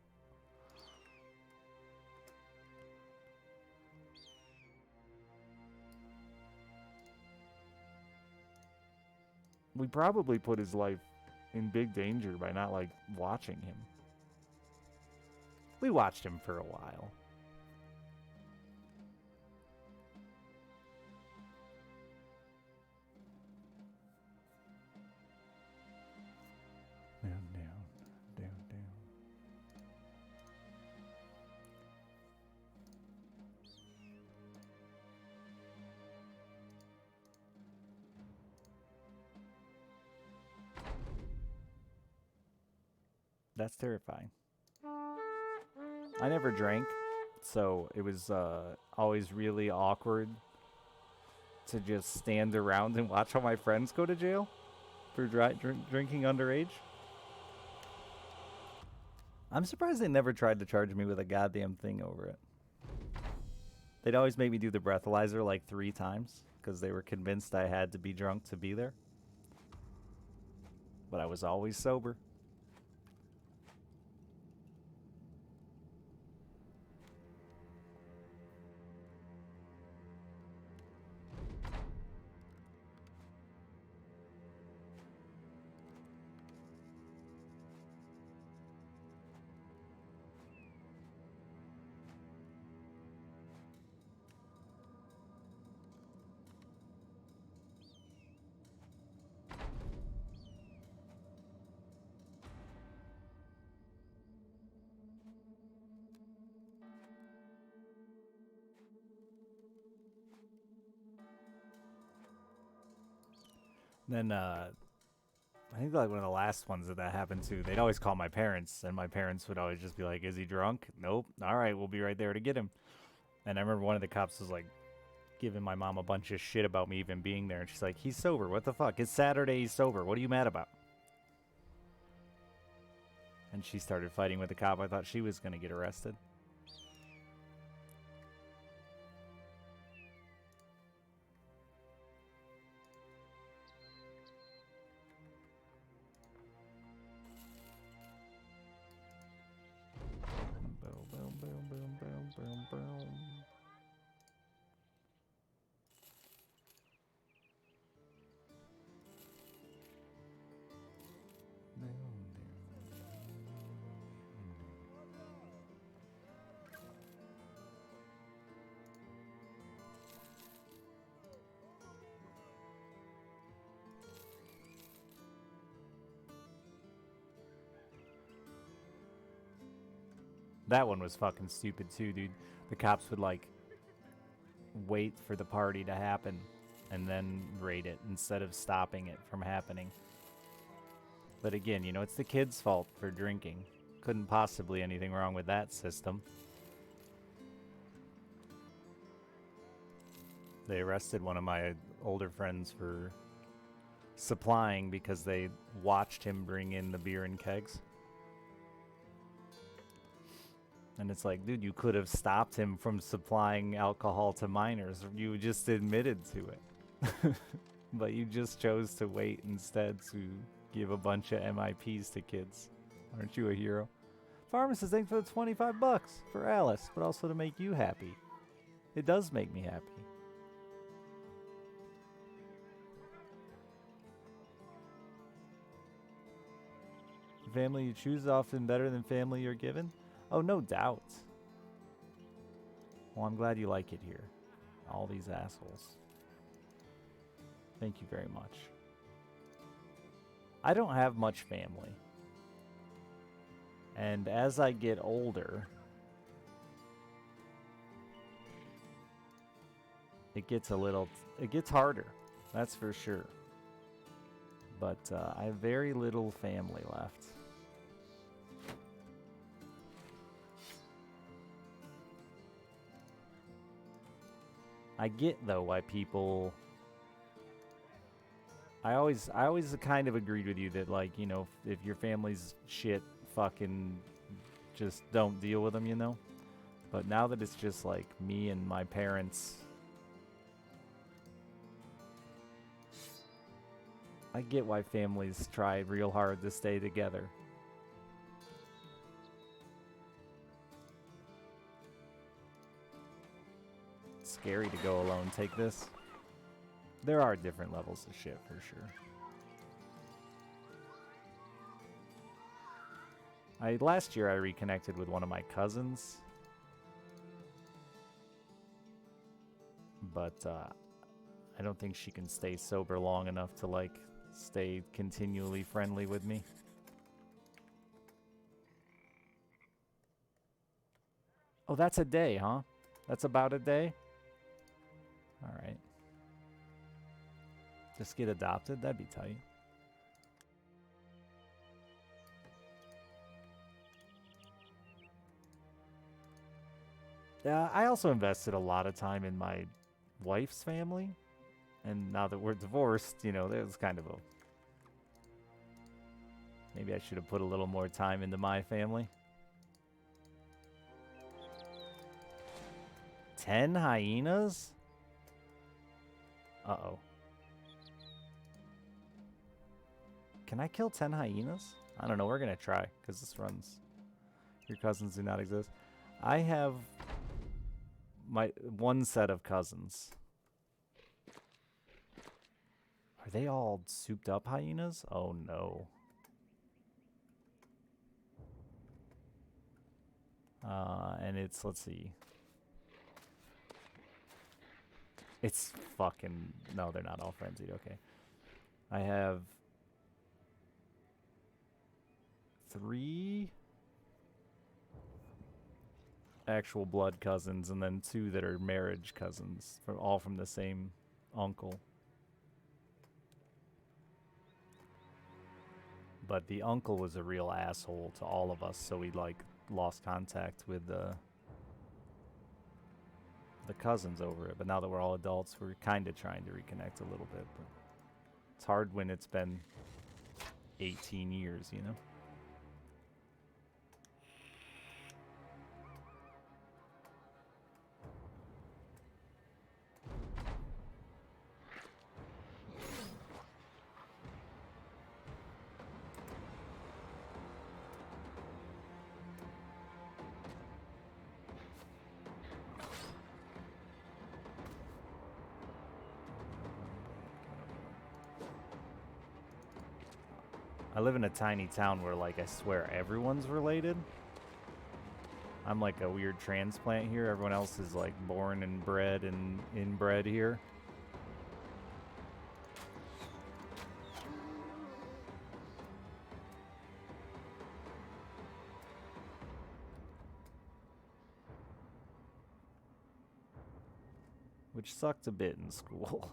[SPEAKER 2] We probably put his life in big danger by not, like, watching him. We watched him for a while. Down. That's terrifying. I never drank, so it was always really awkward to just stand around and watch all my friends go to jail for drinking underage. I'm surprised they never tried to charge me with a goddamn thing over it. They'd always make me do the breathalyzer like 3 times because they were convinced I had to be drunk to be there. But I was always sober. Then, I think like one of the last ones that happened to, they'd always call my parents, and my parents would always just be like, "Is he drunk?" "Nope." "All right, we'll be right there to get him." And I remember one of the cops was like giving my mom a bunch of shit about me even being there, and she's like, "He's sober. What the fuck? It's Saturday. He's sober. What are you mad about?" And she started fighting with the cop. I thought she was gonna get arrested. Boom. That one was fucking stupid too, dude. The cops would like wait for the party to happen and then raid it instead of stopping it from happening. But again, you know, it's the kids' fault for drinking. Couldn't possibly anything wrong with that system. They arrested one of my older friends for supplying because they watched him bring in the beer and kegs. And it's like, dude, you could have stopped him from supplying alcohol to minors. You just admitted to it. But you just chose to wait instead to give a bunch of MIPs to kids. Aren't you a hero? Pharmacist, thanks for the $25 for Alice, but also to make you happy. It does make me happy. Family you choose is often better than family you're given. Oh, no doubt. Well, I'm glad you like it here. All these assholes. Thank you very much. I don't have much family. And as I get older, it gets harder. That's for sure. But I have very little family left. I get though why people. I always kind of agreed with you that, like, you know, if your family's shit, fucking just don't deal with them, you know. But now that it's just like me and my parents, I get why families try real hard to stay together. It's scary to go alone. Take this. There are different levels of shit for sure. Last year I reconnected with one of my cousins, but I don't think she can stay sober long enough to like stay continually friendly with me. Oh, that's a day, huh? That's about a day? All right. Just get adopted? That'd be tight. I also invested a lot of time in my wife's family. And now that we're divorced, you know, there's kind of a... Maybe I should have put a little more time into my family. 10 hyenas? Uh-oh. Can I kill 10 hyenas? I don't know. We're going to try, because this runs. Your cousins do not exist. I have my one set of cousins. Are they all souped up hyenas? Oh, no. And it's, let's see. It's fucking... No, they're not all frenzied. Okay. I have 3 actual blood cousins, and then 2 that are marriage cousins, all from the same uncle. But the uncle was a real asshole to all of us, so we like lost contact with the cousins over it. But now that we're all adults, we're kind of trying to reconnect a little bit. But it's hard when it's been 18 years, you know? I live in a tiny town where, like, I swear everyone's related. I'm like a weird transplant here. Everyone else is, like, born and bred and inbred here. Which sucked a bit in school.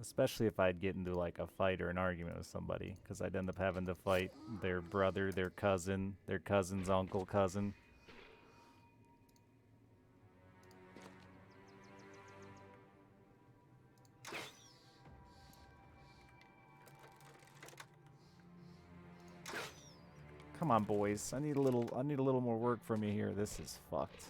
[SPEAKER 2] Especially if I'd get into like a fight or an argument with somebody, because I'd end up having to fight their brother, their cousin's uncle, cousin. Come on, boys. I need a little more work from you here. This is fucked.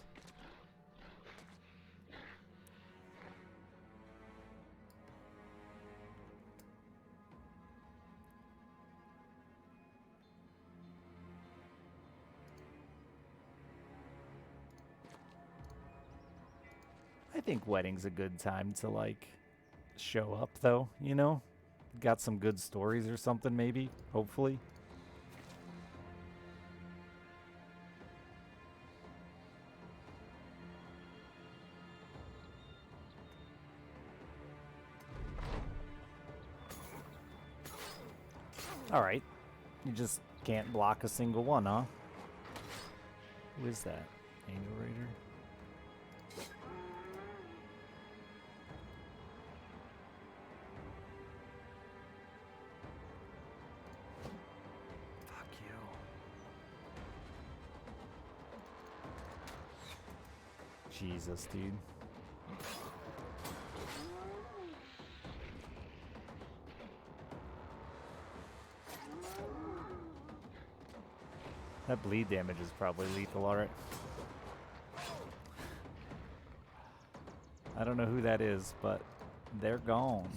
[SPEAKER 2] I think wedding's a good time to, like, show up, though, you know? Got some good stories or something, maybe, hopefully. Alright. You just can't block a single one, huh? Who is that? Angel Raider? Fuck you. Jesus, dude. That bleed damage is probably lethal, alright. I don't know who that is, but they're gone.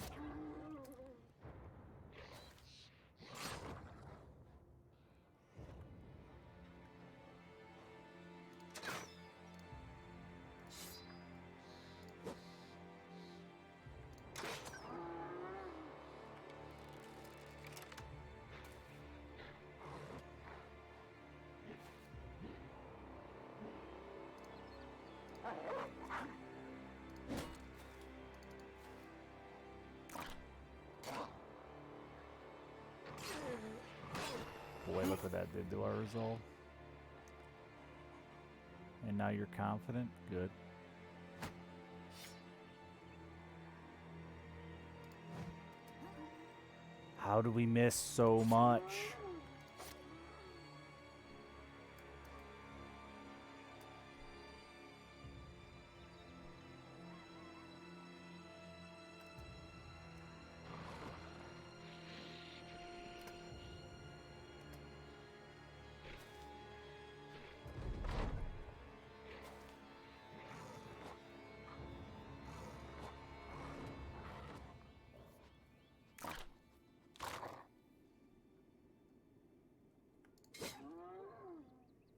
[SPEAKER 2] Boy, look what that did to our resolve. And now you're confident? Good. How do we miss so much?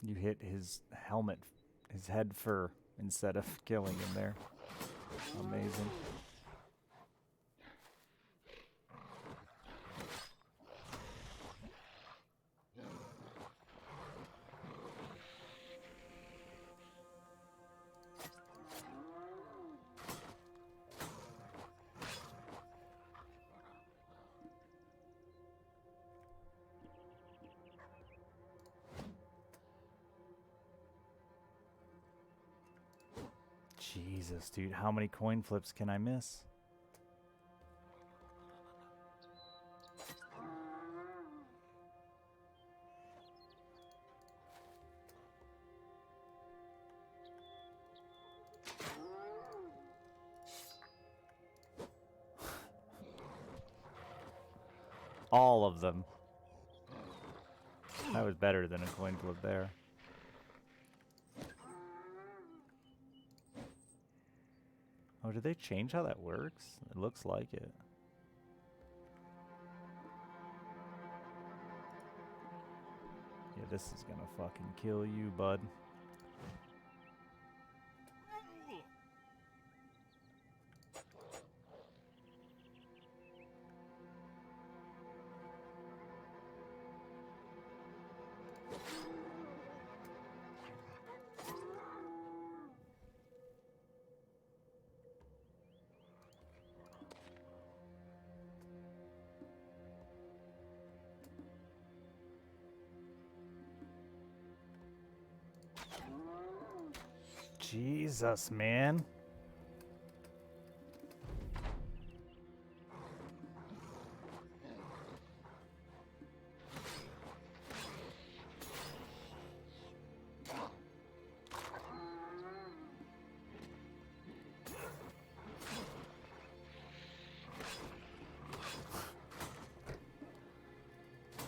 [SPEAKER 2] You hit his helmet, his head fur, instead of killing him there. Amazing. Jesus, dude, how many coin flips can I miss? All of them. That was better than a coin flip there. Oh, did they change how that works? It looks like it. Yeah, this is gonna fucking kill you, bud. Jesus, man.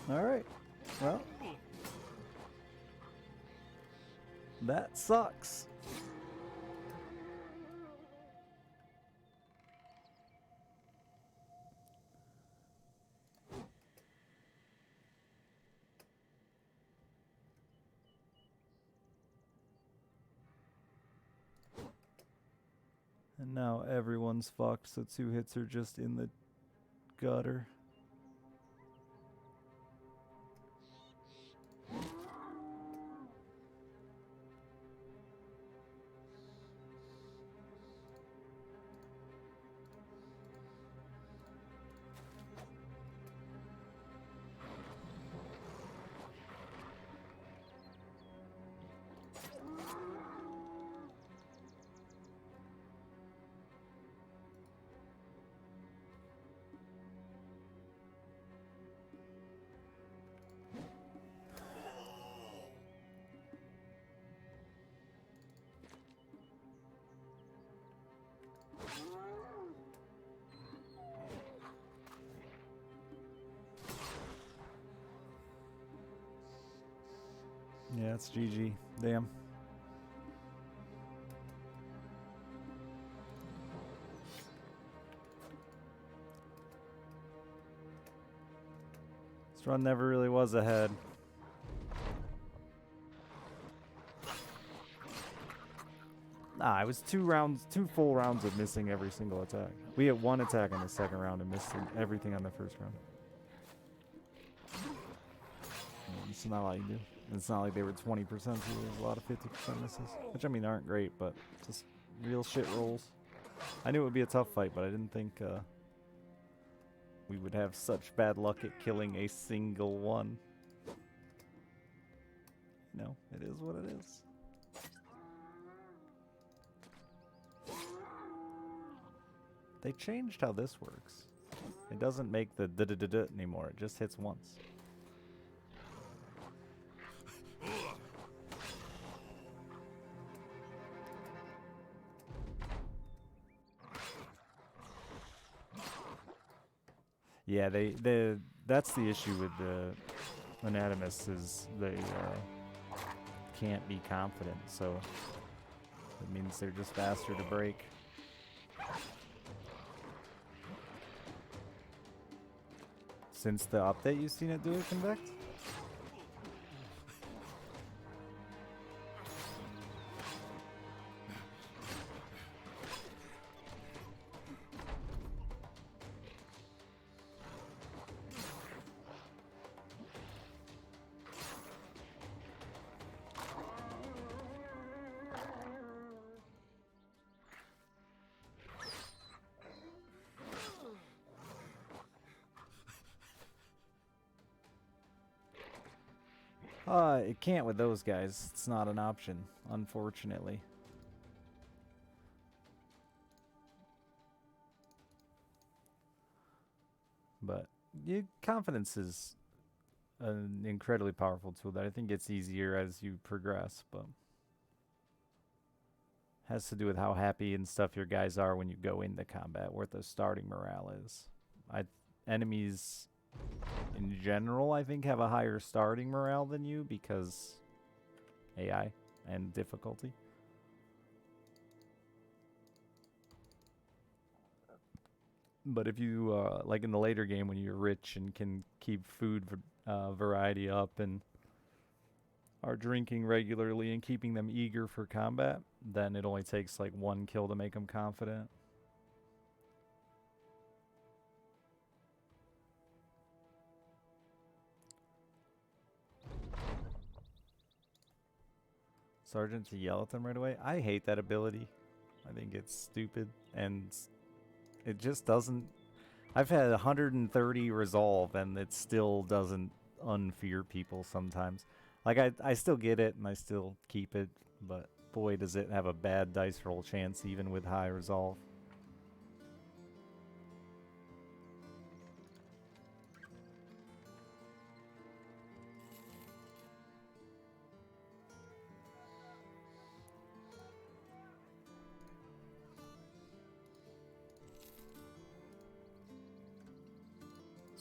[SPEAKER 2] All right. Well, that sucks. And now everyone's fucked, so 2 hits are just in the gutter. Yeah, it's GG. Damn. This run never really was ahead. Nah, it was 2 full rounds of missing every single attack. We had 1 attack in the second round and missed everything on the first round. It's not like you do. It's not like they were 20%, so there's a lot of 50% misses. Which, I mean, aren't great, but just real shit rolls. I knew it would be a tough fight, but I didn't think we would have such bad luck at killing a single one. No, it is what it is. They changed how this works. It doesn't make the da-da-da-da anymore. It just hits once. Yeah, that's the issue with the Anatomists is they can't be confident, so it means they're just faster to break. Since the update, you've seen it do it convect? It can't with those guys. It's not an option, unfortunately. But confidence is an incredibly powerful tool that I think gets easier as you progress, but has to do with how happy and stuff your guys are when you go into combat, what the starting morale is. Enemies in general, I think, have a higher starting morale than you because AI and difficulty. But if you, like in the later game when you're rich and can keep food variety up and are drinking regularly and keeping them eager for combat, then it only takes like 1 kill to make them confident. Sergeant to yell at them right away. I hate that ability. I think it's stupid and it just doesn't. I've had 130 resolve and it still doesn't unfear people sometimes. Like I still get it and I still keep it, but boy does it have a bad dice roll chance even with high resolve.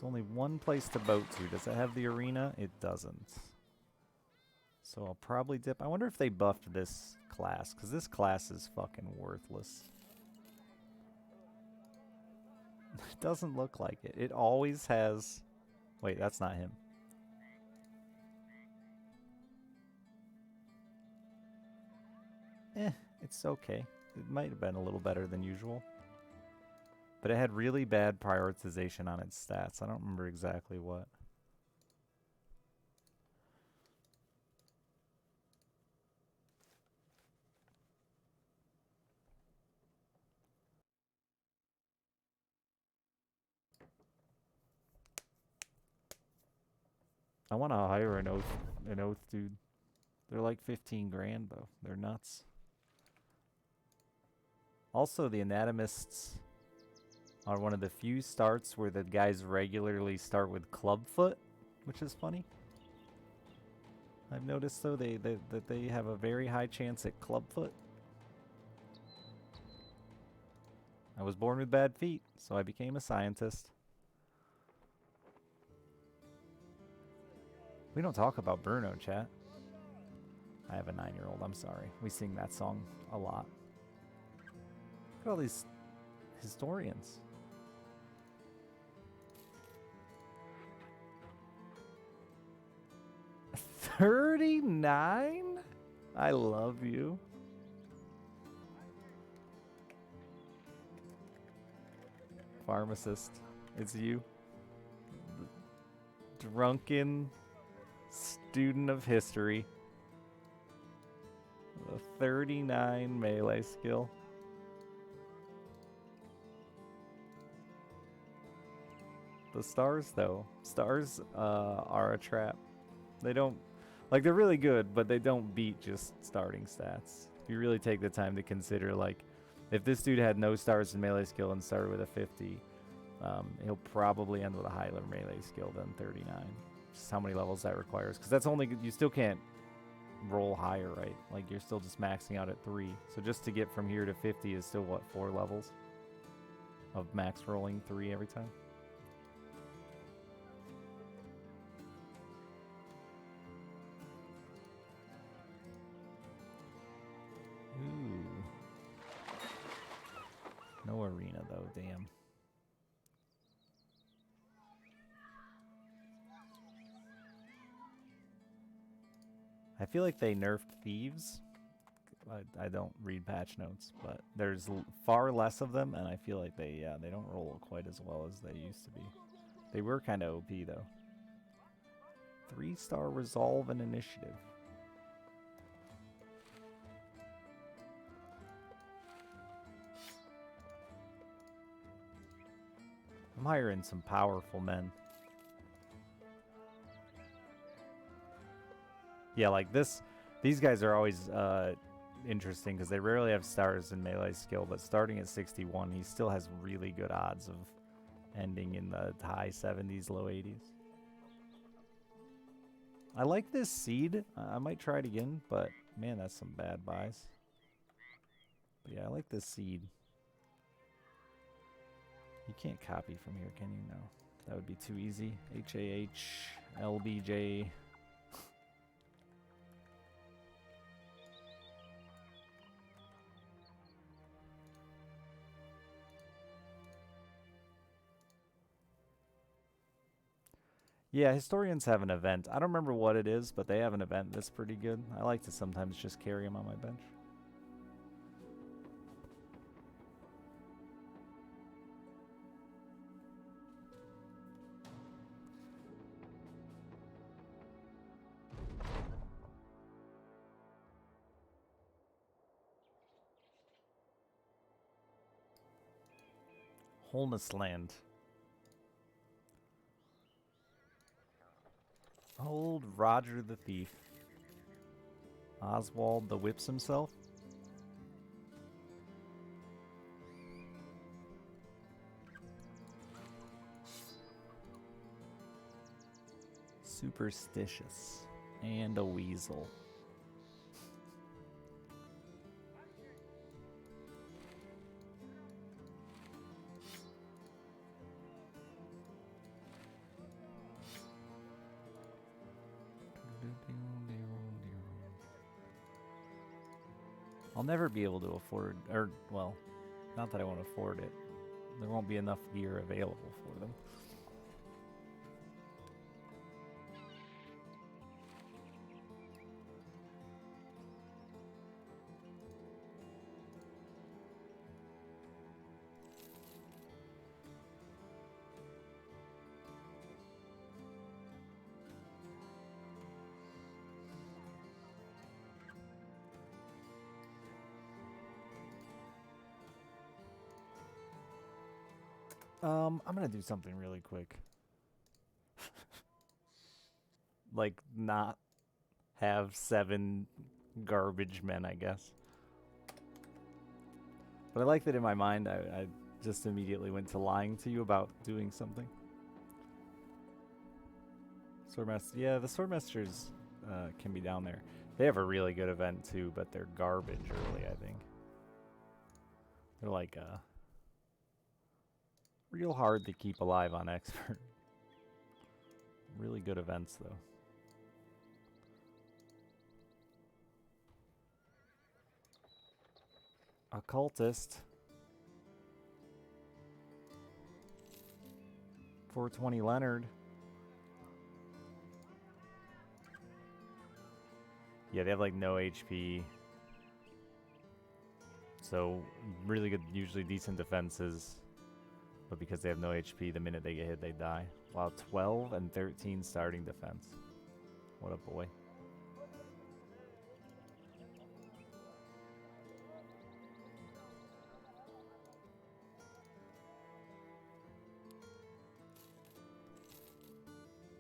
[SPEAKER 2] Only 1 place to boat to. Does it have the arena? It doesn't. So I'll probably dip. I wonder if they buffed this class, because this class is fucking worthless. It doesn't look like it. It always has... Wait, that's not him. It's okay. It might have been a little better than usual. But it had really bad prioritization on its stats. I don't remember exactly what. I want to hire an oath dude. They're like 15 grand though. They're nuts. Also, the Anatomists are one of the few starts where the guys regularly start with clubfoot, which is funny. I've noticed though that they have a very high chance at clubfoot. I was born with bad feet, so I became a scientist. We don't talk about Bruno, chat. I have a 9-year-old. I'm sorry. We sing that song a lot. Look at all these historians. 39? I love you. Pharmacist, it's you. The drunken student of history. The 39 melee skill. The stars, though. Stars are a trap. They don't... Like, they're really good, but they don't beat just starting stats. If you really take the time to consider, like, if this dude had no stars in melee skill and started with a 50, he'll probably end with a higher melee skill than 39. Just how many levels that requires. Because that's only... You still can't roll higher, right? Like, you're still just maxing out at 3. So just to get from here to 50 is still, what, 4 levels? Of max rolling 3 every time? Ooh. No arena, though, damn. I feel like they nerfed thieves. I don't read patch notes, but there's far less of them, and I feel like they don't roll quite as well as they used to be. They were kind of OP, though. 3-star resolve and initiative. I'm hiring some powerful men. Yeah, like these guys are always interesting because they rarely have stars in melee skill, but starting at 61, he still has really good odds of ending in the high 70s, low 80s. I like this seed. I might try it again, but man, that's some bad buys. But yeah, I like this seed. You can't copy from here, can you? No. That would be too easy. HAH, LBJ. Yeah, historians have an event. I don't remember what it is, but they have an event that's pretty good. I like to sometimes just carry them on my bench. Holness Land. Old Roger the Thief. Oswald the Whips himself. Superstitious. And a weasel. I'll never be able to afford, or, well, not that I won't afford it. There won't be enough gear available for them. I'm gonna do something really quick. Like, not have 7 garbage men, I guess. But I like that in my mind, I just immediately went to lying to you about doing something. Swordmaster, yeah, the Swordmasters can be down there. They have a really good event too, but they're garbage early, I think. They're like, real hard to keep alive on expert. Really good events, though. Occultist. 420 Leonard. Yeah, they have like no HP. So really good, usually decent defenses. But because they have no HP, the minute they get hit, they die. Wow, 12 and 13 starting defense. What a boy.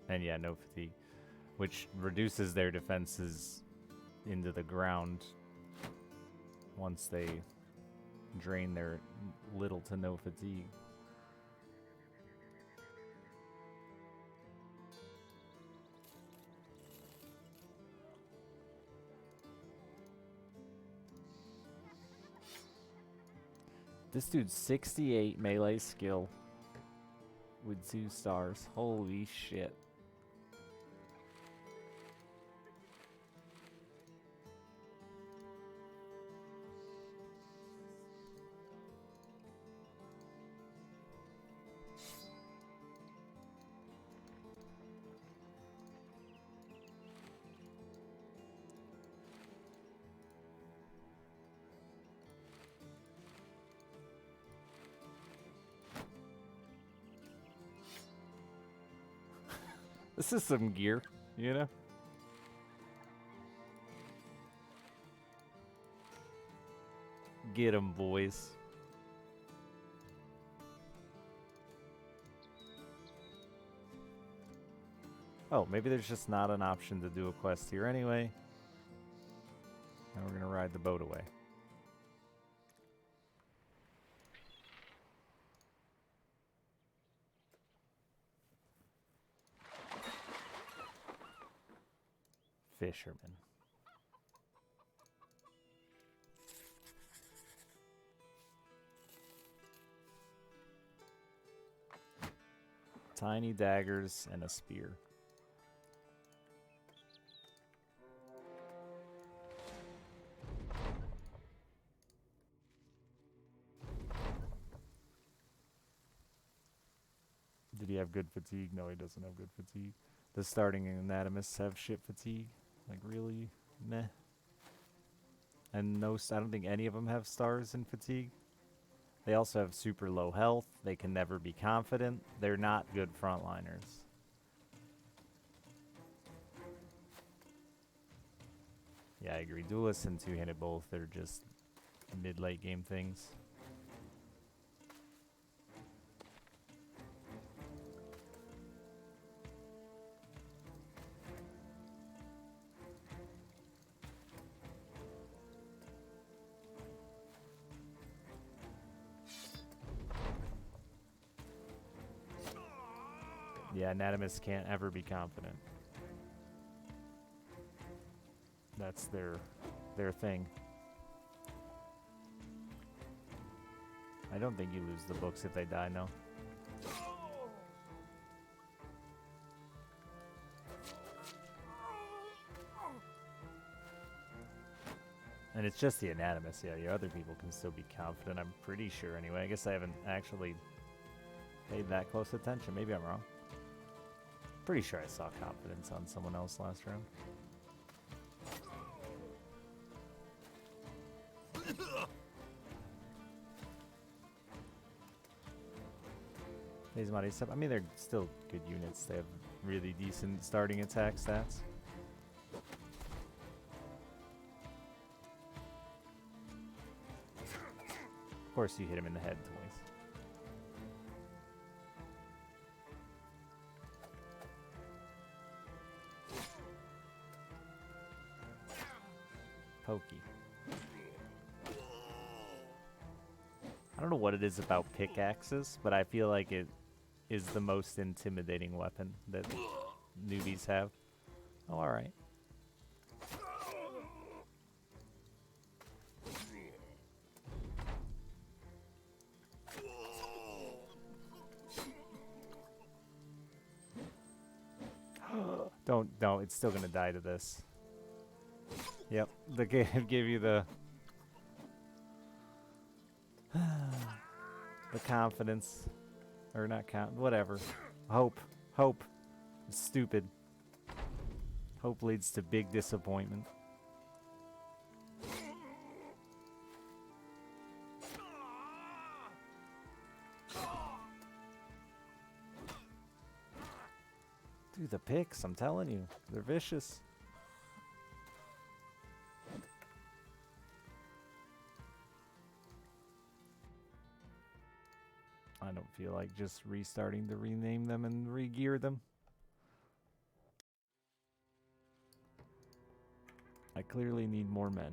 [SPEAKER 2] And yeah, no fatigue, which reduces their defenses into the ground once they drain their little to no fatigue. This dude's 68 melee skill with 2 stars. Holy shit. This is some gear, you know? Get 'em, boys. Oh, maybe there's just not an option to do a quest here anyway. And we're gonna ride the boat away. Fisherman. Tiny daggers and a spear. Did he have good fatigue? No, he doesn't have good fatigue. The starting anatomists have shit fatigue. Like, really? Meh. And no, I don't think any of them have stars in fatigue. They also have super low health. They can never be confident. They're not good frontliners. Yeah, I agree. Duelists and two-handed both, they're just mid-late game things. Yeah, anatomists can't ever be confident. That's their thing. I don't think you lose the books if they die, no. And it's just the anatomist, yeah. Your other people can still be confident, I'm pretty sure anyway. I guess I haven't actually paid that close attention. Maybe I'm wrong. Pretty sure I saw confidence on someone else last round. I mean, they're still good units. They have really decent starting attack stats. Of course, you hit him in the head twice. Pokey. I don't know what it is about pickaxes, but I feel like it is the most intimidating weapon that newbies have. Oh, alright. Don't, it's still gonna die to this. Yep, the game gave you the... The confidence. Or not whatever. Hope. Hope. It's stupid. Hope leads to big disappointment. Dude, the picks, I'm telling you. They're vicious. I don't feel like just restarting to rename them and re-gear them. I clearly need more men.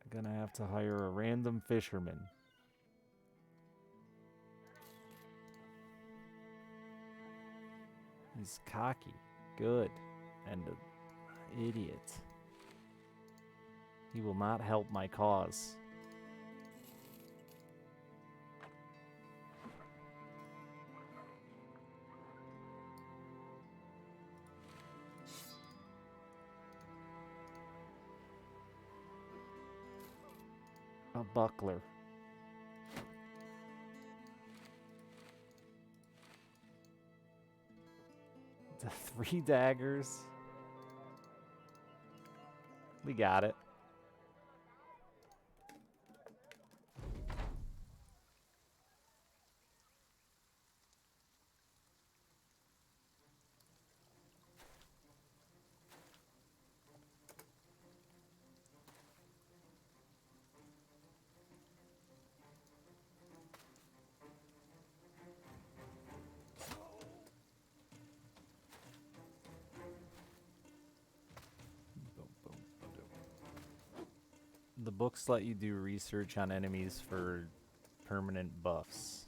[SPEAKER 2] I'm gonna have to hire a random fisherman. He's cocky, good, and an idiot. He will not help my cause. A buckler. The 3 daggers. We got it. The books let you do research on enemies for permanent buffs.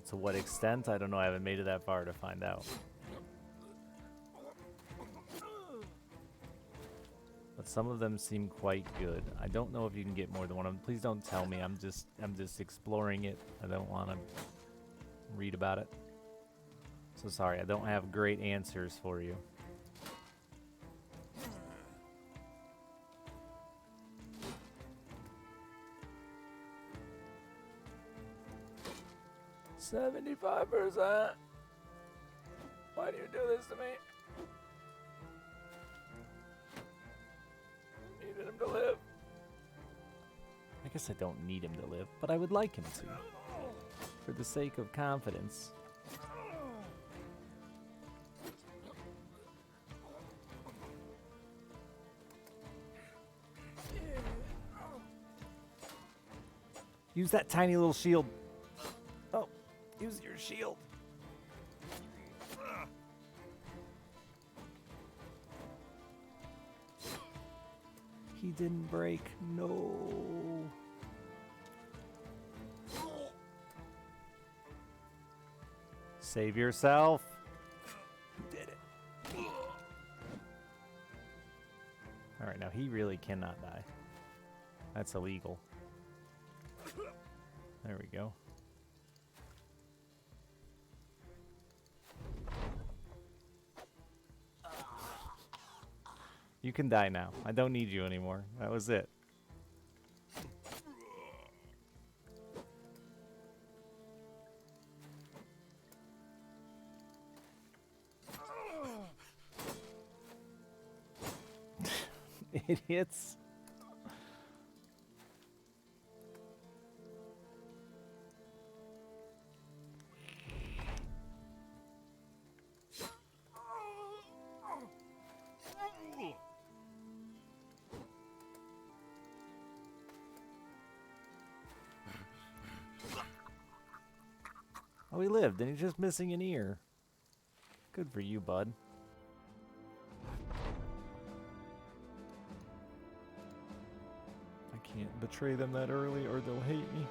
[SPEAKER 2] To what extent? I don't know. I haven't made it that far to find out. But some of them seem quite good. I don't know if you can get more than one of them. Please don't tell me. I'm just exploring it. I don't want to read about it. So sorry. I don't have great answers for you. $75%. Why do you do this to me? Needed him to live. I guess I don't need him to live, but I would like him to. For the sake of confidence. Use that tiny little shield. Oh, use your shield. He didn't break. No. Save yourself. You did it. All right, now he really cannot die. That's illegal. There we go. You can die now. I don't need you anymore. That was it. Idiots. Oh, he lived, and he's just missing an ear. Good for you, bud. I can't betray them that early, or they'll hate me.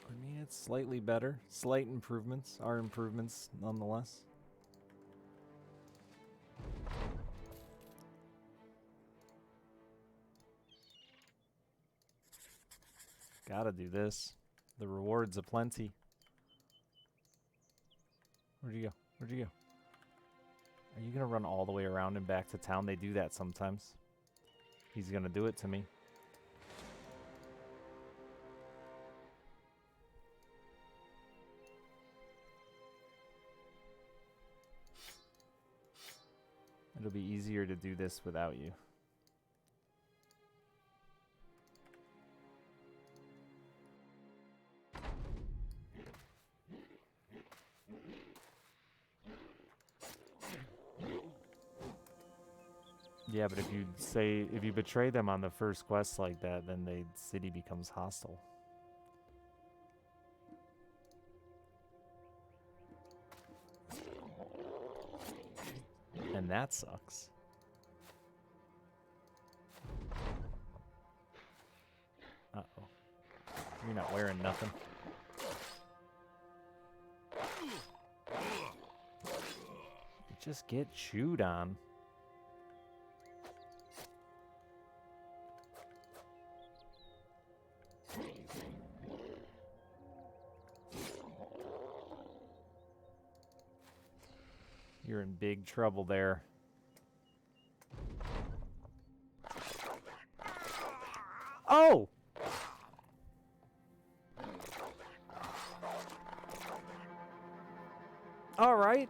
[SPEAKER 2] I mean, it's slightly better. Slight improvements are improvements nonetheless. Gotta do this.
[SPEAKER 1] The rewards aplenty. Where'd you go? Where'd you go? Are you gonna run all the way around and back to town? They do that sometimes. He's gonna do it to me. It'll be easier to do this without you. Yeah, but if you betray them on the first quest like that, then the city becomes hostile. And that sucks. Uh-oh. You're not wearing nothing. You just get chewed on. You're in big trouble there. Oh! All right.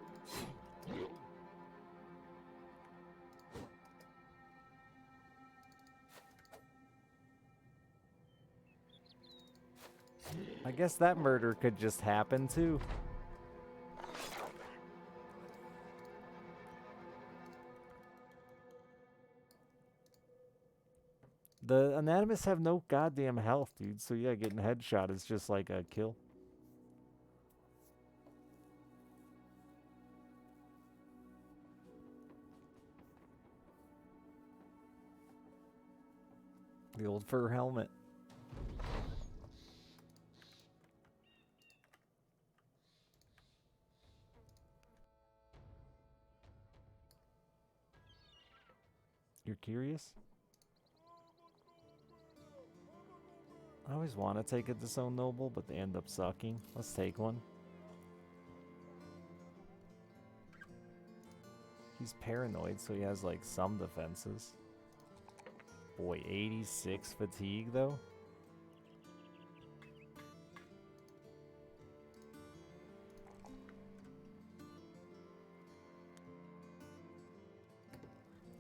[SPEAKER 1] I guess that murder could just happen too. The Anatomists have no goddamn health, dude. So yeah, getting headshot is just like a kill. The old fur helmet. You're curious? I always want to take it to Stone Noble, but they end up sucking. Let's take one. He's paranoid, so he has like some defenses. Boy, 86 fatigue though?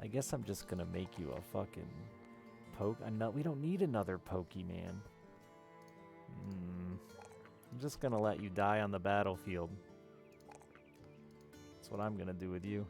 [SPEAKER 1] I guess I'm just gonna make you a fucking we don't need another Pokemon. I'm just gonna let you die on the battlefield. That's what I'm gonna do with you.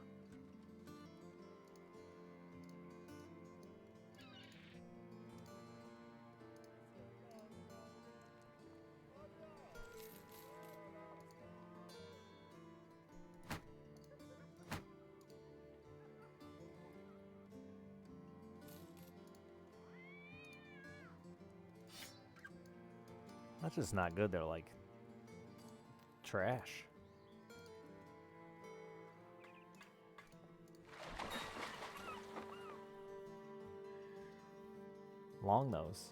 [SPEAKER 1] That's just not good. They're like trash. Long nose.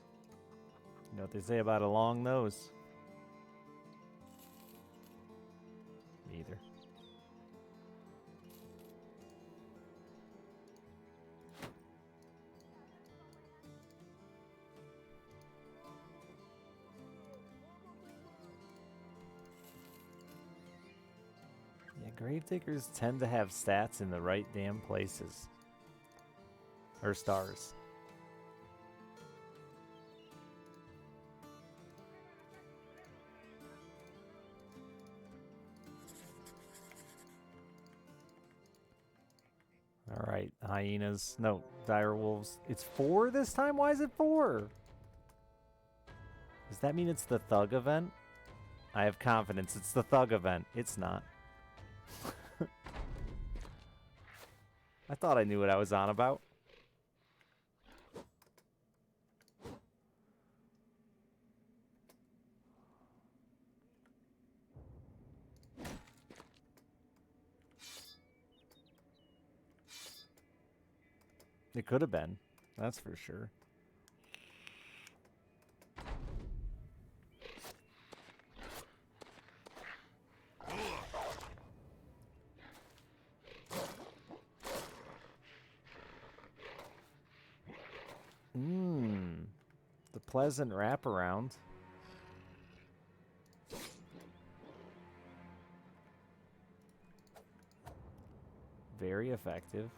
[SPEAKER 1] You know what they say about a long nose? Me either. Gravediggers tend to have stats in the right damn places. Or stars. Alright, hyenas. No, dire wolves. It's 4 this time? Why is it 4? Does that mean it's the thug event? I have confidence it's the thug event. It's not. I thought I knew what I was on about. It could have been. That's for sure. pleasant wraparound. Very effective.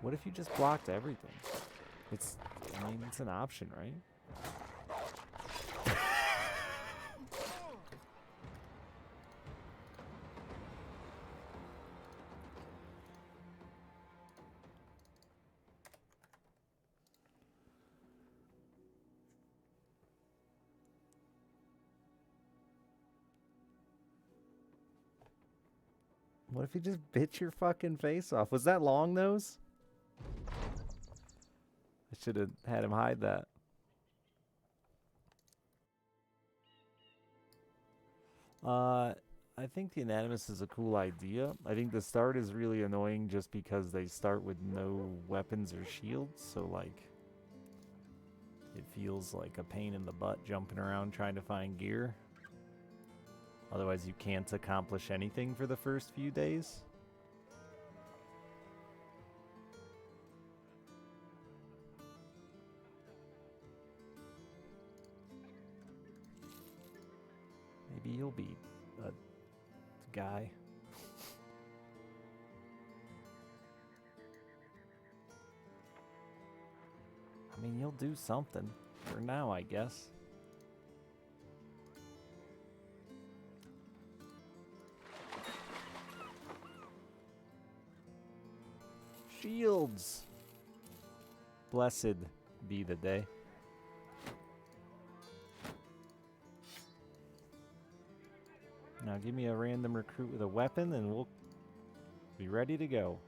[SPEAKER 1] What if you just blocked everything? I mean, it's an option, right? What if you just bit your fucking face off? Was that Long Nose? I should have had him hide that. I think the Unanimous is a cool idea. I think the start is really annoying just because they start with no weapons or shields, so like it feels like a pain in the butt jumping around trying to find gear. Otherwise you can't accomplish anything for the first few days. Maybe you'll be a guy. I mean, you'll do something. For now, I guess. Shields! Blessed be the day. Now give me a random recruit with a weapon and we'll be ready to go.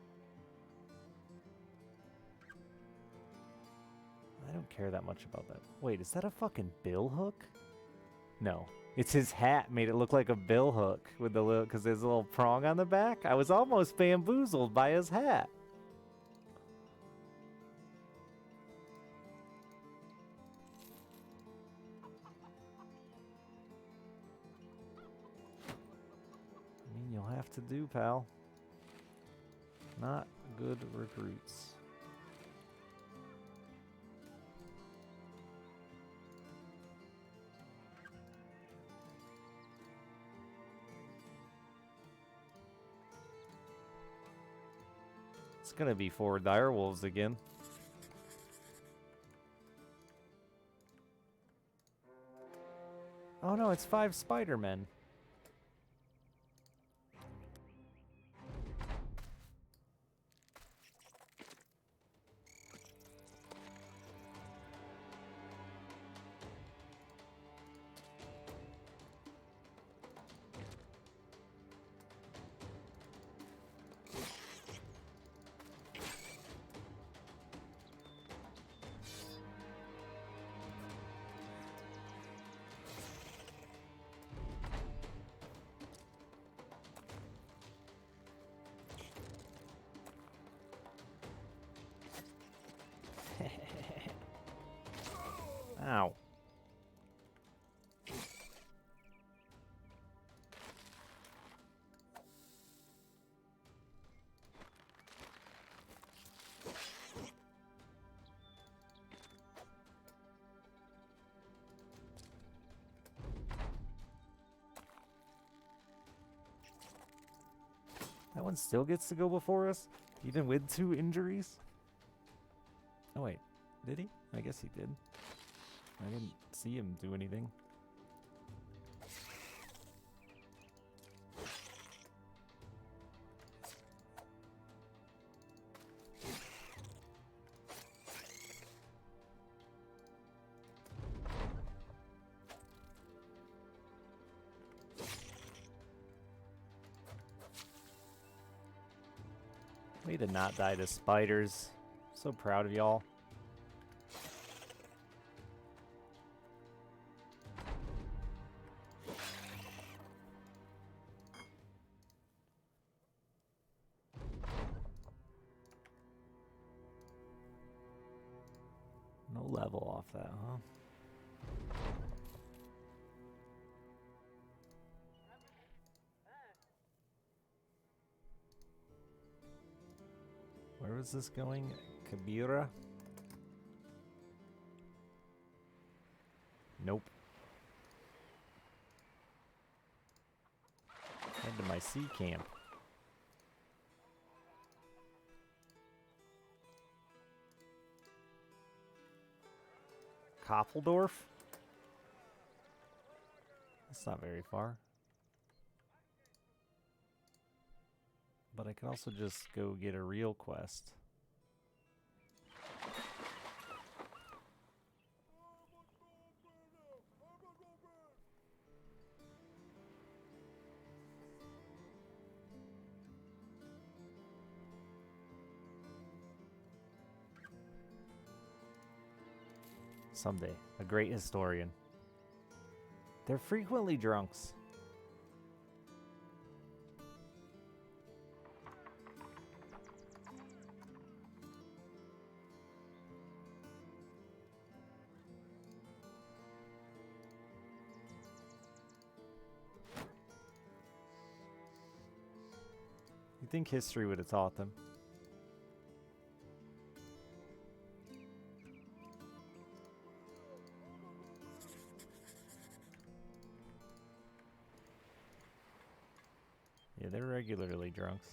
[SPEAKER 1] I don't care that much about that. Wait, is that a fucking bill hook? No. It's his hat made it look like a bill hook with the little, because there's a little prong on the back. I was almost bamboozled by his hat. I mean, you'll have to do, pal. Not good recruits. It's gonna be 4 direwolves again. Oh no, it's 5 Spider-Men. Ow. That one still gets to go before us, even with 2 injuries? Oh wait, did he? I guess he did. I didn't see him do anything. Way to not die to spiders. So proud of y'all. No level off that, huh? Where was this going? Kabira? Nope. Head to my sea camp. Koppeldorf? That's not very far. But I could also just go get a real quest. Someday, a great historian. They're frequently drunks. You think history would have taught them? Yeah, they're regularly drunks.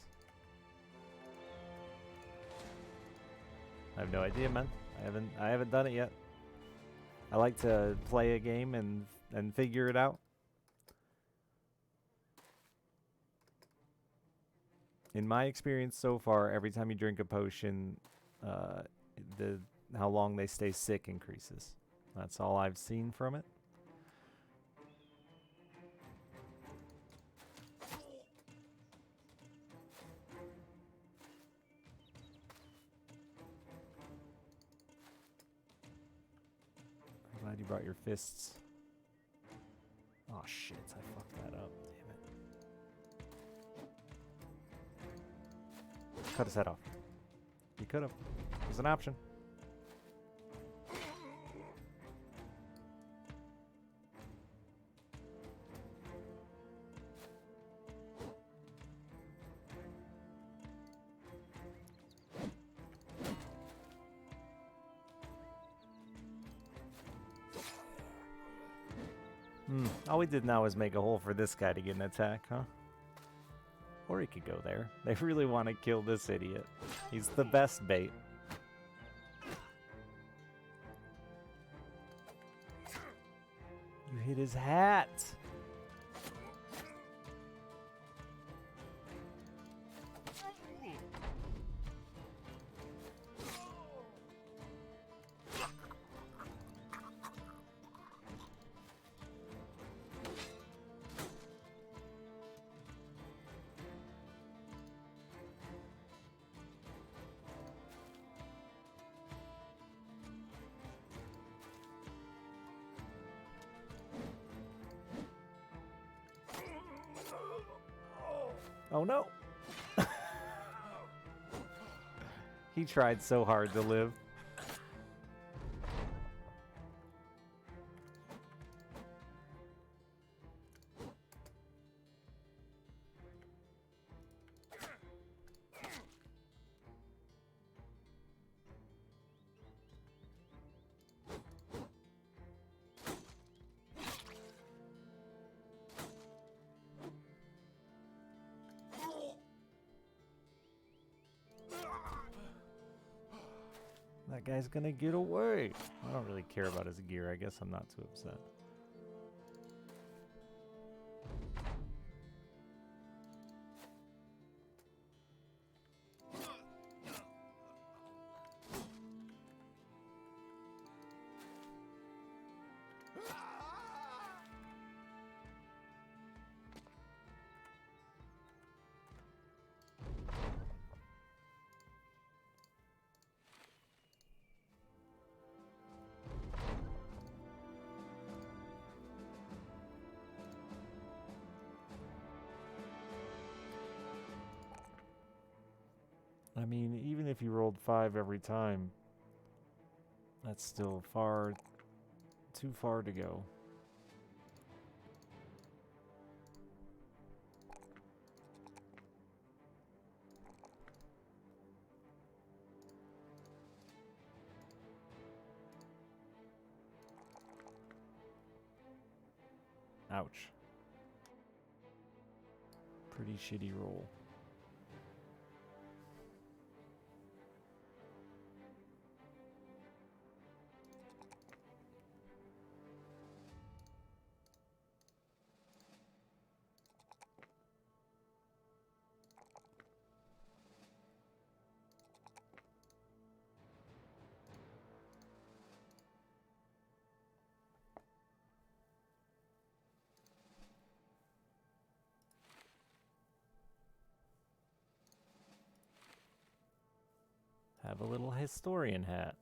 [SPEAKER 1] I have no idea, man. I haven't done it yet. I like to play a game and figure it out. In my experience so far, every time you drink a potion, how long they stay sick increases. That's all I've seen from it. I'm glad you brought your fists. Oh shit, I fucked that up. Damn it. Cut his head off. You could have. It was an option. All we did now is make a hole for this guy to get an attack, huh? Or he could go there. They really want to kill this idiot. He's the best bait. You hit his hat! Oh no! He tried so hard to live. That guy's gonna get away. I don't really care about his gear. I guess I'm not too upset. I mean, even if you rolled 5 every time, that's still too far to go. Ouch. Pretty shitty roll. Have a little historian hat.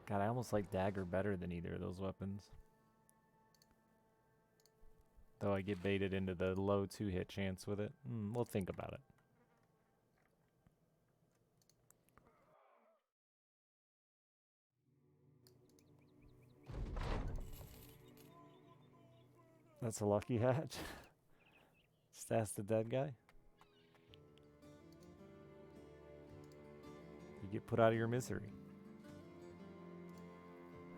[SPEAKER 1] God, I almost like dagger better than either of those weapons. Though I get baited into the low 2-hit chance with it. We'll think about it. That's a lucky hatch. Just ask the dead guy. You get put out of your misery.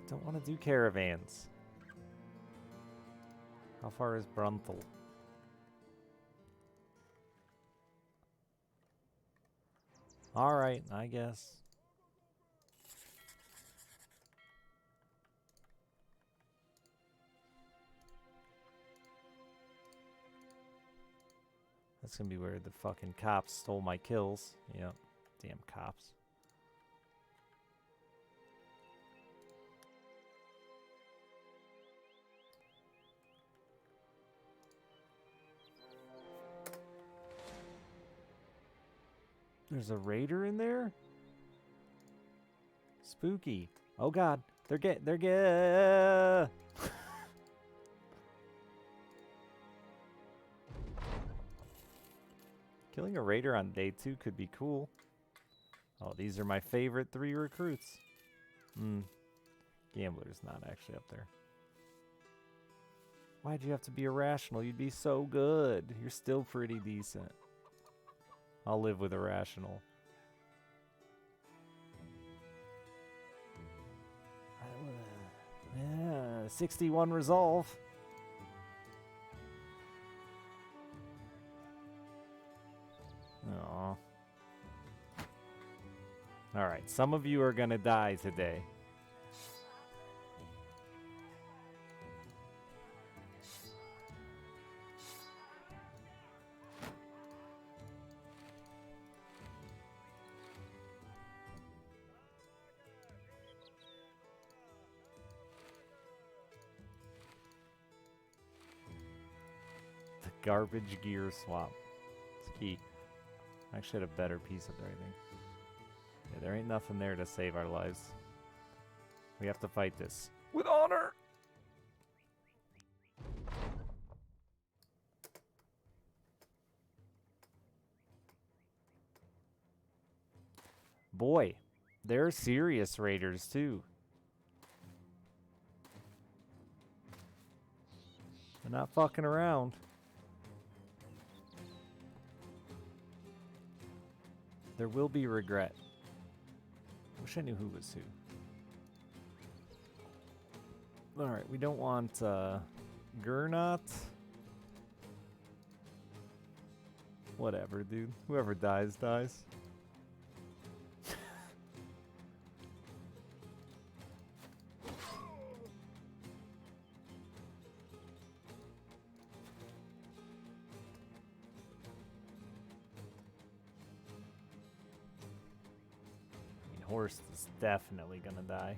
[SPEAKER 1] I don't want to do caravans. How far is Brunthal? Alright, I guess. That's gonna be where the fucking cops stole my kills. Yep. Damn cops. There's a raider in there? Spooky. Oh god. They're Killing a raider on day 2 could be cool. Oh, these are my favorite 3 recruits. Gambler's not actually up there. Why'd you have to be irrational? You'd be so good. You're still pretty decent. I'll live with irrational. 61 resolve. Aww. Alright, some of you are gonna die today. The garbage gear swap. It's key. I actually had a better piece up there, I think. Yeah, there ain't nothing there to save our lives. We have to fight this with honor! Boy, they're serious raiders too. They're not fucking around. There will be regret. Wish I knew who was who. Alright, we don't want Gernot. Whatever, dude. Whoever dies, dies. Horse is definitely gonna die.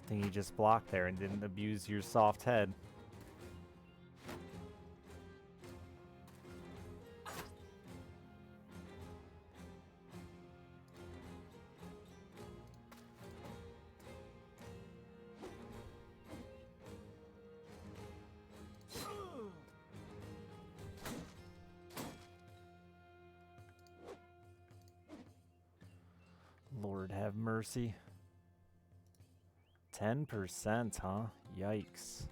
[SPEAKER 1] Good thing you just blocked there and didn't abuse your soft head. Have mercy. 10%, huh? Yikes.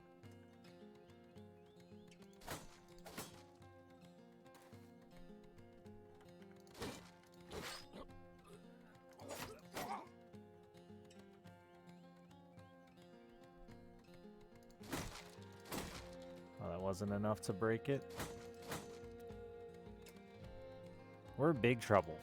[SPEAKER 1] Well, that wasn't enough to break it. We're in big trouble.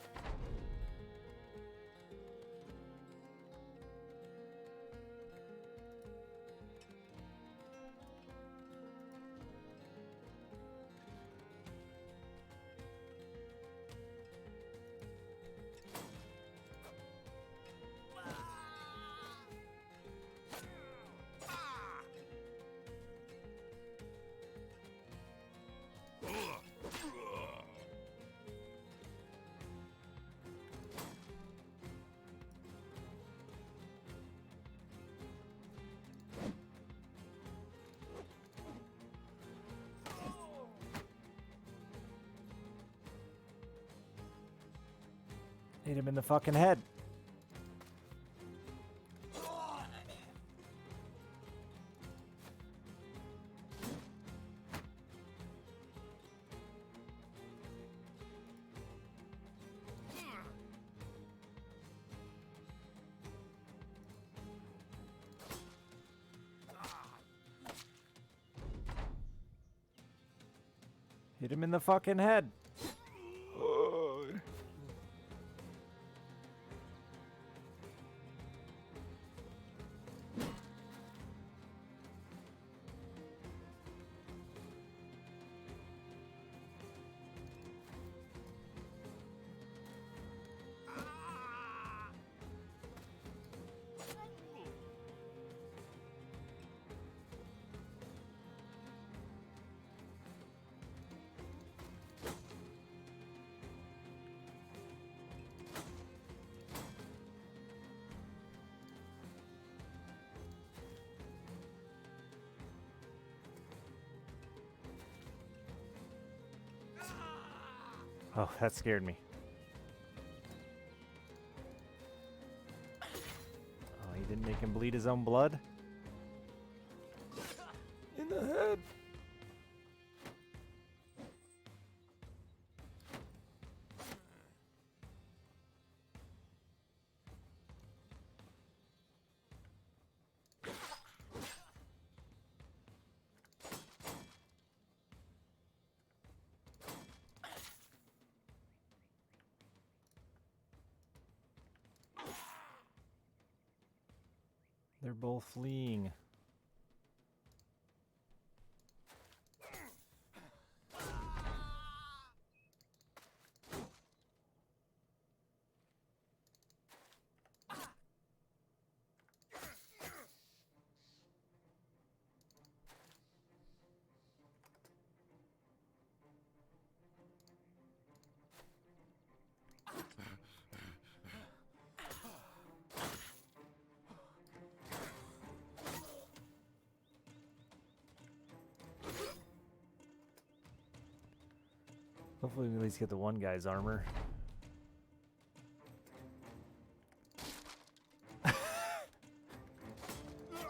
[SPEAKER 1] Hit him in the fucking head. Hit him in the fucking head. Oh, that scared me. Oh, he didn't make him bleed his own blood? In the head. They're both fleeing. Hopefully we at least get the one guy's armor.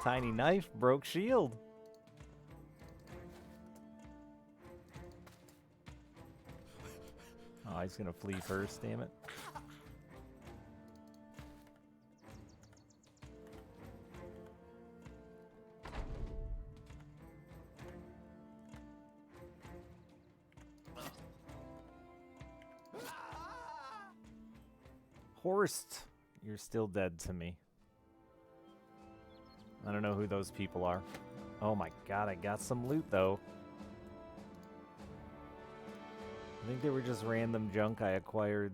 [SPEAKER 1] Tiny knife broke shield. Oh, he's gonna flee first, damn it. Horst, you're still dead to me. I don't know who those people are. Oh my god, I got some loot though. I think they were just random junk I acquired.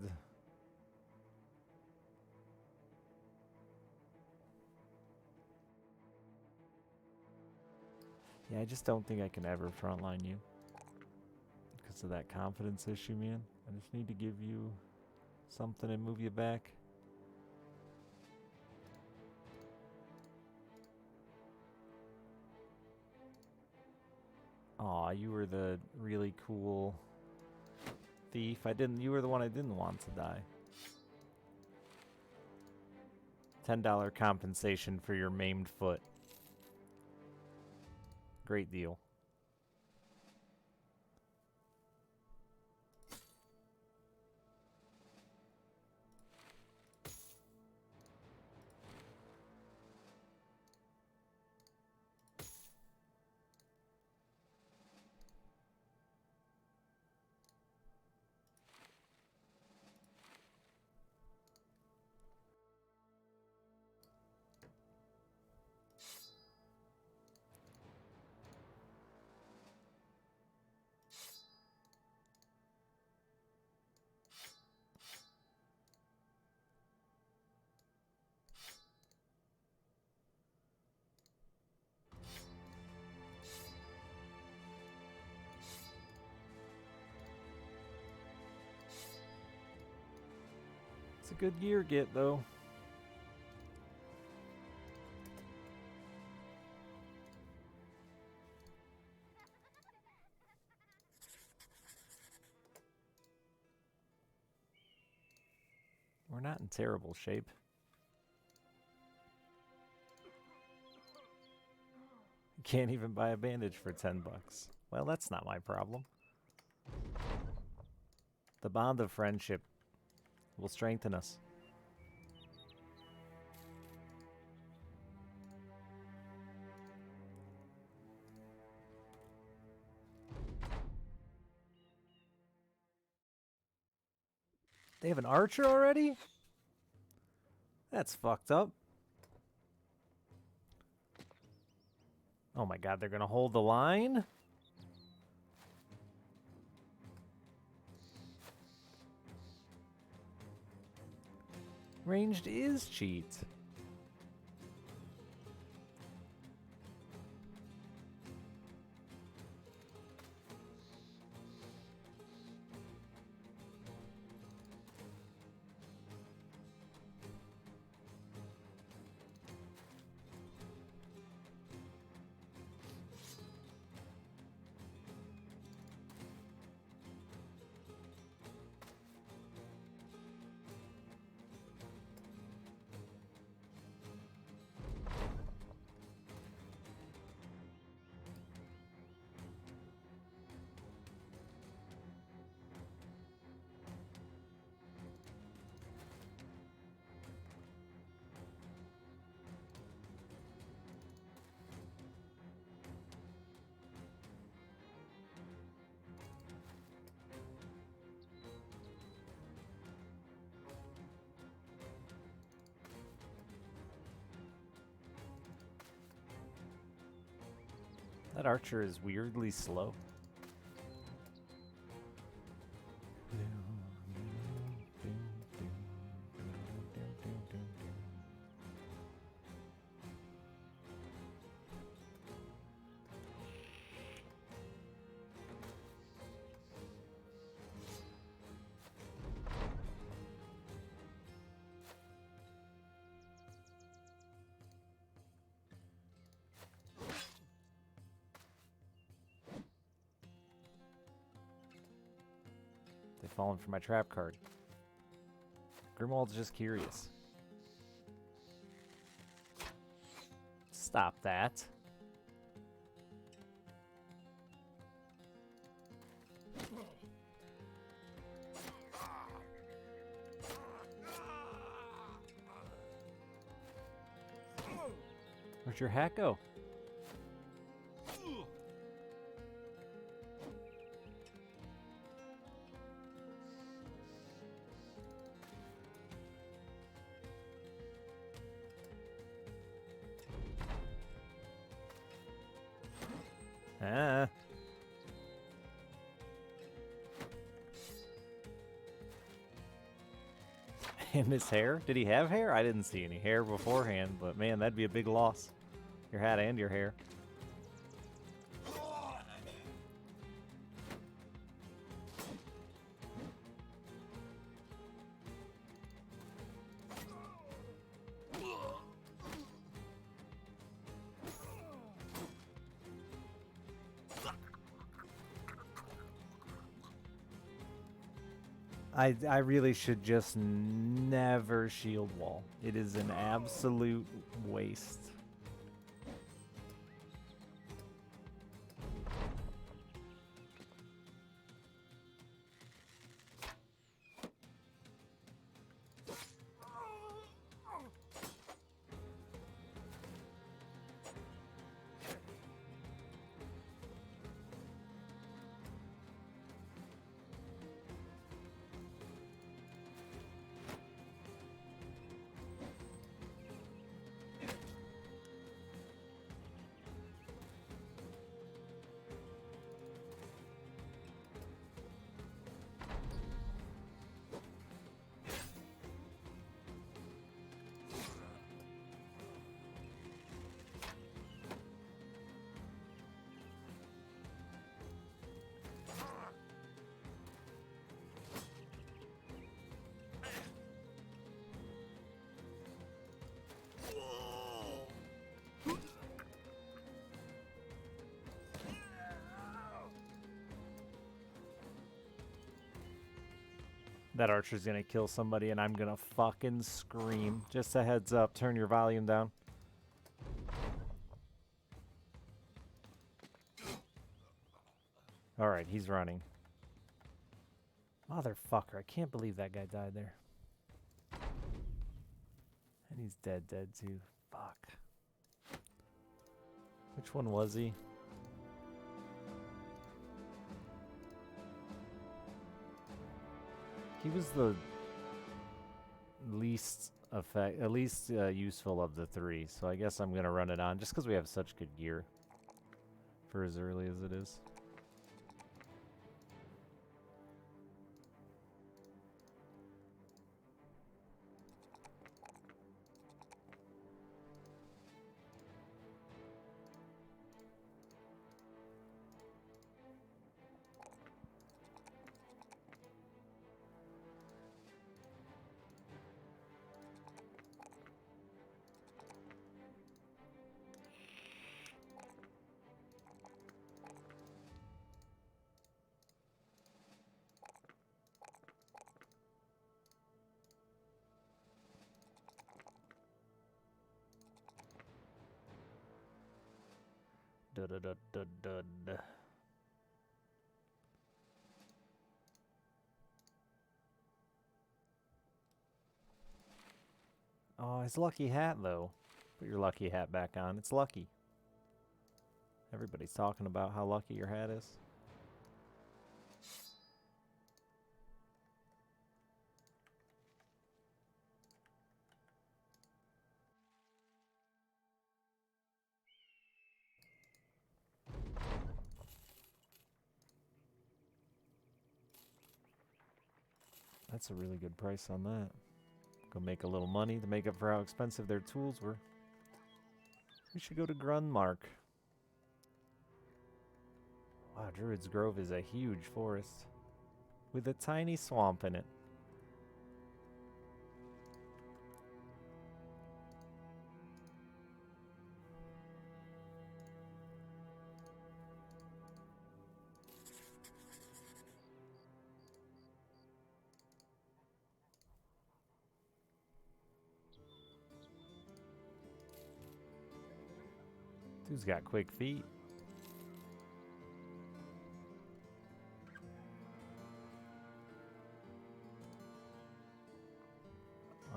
[SPEAKER 1] Yeah, I just don't think I can ever frontline you. Because of that confidence issue, man. I just need to give you something and move you back. Aw, you were the really cool thief. You were the one I didn't want to die.
[SPEAKER 2] $10 compensation for your maimed foot. Great deal. It's a good gear get, though. We're not in terrible shape. Can't even buy a bandage for $10. Well, that's not my problem. The bond of friendship will strengthen us. They have an archer already? That's fucked up. Oh my god, they're gonna hold the line? Ranged is cheat. That archer is weirdly slow. They've fallen for my trap card. Grimwald's just curious. Stop that. Where'd your hat go? Ah. And his hair? Did he have hair? I didn't see any hair beforehand, but man, that'd be a big loss. Your hat and your hair. I really should just never shield wall. It is an absolute waste. That archer's gonna kill somebody and I'm gonna fucking scream. Just a heads up, turn your volume down. Alright, he's running. Motherfucker, I can't believe that guy died there. And he's dead too. Fuck. Which one was he? He was the least useful of the three, so I guess I'm gonna run it on just because we have such good gear for as early as it is. Dud. Oh, his lucky hat, though. Put your lucky hat back on. It's lucky. Everybody's talking about how lucky your hat is. That's a really good price on that. Go make a little money to make up for how expensive their tools were. We should go to Grunmark. Wow, Druid's Grove is a huge forest with a tiny swamp in it. Dude's got quick feet.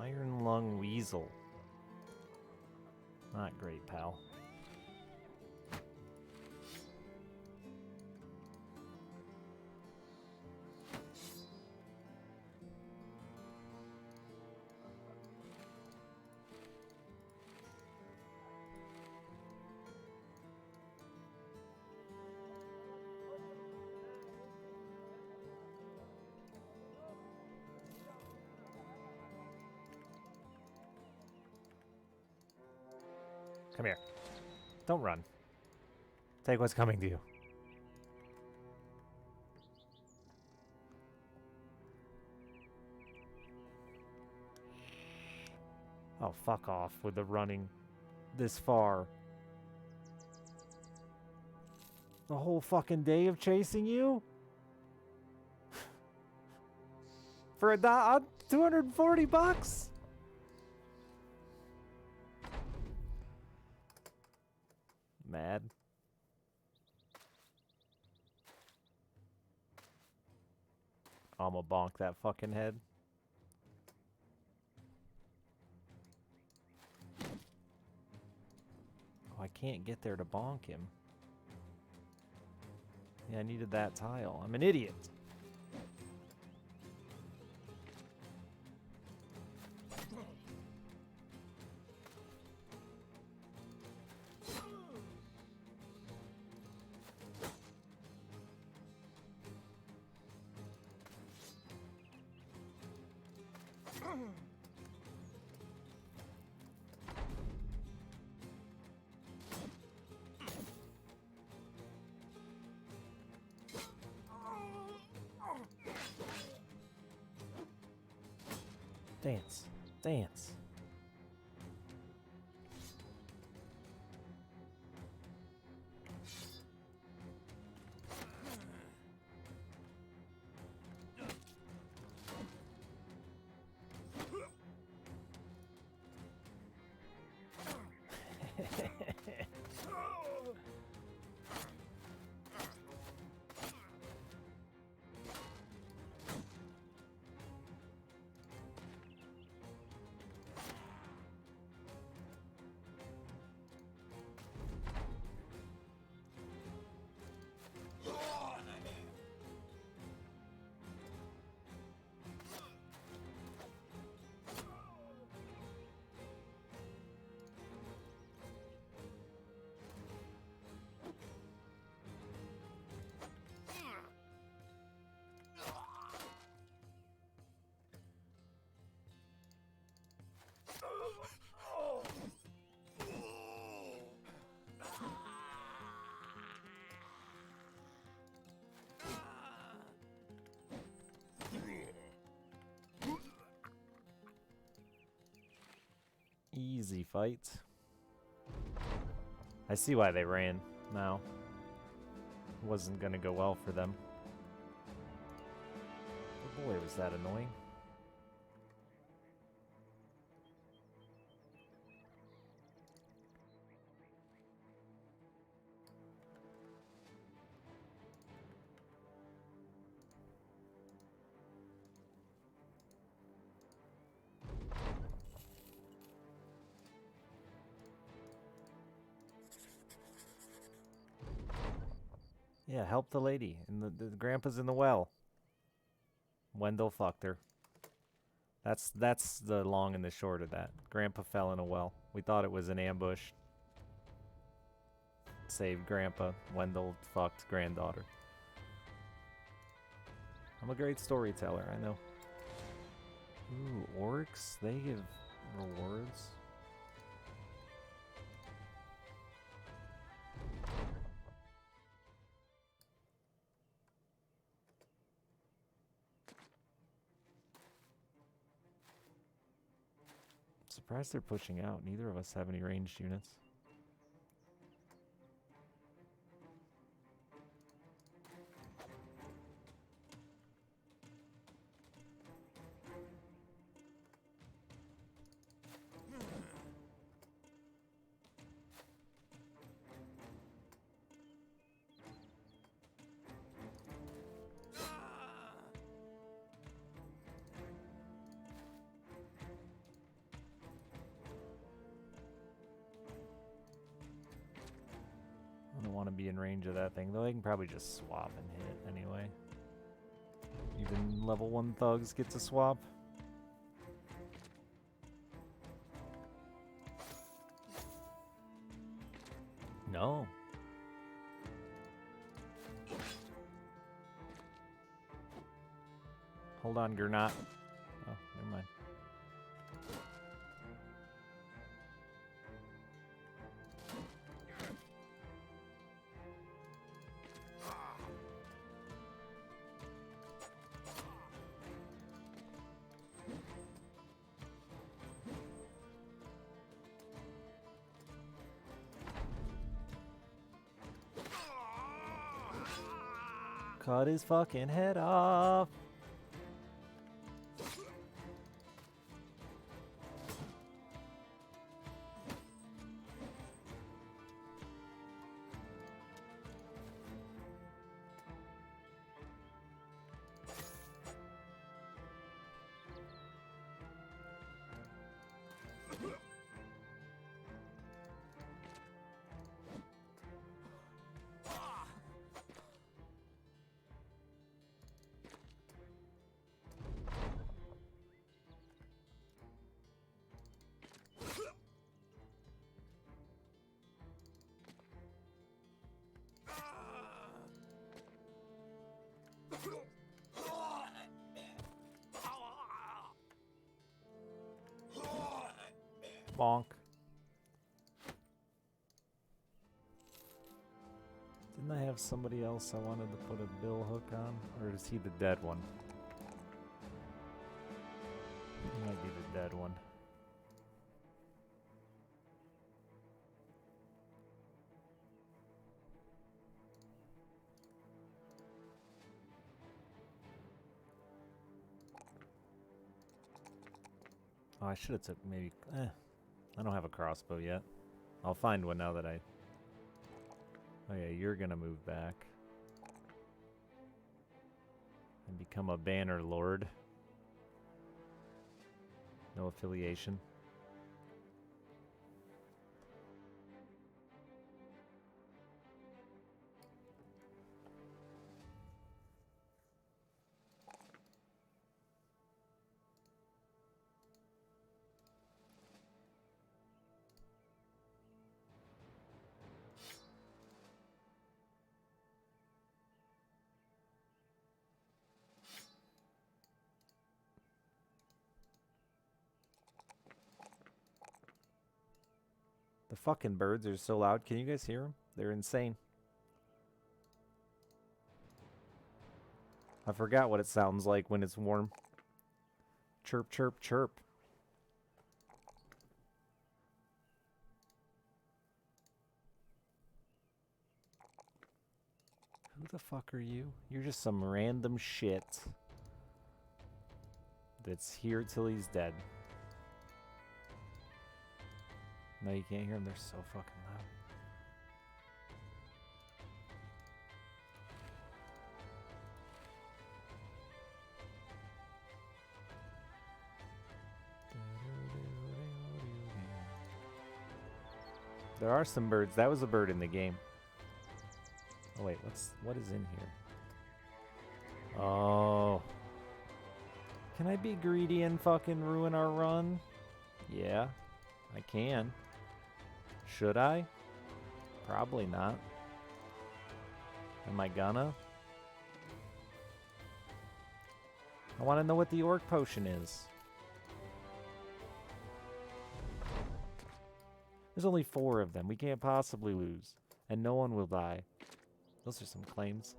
[SPEAKER 2] Iron Lung Weasel. Not great, pal. Come here. Don't run. Take what's coming to you. Oh, fuck off with the running this far. The whole fucking day of chasing you?
[SPEAKER 1] For 240 bucks? Mad. I'ma bonk that fucking head. Oh, I can't get there to bonk him. Yeah, I needed that tile. I'm an idiot. Dance. Dance. Easy fight. I see why they ran now. Wasn't gonna go well for them. Oh boy, was that annoying. Yeah, help the lady. And the grandpa's in the well. Wendell fucked her. That's the long and the short of that. Grandpa fell in a well. We thought it was an ambush. Saved Grandpa. Wendell fucked granddaughter. I'm a great storyteller, I know. Ooh, orcs? They give rewards. Surprised they're pushing out. Neither of us have any ranged units. I don't want to be in range of that thing, though they can probably just swap and hit anyway. Even level 1 thugs get to swap. No. Hold on, Gernot. Oh, never mind. Cut his fucking head off. Bonk. Didn't I have somebody else I wanted to put a bill hook on? Or is he the dead one? He might be the dead one. Oh, I should have took maybe... I don't have a crossbow yet. I'll find one now that I... Oh yeah, you're gonna move back. And become a banner lord. No affiliation. The fucking birds are so loud. Can you guys hear them? They're insane. I forgot what it sounds like when it's warm. Chirp, chirp, chirp. Who the fuck are you? You're just some random shit that's here till he's dead. No, you can't hear them. They're so fucking loud. There are some birds. That was a bird in the game. Oh wait, what is in here? Oh. Can I be greedy and fucking ruin our run? Yeah, I can. Should I? Probably not. Am I gonna? I want to know what the orc potion is. There's only 4 of them. We can't possibly lose. And no one will die. Those are some claims.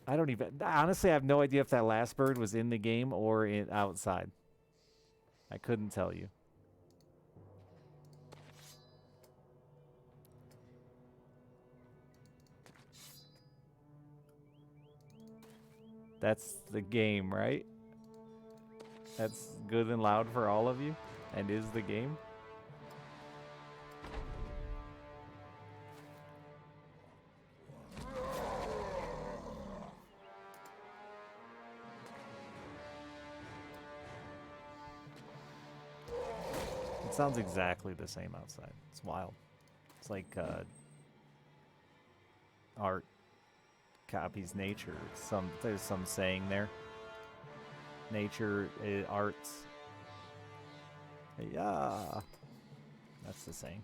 [SPEAKER 1] I don't even... Honestly, I have no idea if that last bird was in the game or outside. I couldn't tell you. That's the game, right? That's good and loud for all of you? And is the game? It sounds exactly the same outside. It's wild. It's like art copies nature. There's some saying there. Nature arts. Yeah. That's the saying.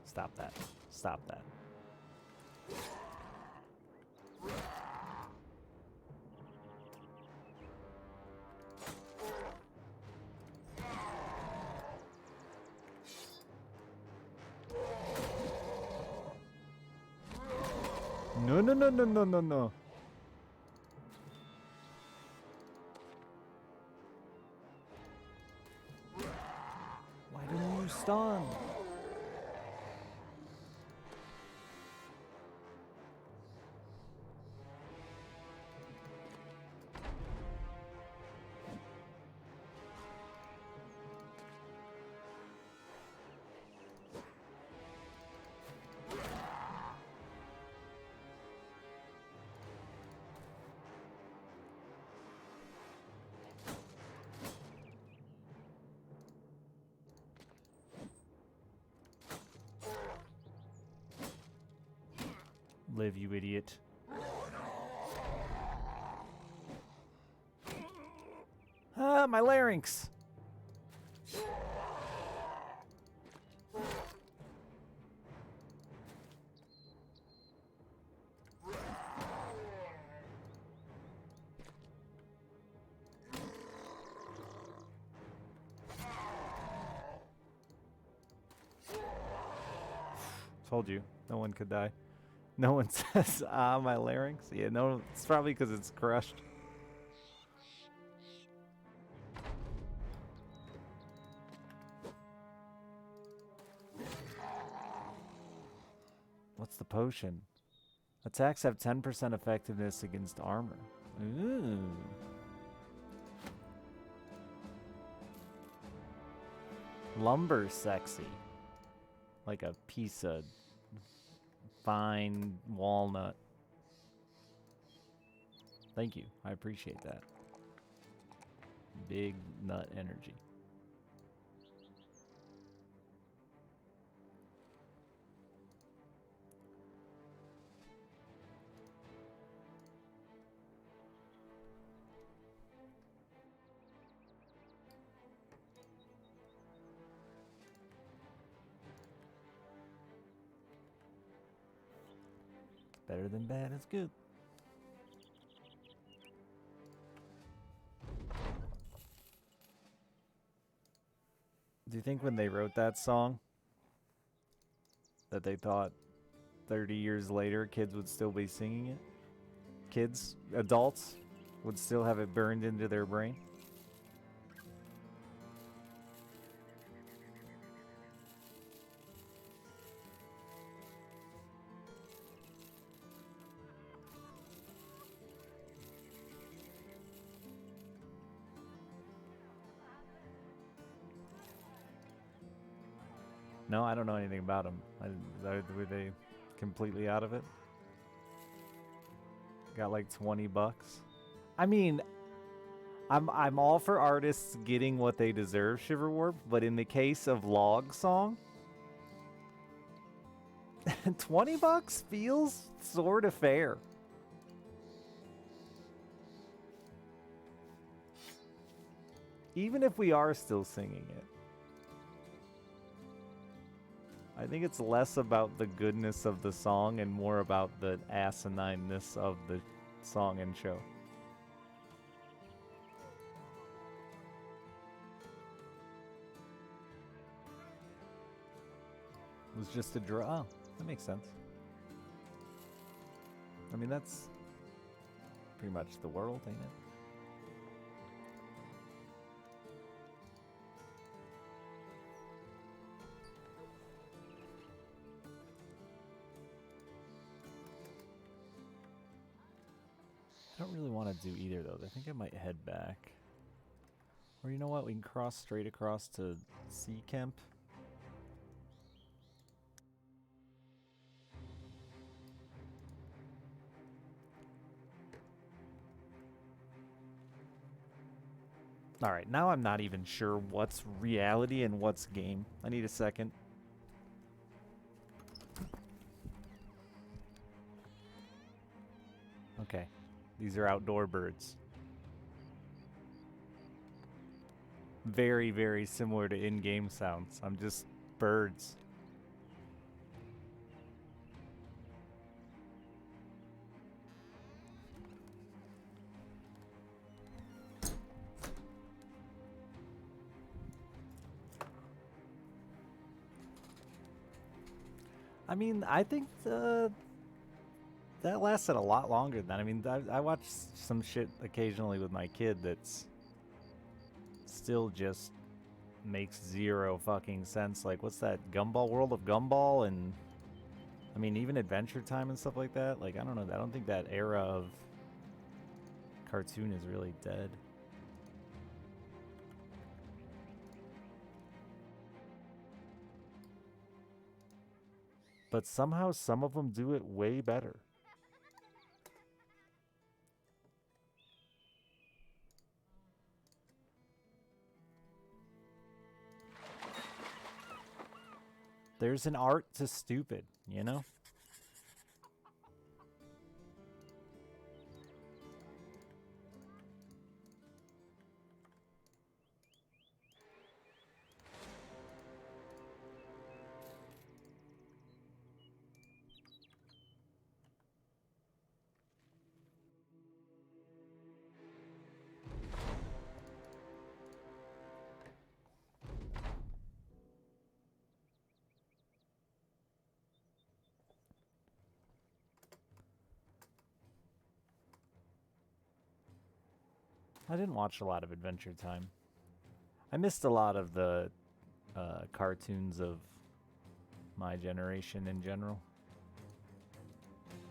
[SPEAKER 1] Stop that. Stop that. No, no, no, no, no, no, no. Why didn't you stun? Live, you idiot.
[SPEAKER 2] Ah, my larynx. Told you, no one could die. No one says, ah, my larynx. Yeah, no, it's probably because it's crushed. What's the potion? Attacks have 10% effectiveness against armor. Ooh. Lumber sexy. Like a piece of fine walnut. Thank you. I appreciate that. Big nut energy. Better than bad is good. Do you think when they wrote that song that they thought 30 years later kids would still be singing it? Kids, adults, would still have it burned into their brain? No, I don't know anything about them. Were they completely out of it? Got like 20 bucks. I mean, I'm all for artists getting what they deserve, Shiverwarp, but in the case of Log Song, 20 bucks feels sort of fair. Even if we are still singing it. I think it's less about the goodness of the song and more about the asinineness of the song and show. It was just a draw. Oh, that makes sense. I mean, that's pretty much the world, ain't it? I don't really want to do either, though. I think I might head back. Or you know what? We can cross straight across to Sea Camp. Alright, now I'm not even sure what's reality and what's game. I need a second. Okay. These are outdoor birds. Very, very similar to in-game sounds. I'm just birds. I mean, I think that lasted a lot longer than that. I mean, I watch some shit occasionally with my kid that's still just makes zero fucking sense. Like, what's that? Gumball, World of Gumball? And, I mean, even Adventure Time and stuff like that. Like, I don't know. I don't think that era of cartoon is really dead. But somehow some of them do it way better. There's an art to stupid, you know? I didn't watch a lot of Adventure Time. I missed a lot of the cartoons of my generation in general.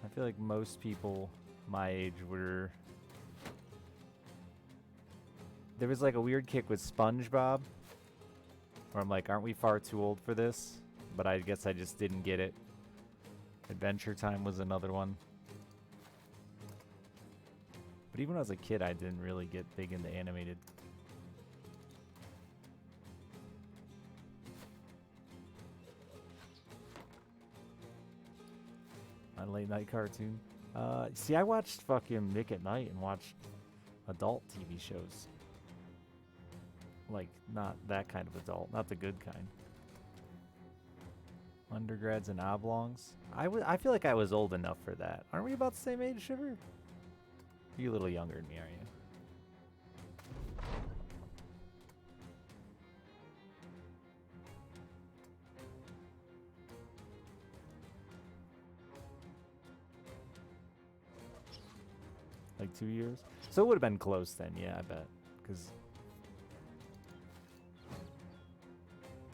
[SPEAKER 2] I feel like most people my age were... There was like a weird kick with SpongeBob, where I'm like, aren't we far too old for this? But I guess I just didn't get it. Adventure Time was another one. But even when I was a kid, I didn't really get big into animated. My late night cartoon. See, I watched fucking Nick at Night and watched adult TV shows. Like, not that kind of adult, not the good kind. Undergrads and oblongs. I feel like I was old enough for that. Aren't we about the same age, Shiver? You're a little younger than me, aren't you? Like 2 years? So it would have been close then, yeah, I bet.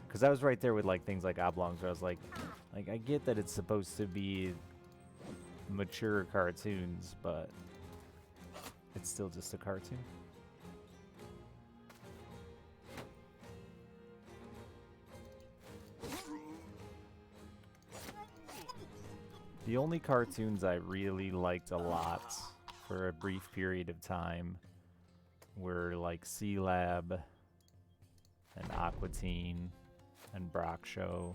[SPEAKER 2] Because I was right there with like things like oblongs where I was like I get that it's supposed to be mature cartoons, but it's still just a cartoon. The only cartoons I really liked a lot for a brief period of time were like C-Lab and Aqua Teen and Brock Show.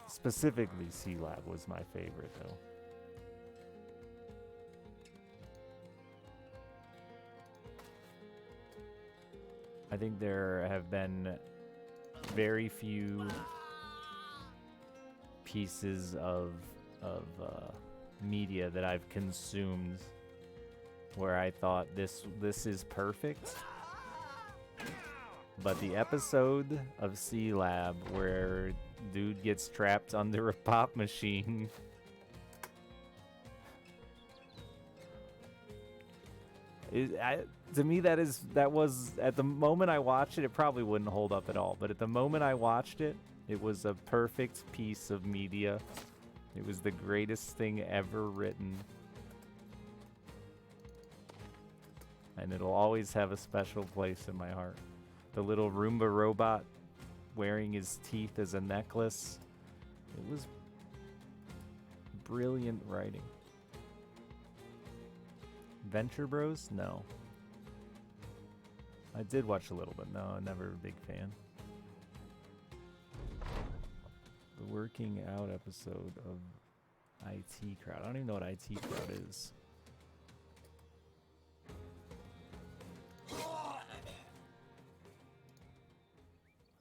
[SPEAKER 2] Specifically, C-Lab was my favorite, though. I think there have been very few pieces of media that I've consumed where I thought this is perfect. But the episode of C-Lab where dude gets trapped under a pop machine to me that was at the moment I watched it probably wouldn't hold up at all, but at the moment I watched it, it was a perfect piece of media. It was the greatest thing ever written. And it'll always have a special place in my heart. The little Roomba robot wearing his teeth as a necklace. It was brilliant writing. Venture Bros? No. I did watch a little bit. No, never a big fan. The Working Out episode of IT Crowd. I don't even know what IT Crowd is.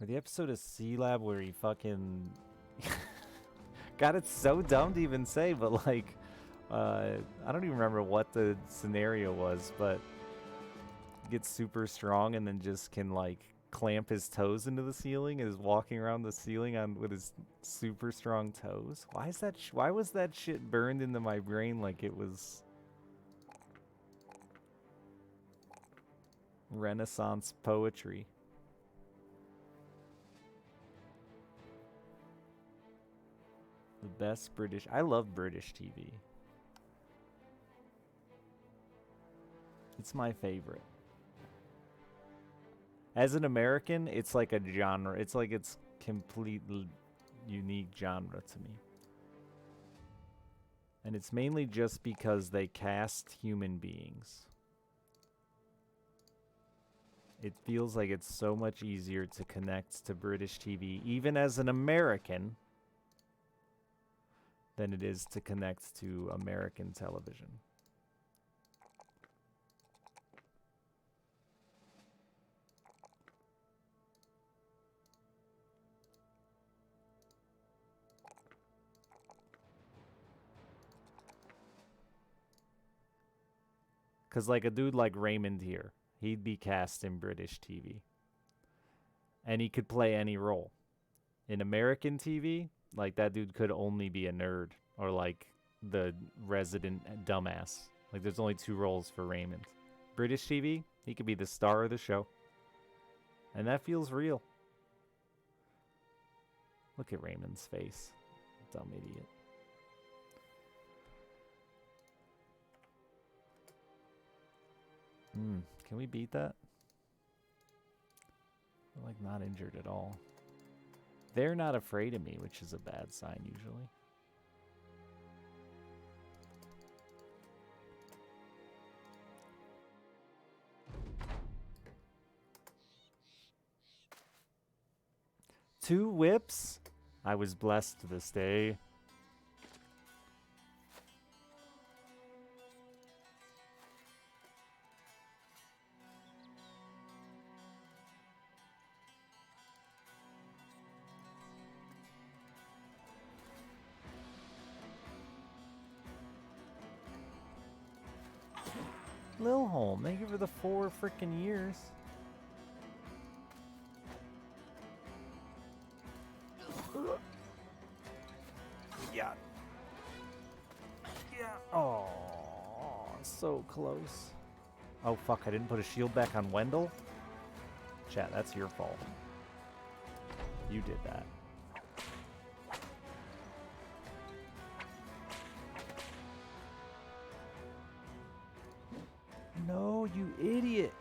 [SPEAKER 2] Or the episode of C-Lab where he fucking... God, it's so dumb to even say, but like... I don't even remember what the scenario was, but... gets super strong and then just can like clamp his toes into the ceiling and is walking around the ceiling with his super strong toes. Why was that shit burned into my brain like it was Renaissance poetry? The best British... I love British TV. It's my favorite. As an American, it's like a genre. It's like it's completely unique genre to me. And it's mainly just because they cast human beings. It feels like it's so much easier to connect to British TV, even as an American, than it is to connect to American television. Because like a dude like Raymond here, He'd be cast in British TV. And he could play any role. In American TV, like that dude could only be a nerd or like the resident dumbass. Like there's only 2 roles for Raymond. British TV, he could be the star of the show. And that feels real. Look at Raymond's face. Dumb idiot. Can we beat that? We're like not injured at all. They're not afraid of me, which is a bad sign usually. Two whips? I was blessed this day. Lilholm, thank you for the 4 freaking years. Yeah. Yeah. Oh, so close. Oh, fuck, I didn't put a shield back on Wendell? Chat, that's your fault. You did that. No, you idiot.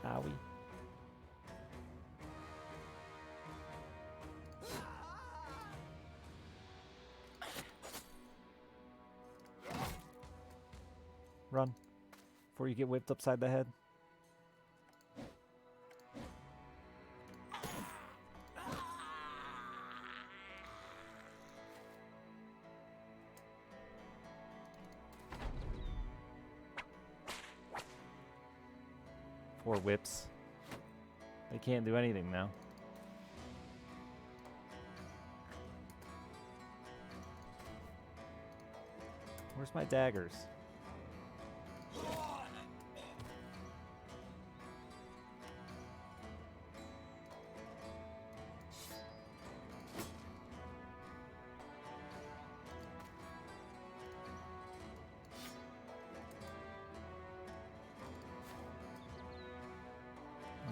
[SPEAKER 2] Owie. Run before you get whipped upside the head. Poor whips. They can't do anything now. Where's my daggers?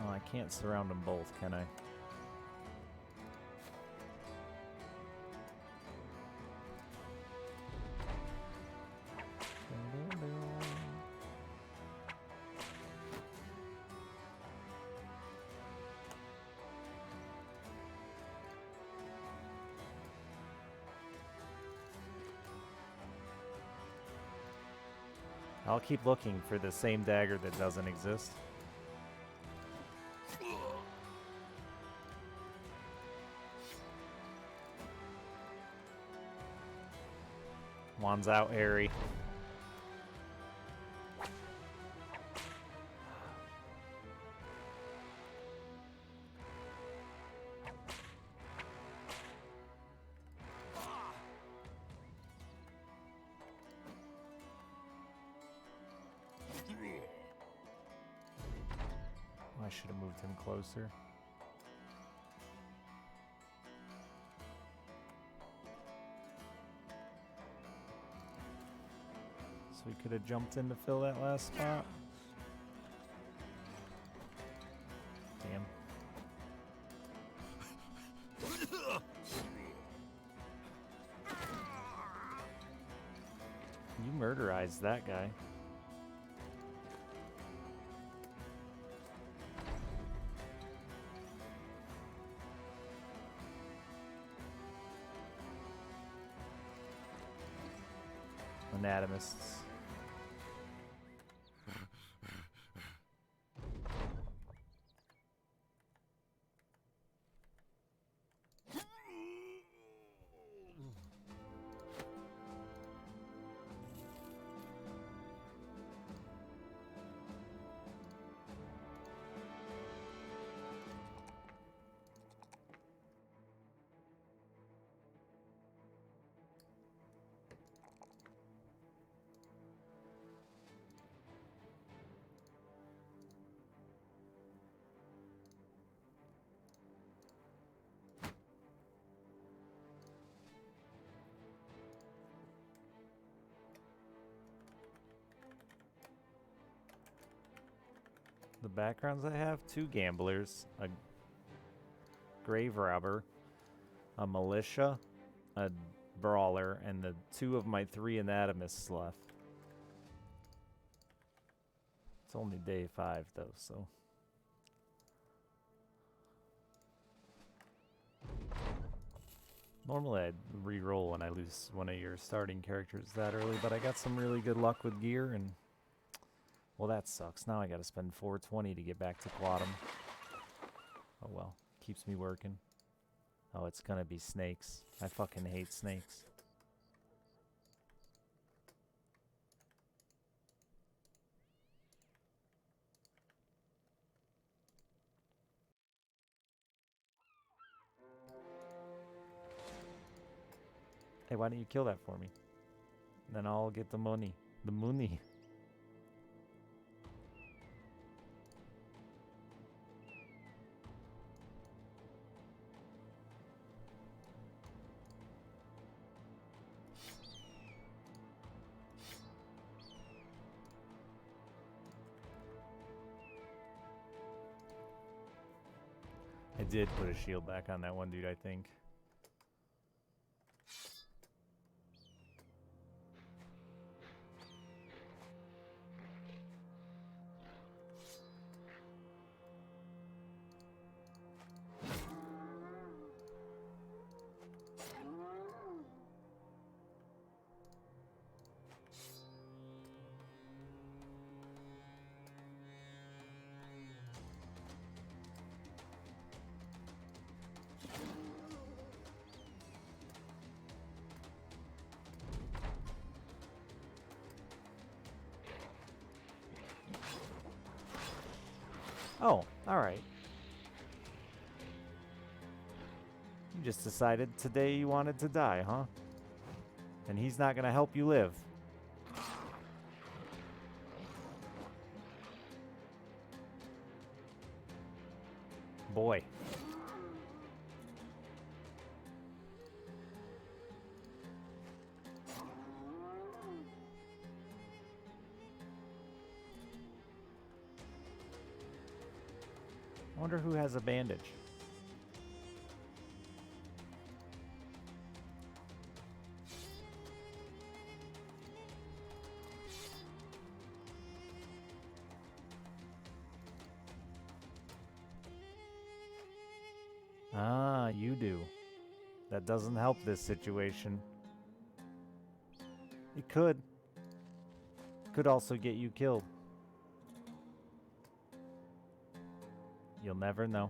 [SPEAKER 2] Oh, I can't surround them both, can I? I'll keep looking for the same dagger that doesn't exist. One's out, Harry. I should have moved him closer. So we could have jumped in to fill that last spot. Damn. You murderized that guy. Anatomists. The backgrounds I have: 2 gamblers, a grave robber, a militia, a brawler, and the 2 of my 3 anatomists left. It's only day 5 though, so. Normally I'd re-roll when I lose one of your starting characters that early, but I got some really good luck with gear, and well, that sucks. Now I gotta spend 420 to get back to Quadam. Oh well, keeps me working. Oh, it's gonna be snakes. I fucking hate snakes. Hey, why don't you kill that for me? Then I'll get the money. The money. I did put a shield back on that one dude, I think. Oh, alright. You just decided today you wanted to die, huh? And he's not gonna help you live. Boy. I wonder who has a bandage. Ah, you do. That doesn't help this situation. It could. Could also get you killed. You'll never know.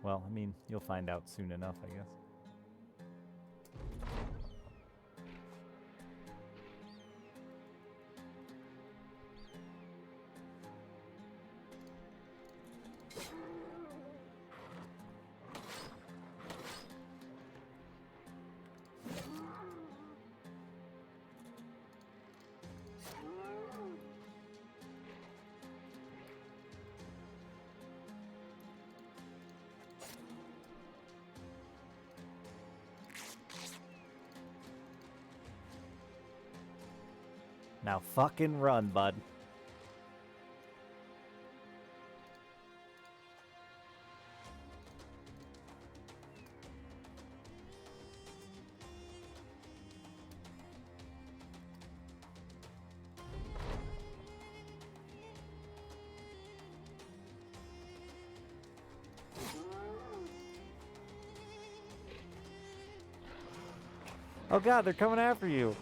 [SPEAKER 2] Well, I mean, you'll find out soon enough, I guess. Now fucking run, bud. Oh god, they're coming after you.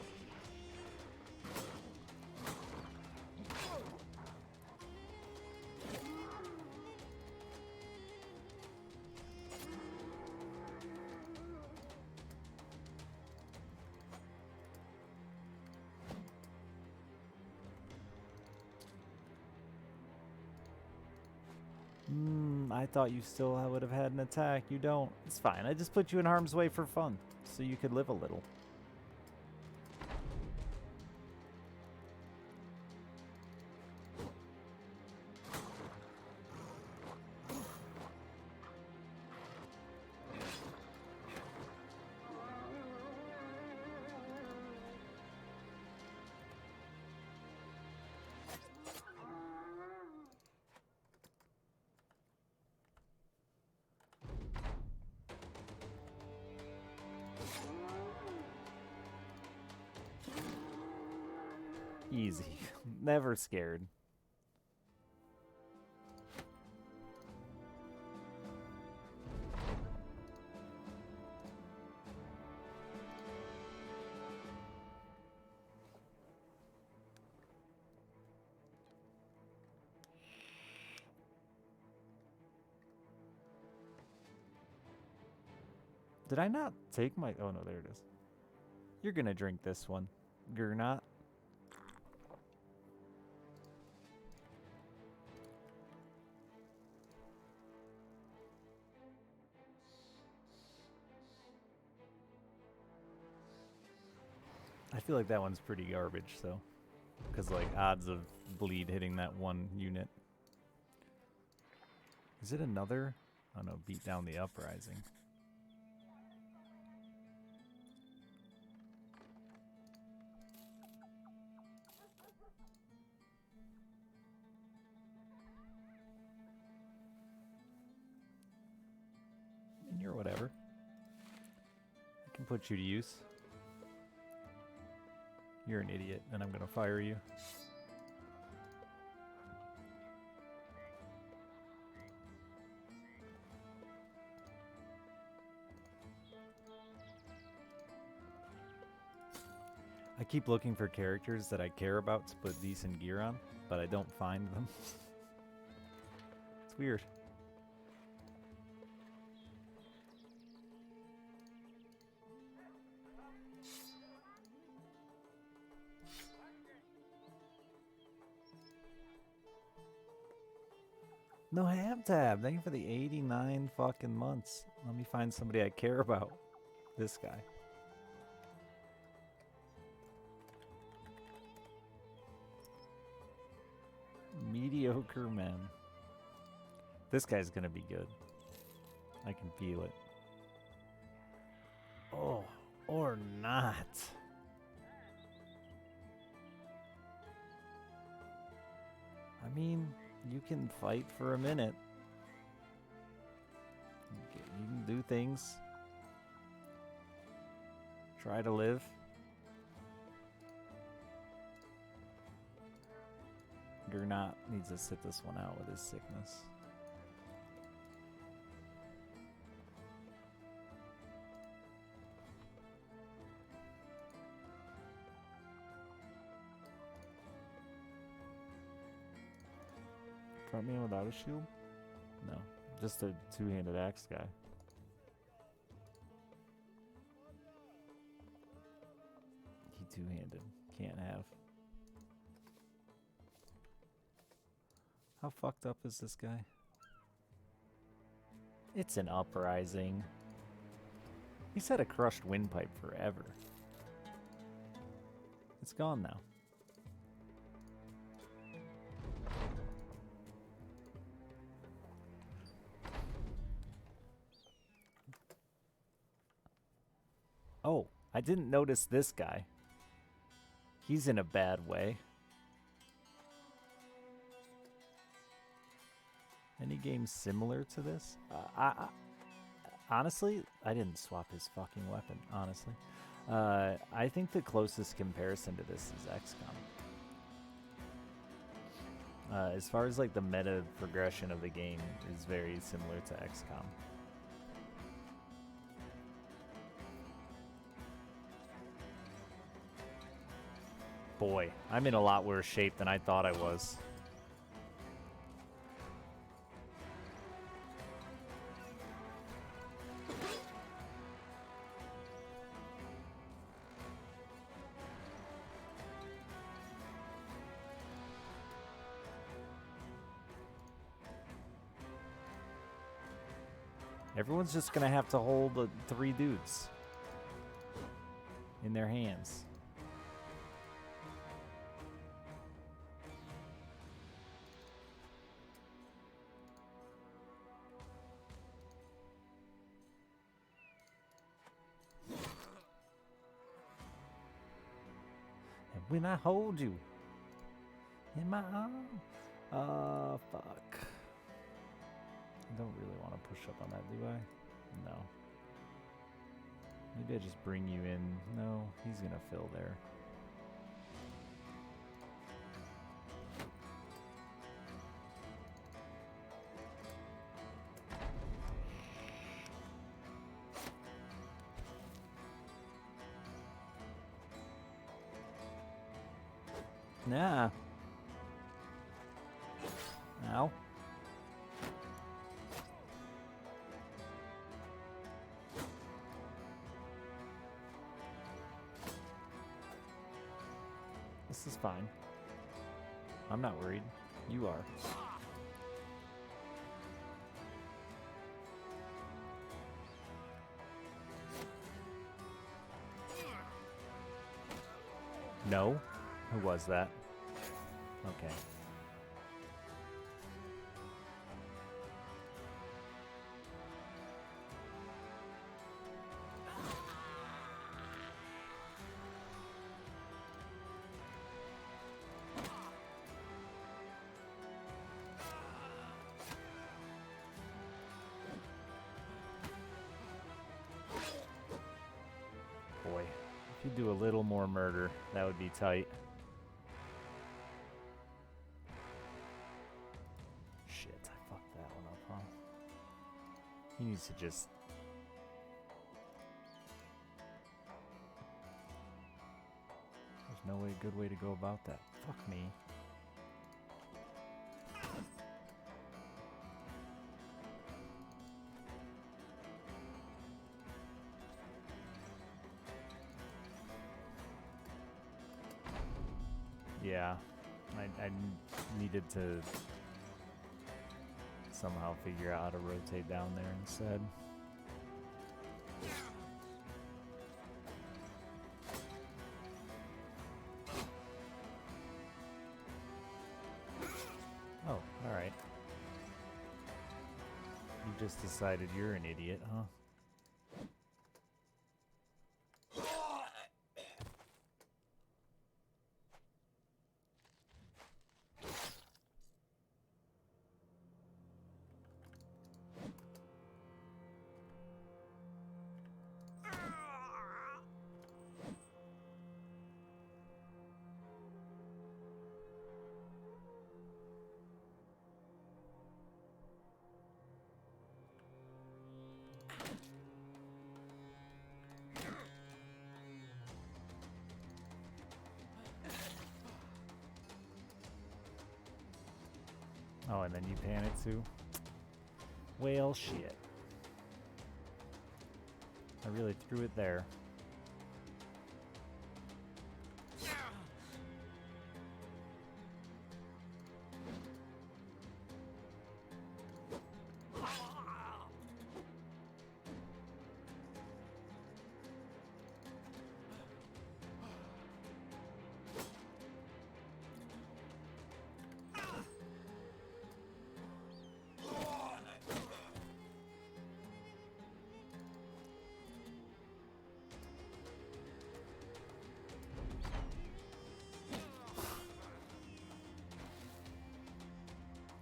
[SPEAKER 2] I thought you still would have had an attack. You don't. It's fine. I just put you in harm's way for fun, so you could live a little. Easy. Never scared. Did I not take my... Oh, no, there it is. You're gonna drink this one. You're not. I feel like that one's pretty garbage, so. Because, like, odds of bleed hitting that one unit. Is it another? Oh, no, beat down the uprising. And you're whatever. I can put you to use. You're an idiot, and I'm gonna fire you. I keep looking for characters that I care about to put decent gear on, but I don't find them. It's weird. No ham tab. Thank you for the 89 fucking months. Let me find somebody I care about. This guy. Mediocre men. This guy's gonna be good. I can feel it. Oh, or not. I mean, you can fight for a minute. You can do things. Try to live. Gernot needs to sit this one out with his sickness. Front man without a shield? No, just a two-handed axe guy. He two-handed. Can't have. How fucked up is this guy? It's an uprising. He's had a crushed windpipe forever. It's gone now. Oh, I didn't notice this guy. He's in a bad way. Any game similar to this? Honestly, I didn't swap his fucking weapon, honestly. I think the closest comparison to this is XCOM. As far as like the meta progression of the game is very similar to XCOM. Boy, I'm in a lot worse shape than I thought I was. Everyone's just gonna have to hold 3 dudes in their hands. And when I hold you in my arms, fuck. I don't really want to push up on that, do I? No. Maybe I just bring you in. No, he's gonna fill there. Nah. Ow. This is fine. I'm not worried. You are. No? Who was that? Okay. Boy, if you do a little more murder, that would be tight. Shit, I fucked that one up, huh? He needs to just... There's no way, good way to go about that. Fuck me. Yeah, I needed to somehow figure out how to rotate down there instead. Oh, alright. You just decided you're an idiot, huh? Oh, and then you pan it too? Well, shit. I really threw it there.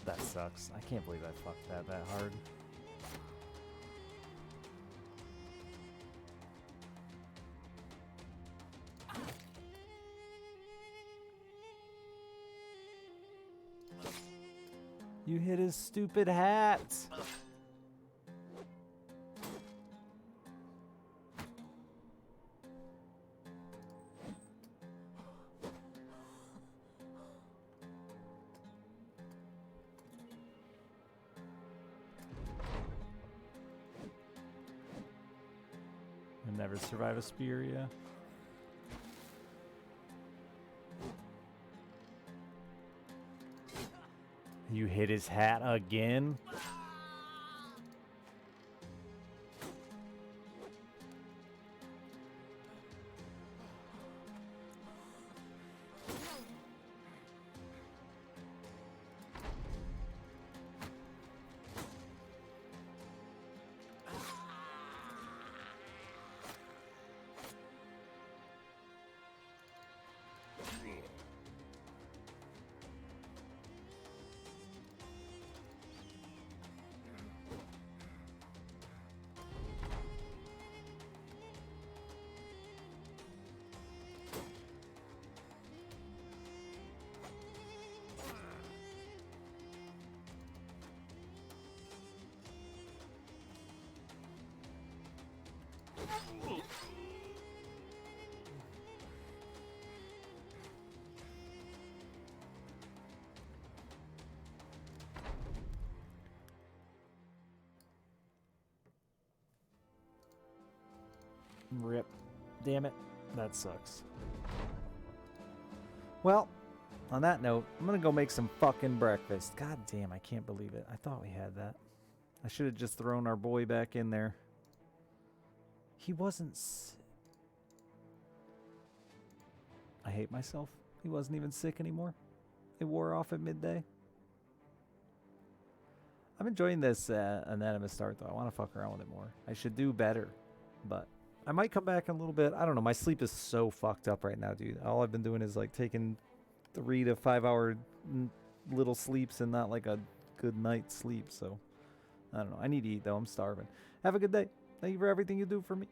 [SPEAKER 2] That sucks. I can't believe I fucked that hard. You hit his stupid hat! You'll never survive a spear, yeah? You hit his hat again?
[SPEAKER 1] Rip. Damn it. That sucks. Well, on that note, I'm gonna go make some fucking breakfast. God damn, I can't believe it. I thought we had that. I should have just thrown our boy back in there. He wasn't... I hate myself. He wasn't even sick anymore. It wore off at midday. I'm enjoying this Anonymous start, though. I want to fuck around with it more. I should do better, but I might come back in a little bit. I don't know. My sleep is so fucked up right now, dude. All I've been doing is like taking 3 to 5 hour little sleeps and not like a good night's sleep. So I don't know. I need to eat, though. I'm starving. Have a good day. Thank you for everything you do for me.